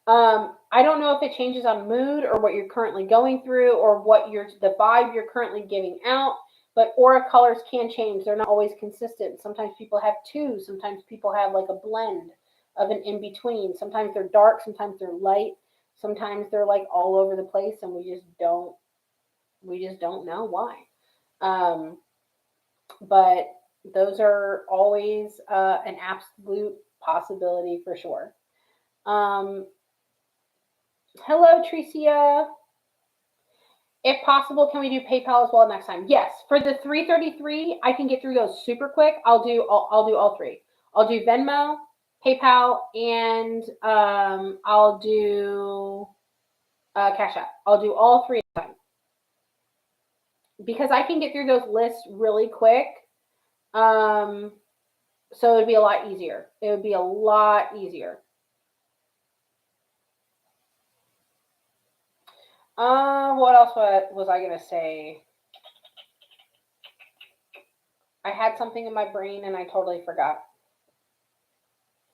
I don't know if it changes on mood or what you're currently going through or what the vibe you're currently giving out. But aura colors can change. They're not always consistent. Sometimes people have two. Sometimes people have like a blend of an in between. Sometimes they're dark. Sometimes they're light. Sometimes they're like all over the place, and we just don't know why. Um, but those are always an absolute possibility for sure. Um, Hello, Tricia. If possible, can we do PayPal as well next time? Yes. For the 333, I can get through those super quick. I'll do all three. I'll do Venmo, PayPal, and I'll do Cash App. I'll do all three at a time because I can get through those lists really quick. Um, so it'd be a lot easier. It would be a lot easier. What else was I gonna say? I had something in my brain and I totally forgot.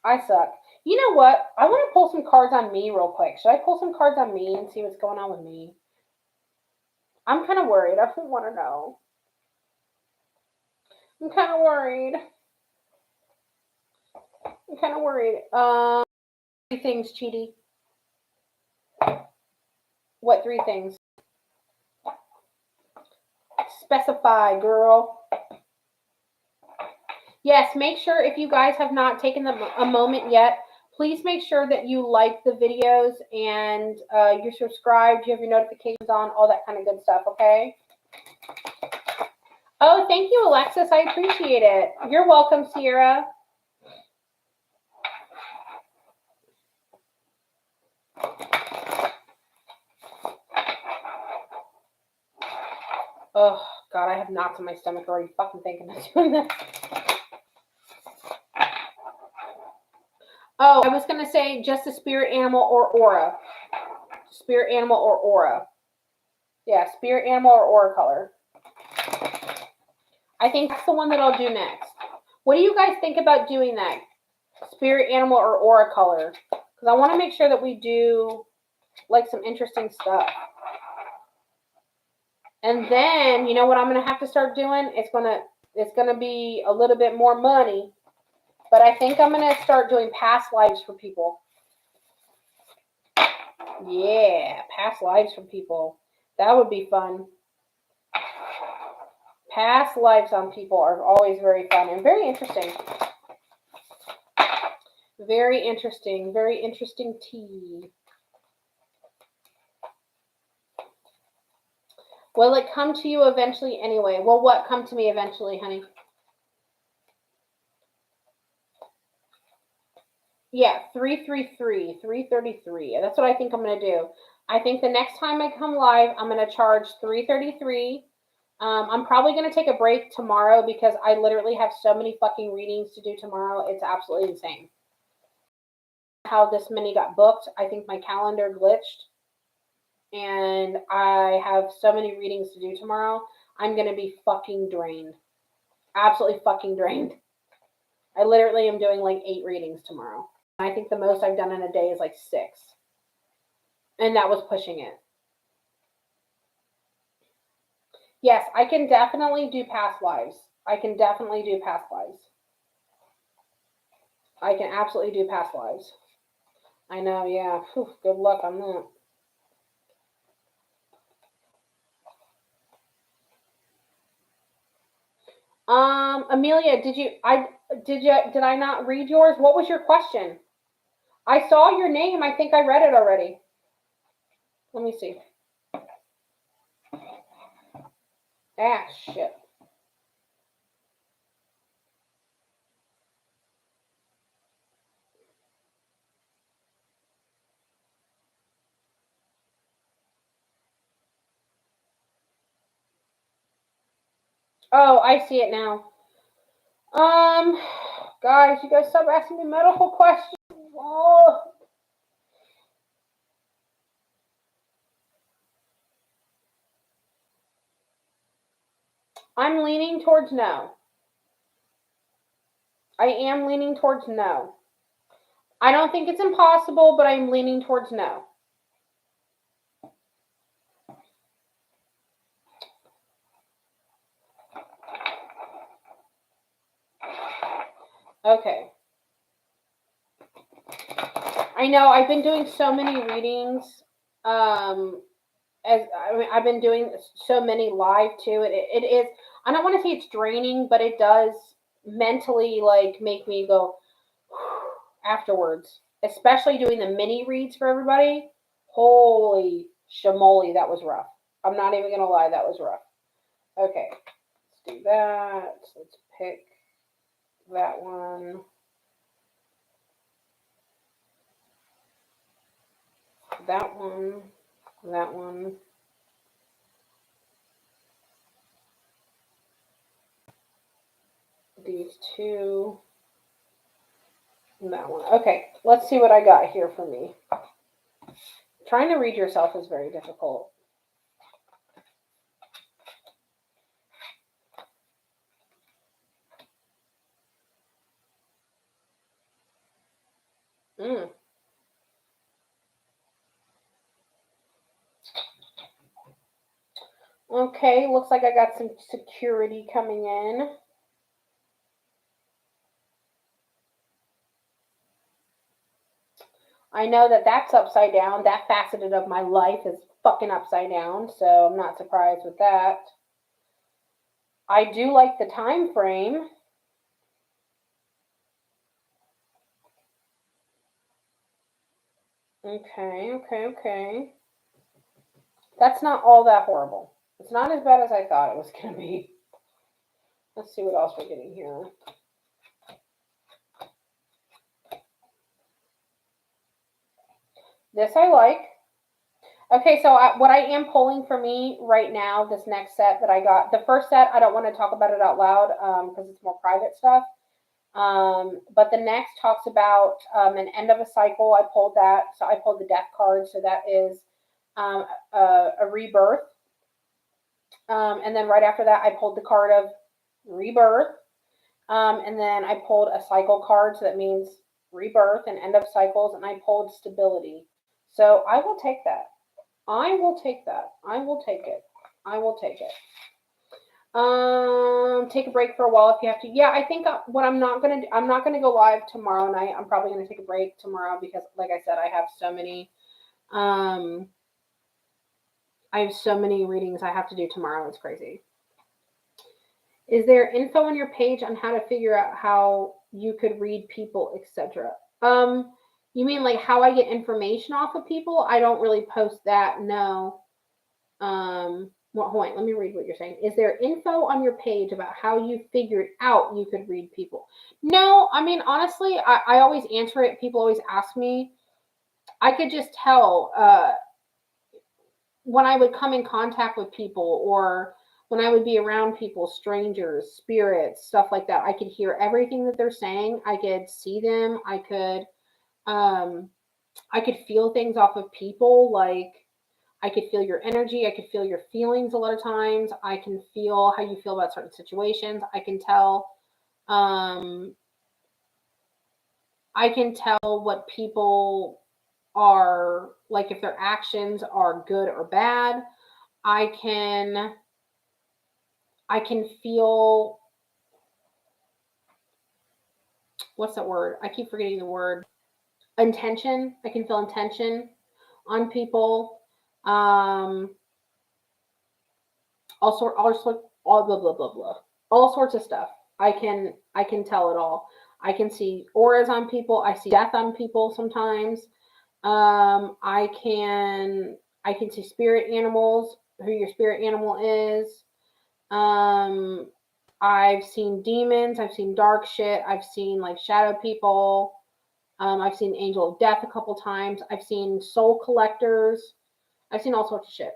I suck. You know what? I want to pull some cards on me real quick. Should I pull some cards on me and see what's going on with me? I'm kind of worried. I don't want to know. I'm kind of worried. I'm kind of worried. Three things, Cheaty. What three things? Specify, girl. Yes, make sure if you guys have not taken a moment yet, please make sure that you like the videos and you're subscribed, you have your notifications on, all that kind of good stuff, okay? Oh, thank you, Alexis. I appreciate it. You're welcome, Sierra. Oh, God, I have knots in my stomach already fucking thinking of doing this. Oh, I was going to say just a spirit animal or aura. Spirit animal or aura. Yeah, spirit animal or aura color. I think that's the one that I'll do next. What do you guys think about doing that? Spirit animal or aura color? Because I want to make sure that we do like some interesting stuff. And then, you know what I'm going to have to start doing? It's going to be a little bit more money. But I think I'm going to start doing past lives for people. Yeah, past lives for people. That would be fun. Past lives on people are always very fun and very interesting. Very interesting. Very interesting tea. Will it come to you eventually anyway? Will what come to me eventually, honey? Yeah, 333, 333. That's what I think I'm going to do. I think the next time I come live, I'm going to charge 333. I'm probably going to take a break tomorrow because I literally have so many fucking readings to do tomorrow. It's absolutely insane. How this many got booked. I think my calendar glitched. And I have so many readings to do tomorrow. I'm going to be fucking drained. Absolutely fucking drained. I literally am doing like 8 readings tomorrow. I think the most I've done in a day is like 6. And that was pushing it. Yes, I can definitely do past lives. I can definitely do past lives. I can absolutely do past lives. I know, yeah. Whew, good luck on that. Amelia, did I not read yours? What was your question? I saw your name. I think I read it already. Let me see. Ah, shit. Oh, I see it now. Guys, you guys stop asking me medical questions. Oh. I'm leaning towards no. I am leaning towards no. I don't think it's impossible, but I'm leaning towards no. Okay. I know I've been doing so many readings. I've been doing so many live too. It is. I don't want to say it's draining, but it does mentally like make me go afterwards. Especially doing the mini reads for everybody. Holy shamoly, that was rough. I'm not even gonna lie, that was rough. Okay, let's do that. Let's pick that one. That one. That one. These two. And that one. Okay, let's see what I got here for me. Trying to read yourself is very difficult. Mm. Okay, looks like I got some security coming in. I know that that's upside down. That faceted of my life is fucking upside down, so I'm not surprised with that. I do like the time frame. Okay, okay, okay. That's not all that horrible. It's not as bad as I thought it was going to be. Let's see what else we're getting here. This I like. Okay, so what I am pulling for me right now, this next set that I got, the first set, I don't want to talk about it out loud because it's more private stuff. But the next talks about an end of a cycle. I pulled that. So I pulled the death card. So that is a rebirth. And then right after that, I pulled the card of rebirth. And then I pulled a cycle card. So that means rebirth and end of cycles. And I pulled stability. So I will take that. I will take that. I will take it. I will take it. Take a break for a while if you have to. Yeah, I think what I'm not gonna do, I'm not gonna go live tomorrow night. I'm probably gonna take a break tomorrow because, like I said, I have so many. I have so many readings I have to do tomorrow. It's crazy. Is there info on your page on how to figure out how you could read people, etc.? You mean like how I get information off of people? I don't really post that. No. Well, hold on, let me read what you're saying. Is there info on your page about how you figured out you could read people? No, I mean, honestly, I always answer it. People always ask me. I could just tell when I would come in contact with people or when I would be around people, strangers, spirits, stuff like that. I could hear everything that they're saying. I could see them. Um, I could feel things off of people like I could feel your energy. I could feel your feelings a lot of times. I can feel how you feel about certain situations. Um, I can tell what people are like if their actions are good or bad. I can I can feel what's that word? I keep forgetting the word. Intention. I can feel intention on people. Um, all blah blah blah blah, all sorts of stuff. I can tell it all. I can see auras on people. I see death on people sometimes. I can see spirit animals. Who your spirit animal is. Um, I've seen demons. I've seen dark shit. I've seen like shadow people. I've seen angel of death a couple times. I've seen soul collectors. I've seen all sorts of shit.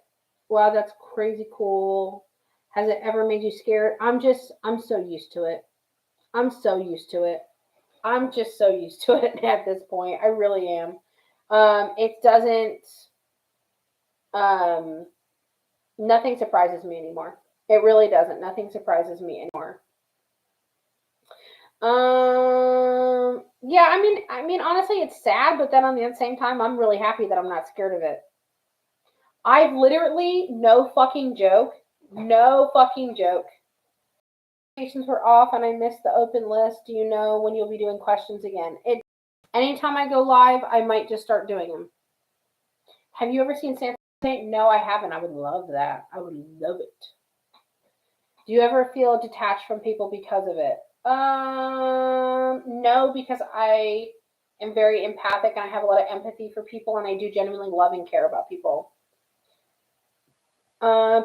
Wow, that's crazy cool. Has it ever made you scared? I'm so used to it. I'm so used to it. I'm just so used to it at this point. I really am. It doesn't, um, nothing surprises me anymore. It really doesn't. Nothing surprises me anymore. Yeah, I mean, honestly, it's sad, but then on the same time, I'm really happy that I'm not scared of it. I've literally, no fucking joke, Notifications were off and I missed the open list. Do you know when you'll be doing questions again? Anytime I go live, I might just start doing them. Have you ever seen San Francisco? No, I haven't. I would love that. I would love it. Do you ever feel detached from people because of it? No, because I am very empathic and I have a lot of empathy for people and I do genuinely love and care about people.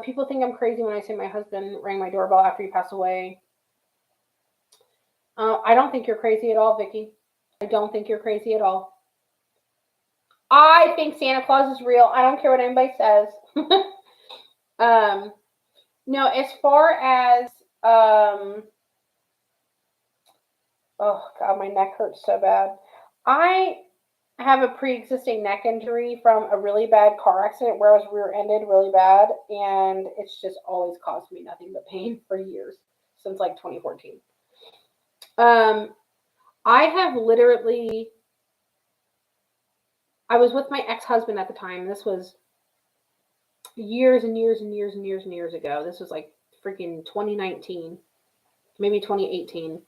People think I'm crazy when I say my husband rang my doorbell after he passed away. I don't think you're crazy at all, Vicky. I don't think you're crazy at all. I think Santa Claus is real. I don't care what anybody says. No, as far as oh god, my neck hurts so bad. I have a pre-existing neck injury from a really bad car accident where I was rear-ended really bad, and it's just always caused me nothing but pain for years, since like 2014. I have literally, I was with my ex-husband at the time. This was years and years and years and years and years ago. This was like freaking 2019, maybe 2018.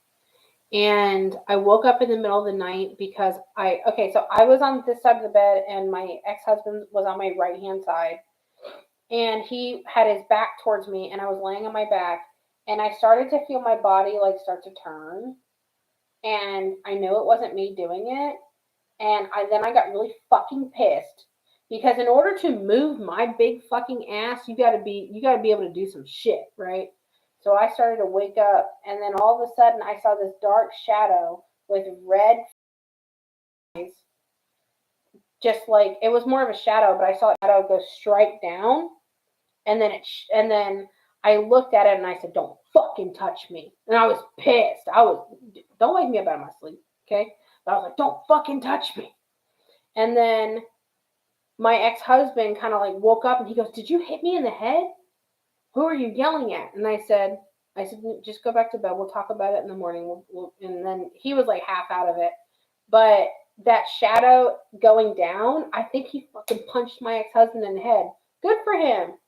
And I woke up in the middle of the night because so I was on this side of the bed and my ex-husband was on my right-hand side. And he had his back towards me and I was laying on my back and I started to feel my body like start to turn. And I knew it wasn't me doing it. And then I got really fucking pissed because in order to move my big fucking ass, you gotta be able to do some shit, right? So I started to wake up, and then all of a sudden I saw this dark shadow with red eyes. Just like it was more of a shadow, but I saw the shadow go straight down, and then I looked at it and I said, "Don't fucking touch me." And I was pissed. Don't wake me up out of my sleep, okay? But I was like, "Don't fucking touch me." And then my ex-husband kind of like woke up and he goes, "Did you hit me in the head? Who are you yelling at?" And I said, "Just go back to bed. We'll talk about it in the morning." And then he was like half out of it. But that shadow going down, I think he fucking punched my ex-husband in the head. Good for him.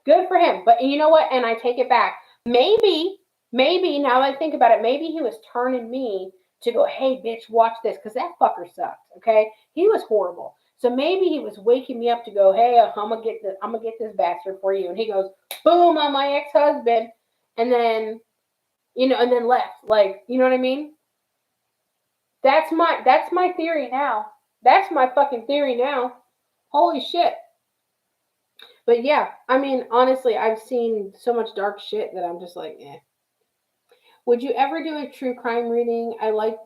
Good for him. But you know what? And I take it back. Maybe now that I think about it, maybe he was turning me to go, "Hey, bitch, watch this," because that fucker sucked. Okay, he was horrible. So maybe he was waking me up to go, "Hey, I'm gonna get this bastard for you." And he goes, boom, on my ex-husband, and then and then left. Like, you know what I mean? That's my theory now. That's my fucking theory now. Holy shit. But yeah, I mean, honestly, I've seen so much dark shit that I'm just like, eh. Would you ever do a true crime reading? I like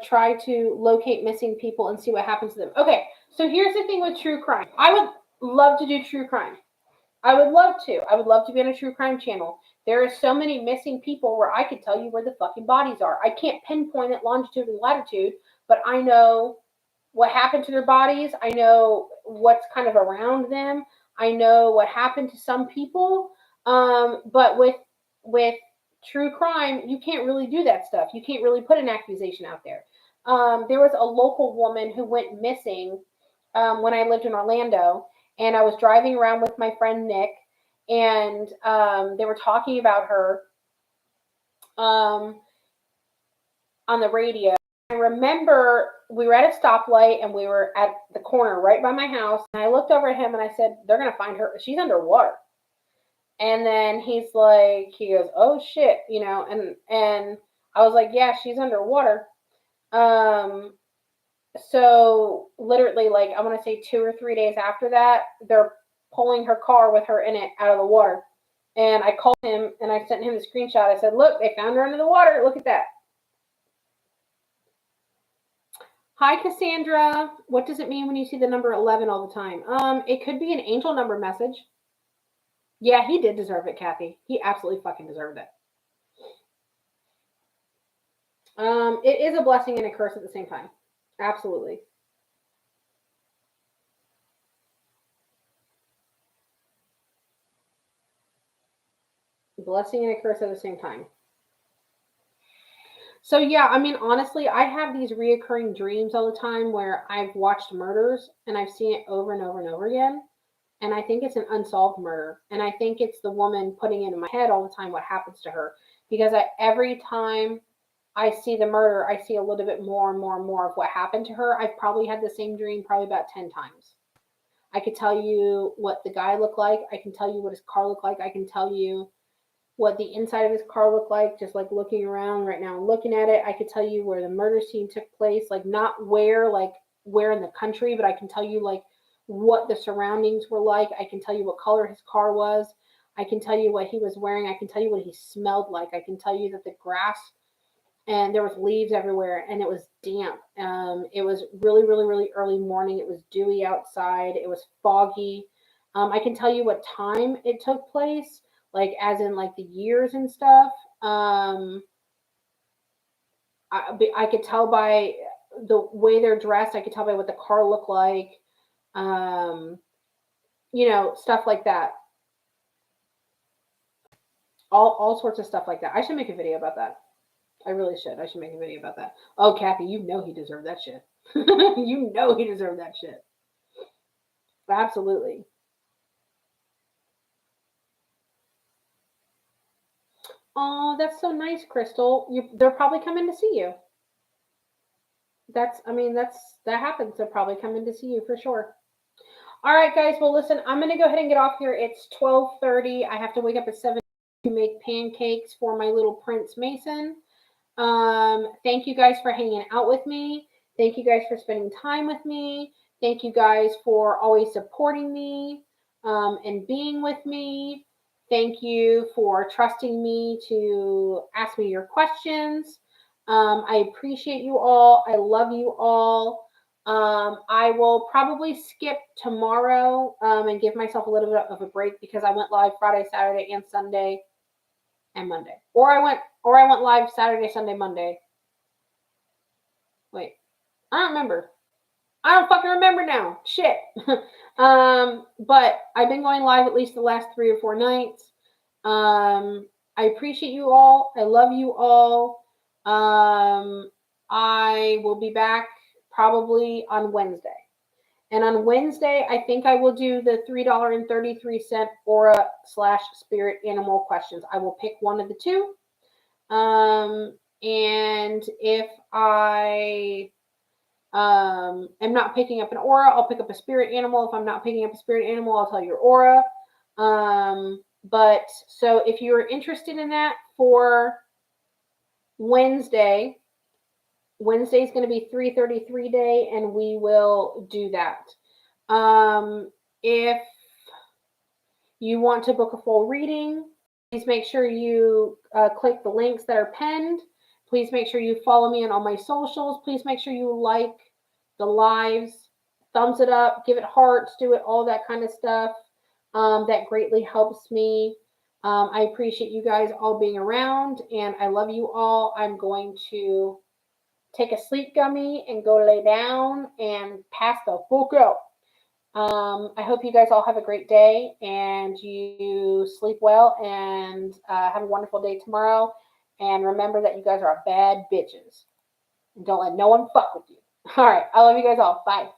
try to locate missing people and see what happens to them. Okay, so here's the thing with true crime. I would love to do true crime. I would love to. I would love to be on a true crime channel. There are so many missing people where I could tell you where the fucking bodies are. I can't pinpoint it longitude and latitude, but I know what happened to their bodies. I know what's kind of around them. I know what happened to some people. But with true crime, you can't really do that stuff. You can't really put an accusation out there. There was a local woman who went missing when I lived in Orlando, and I was driving around with my friend Nick, and they were talking about her on the radio. I remember we were at a stoplight and we were at the corner right by my house, and I looked over at him and I said, "They're gonna find her. She's underwater." And then he goes, "Oh shit," and I was like, "Yeah, she's underwater." So literally, like, I want to say 2 or 3 days after that, they're pulling her car with her in it out of the water. And I called him and I sent him the screenshot. I said, "Look, they found her under the water. Look at that." Hi, Cassandra. What does it mean when you see the number 11 all the time? It could be an angel number message. Yeah, he did deserve it, Kathy. He absolutely fucking deserved it. It is a blessing and a curse at the same time. Absolutely. Blessing and a curse at the same time. So yeah, I mean, honestly, I have these reoccurring dreams all the time where I've watched murders and I've seen it over and over and over again. And I think it's an unsolved murder. And I think it's the woman putting it in my head all the time what happens to her. Because every time I see the murder, I see a little bit more and more and more of what happened to her. I've probably had the same dream probably about 10 times. I could tell you what the guy looked like. I can tell you what his car looked like. I can tell you what the inside of his car looked like, just like looking around right now and looking at it. I could tell you where the murder scene took place, like not where, like where in the country, but I can tell you like what the surroundings were like. I can tell you what color his car was. I can tell you what he was wearing. I can tell you what he smelled like. I can tell you that the grass and there was leaves everywhere and it was damp. It was really, really, really early morning. It was dewy outside. It was foggy. I can tell you what time it took place, like as in like the years and stuff. I could tell by the way they're dressed. I could tell by what the car looked like. Um, stuff like that. All sorts of stuff like that. I should make a video about that. I really should. I should make a video about that. Oh, Kathy, you know he deserved that shit. You know he deserved that shit. Absolutely. Oh, that's so nice, Crystal. They're probably coming to see you. That happens. They're probably coming to see you for sure. All right, guys. Well, listen, I'm gonna go ahead and get off here. It's 12:30. I have to wake up at 7 to make pancakes for my little Prince Mason. Thank you guys for hanging out with me. Thank you guys for spending time with me. Thank you guys for always supporting me and being with me. Thank you for trusting me to ask me your questions. I appreciate you all. I love you all. I will probably skip tomorrow and give myself a little bit of a break because I went live Friday, Saturday, and Sunday and Monday. Or I went live Saturday, Sunday, Monday. Wait. I don't remember. I don't fucking remember now. Shit. But I've been going live at least the last 3 or 4 nights. I appreciate you all. I love you all. I will be back probably on Wednesday. And on Wednesday, I think I will do the $3.33 aura/spirit animal questions. I will pick one of the two. And if I am not picking up an aura, I'll pick up a spirit animal. If I'm not picking up a spirit animal, I'll tell your aura. But so if you're interested in that for Wednesday's going to be 333 day, and we will do that. If you want to book a full reading, please make sure you click the links that are pinned. Please make sure you follow me on all my socials. Please make sure you like the lives, thumbs it up, give it hearts, do it, all that kind of stuff. That greatly helps me. I appreciate you guys all being around, and I love you all. I'm going to take a sleep gummy and go lay down and pass the fuck out. I hope you guys all have a great day and you sleep well and have a wonderful day tomorrow. And remember that you guys are bad bitches. Don't let no one fuck with you. All right. I love you guys all. Bye.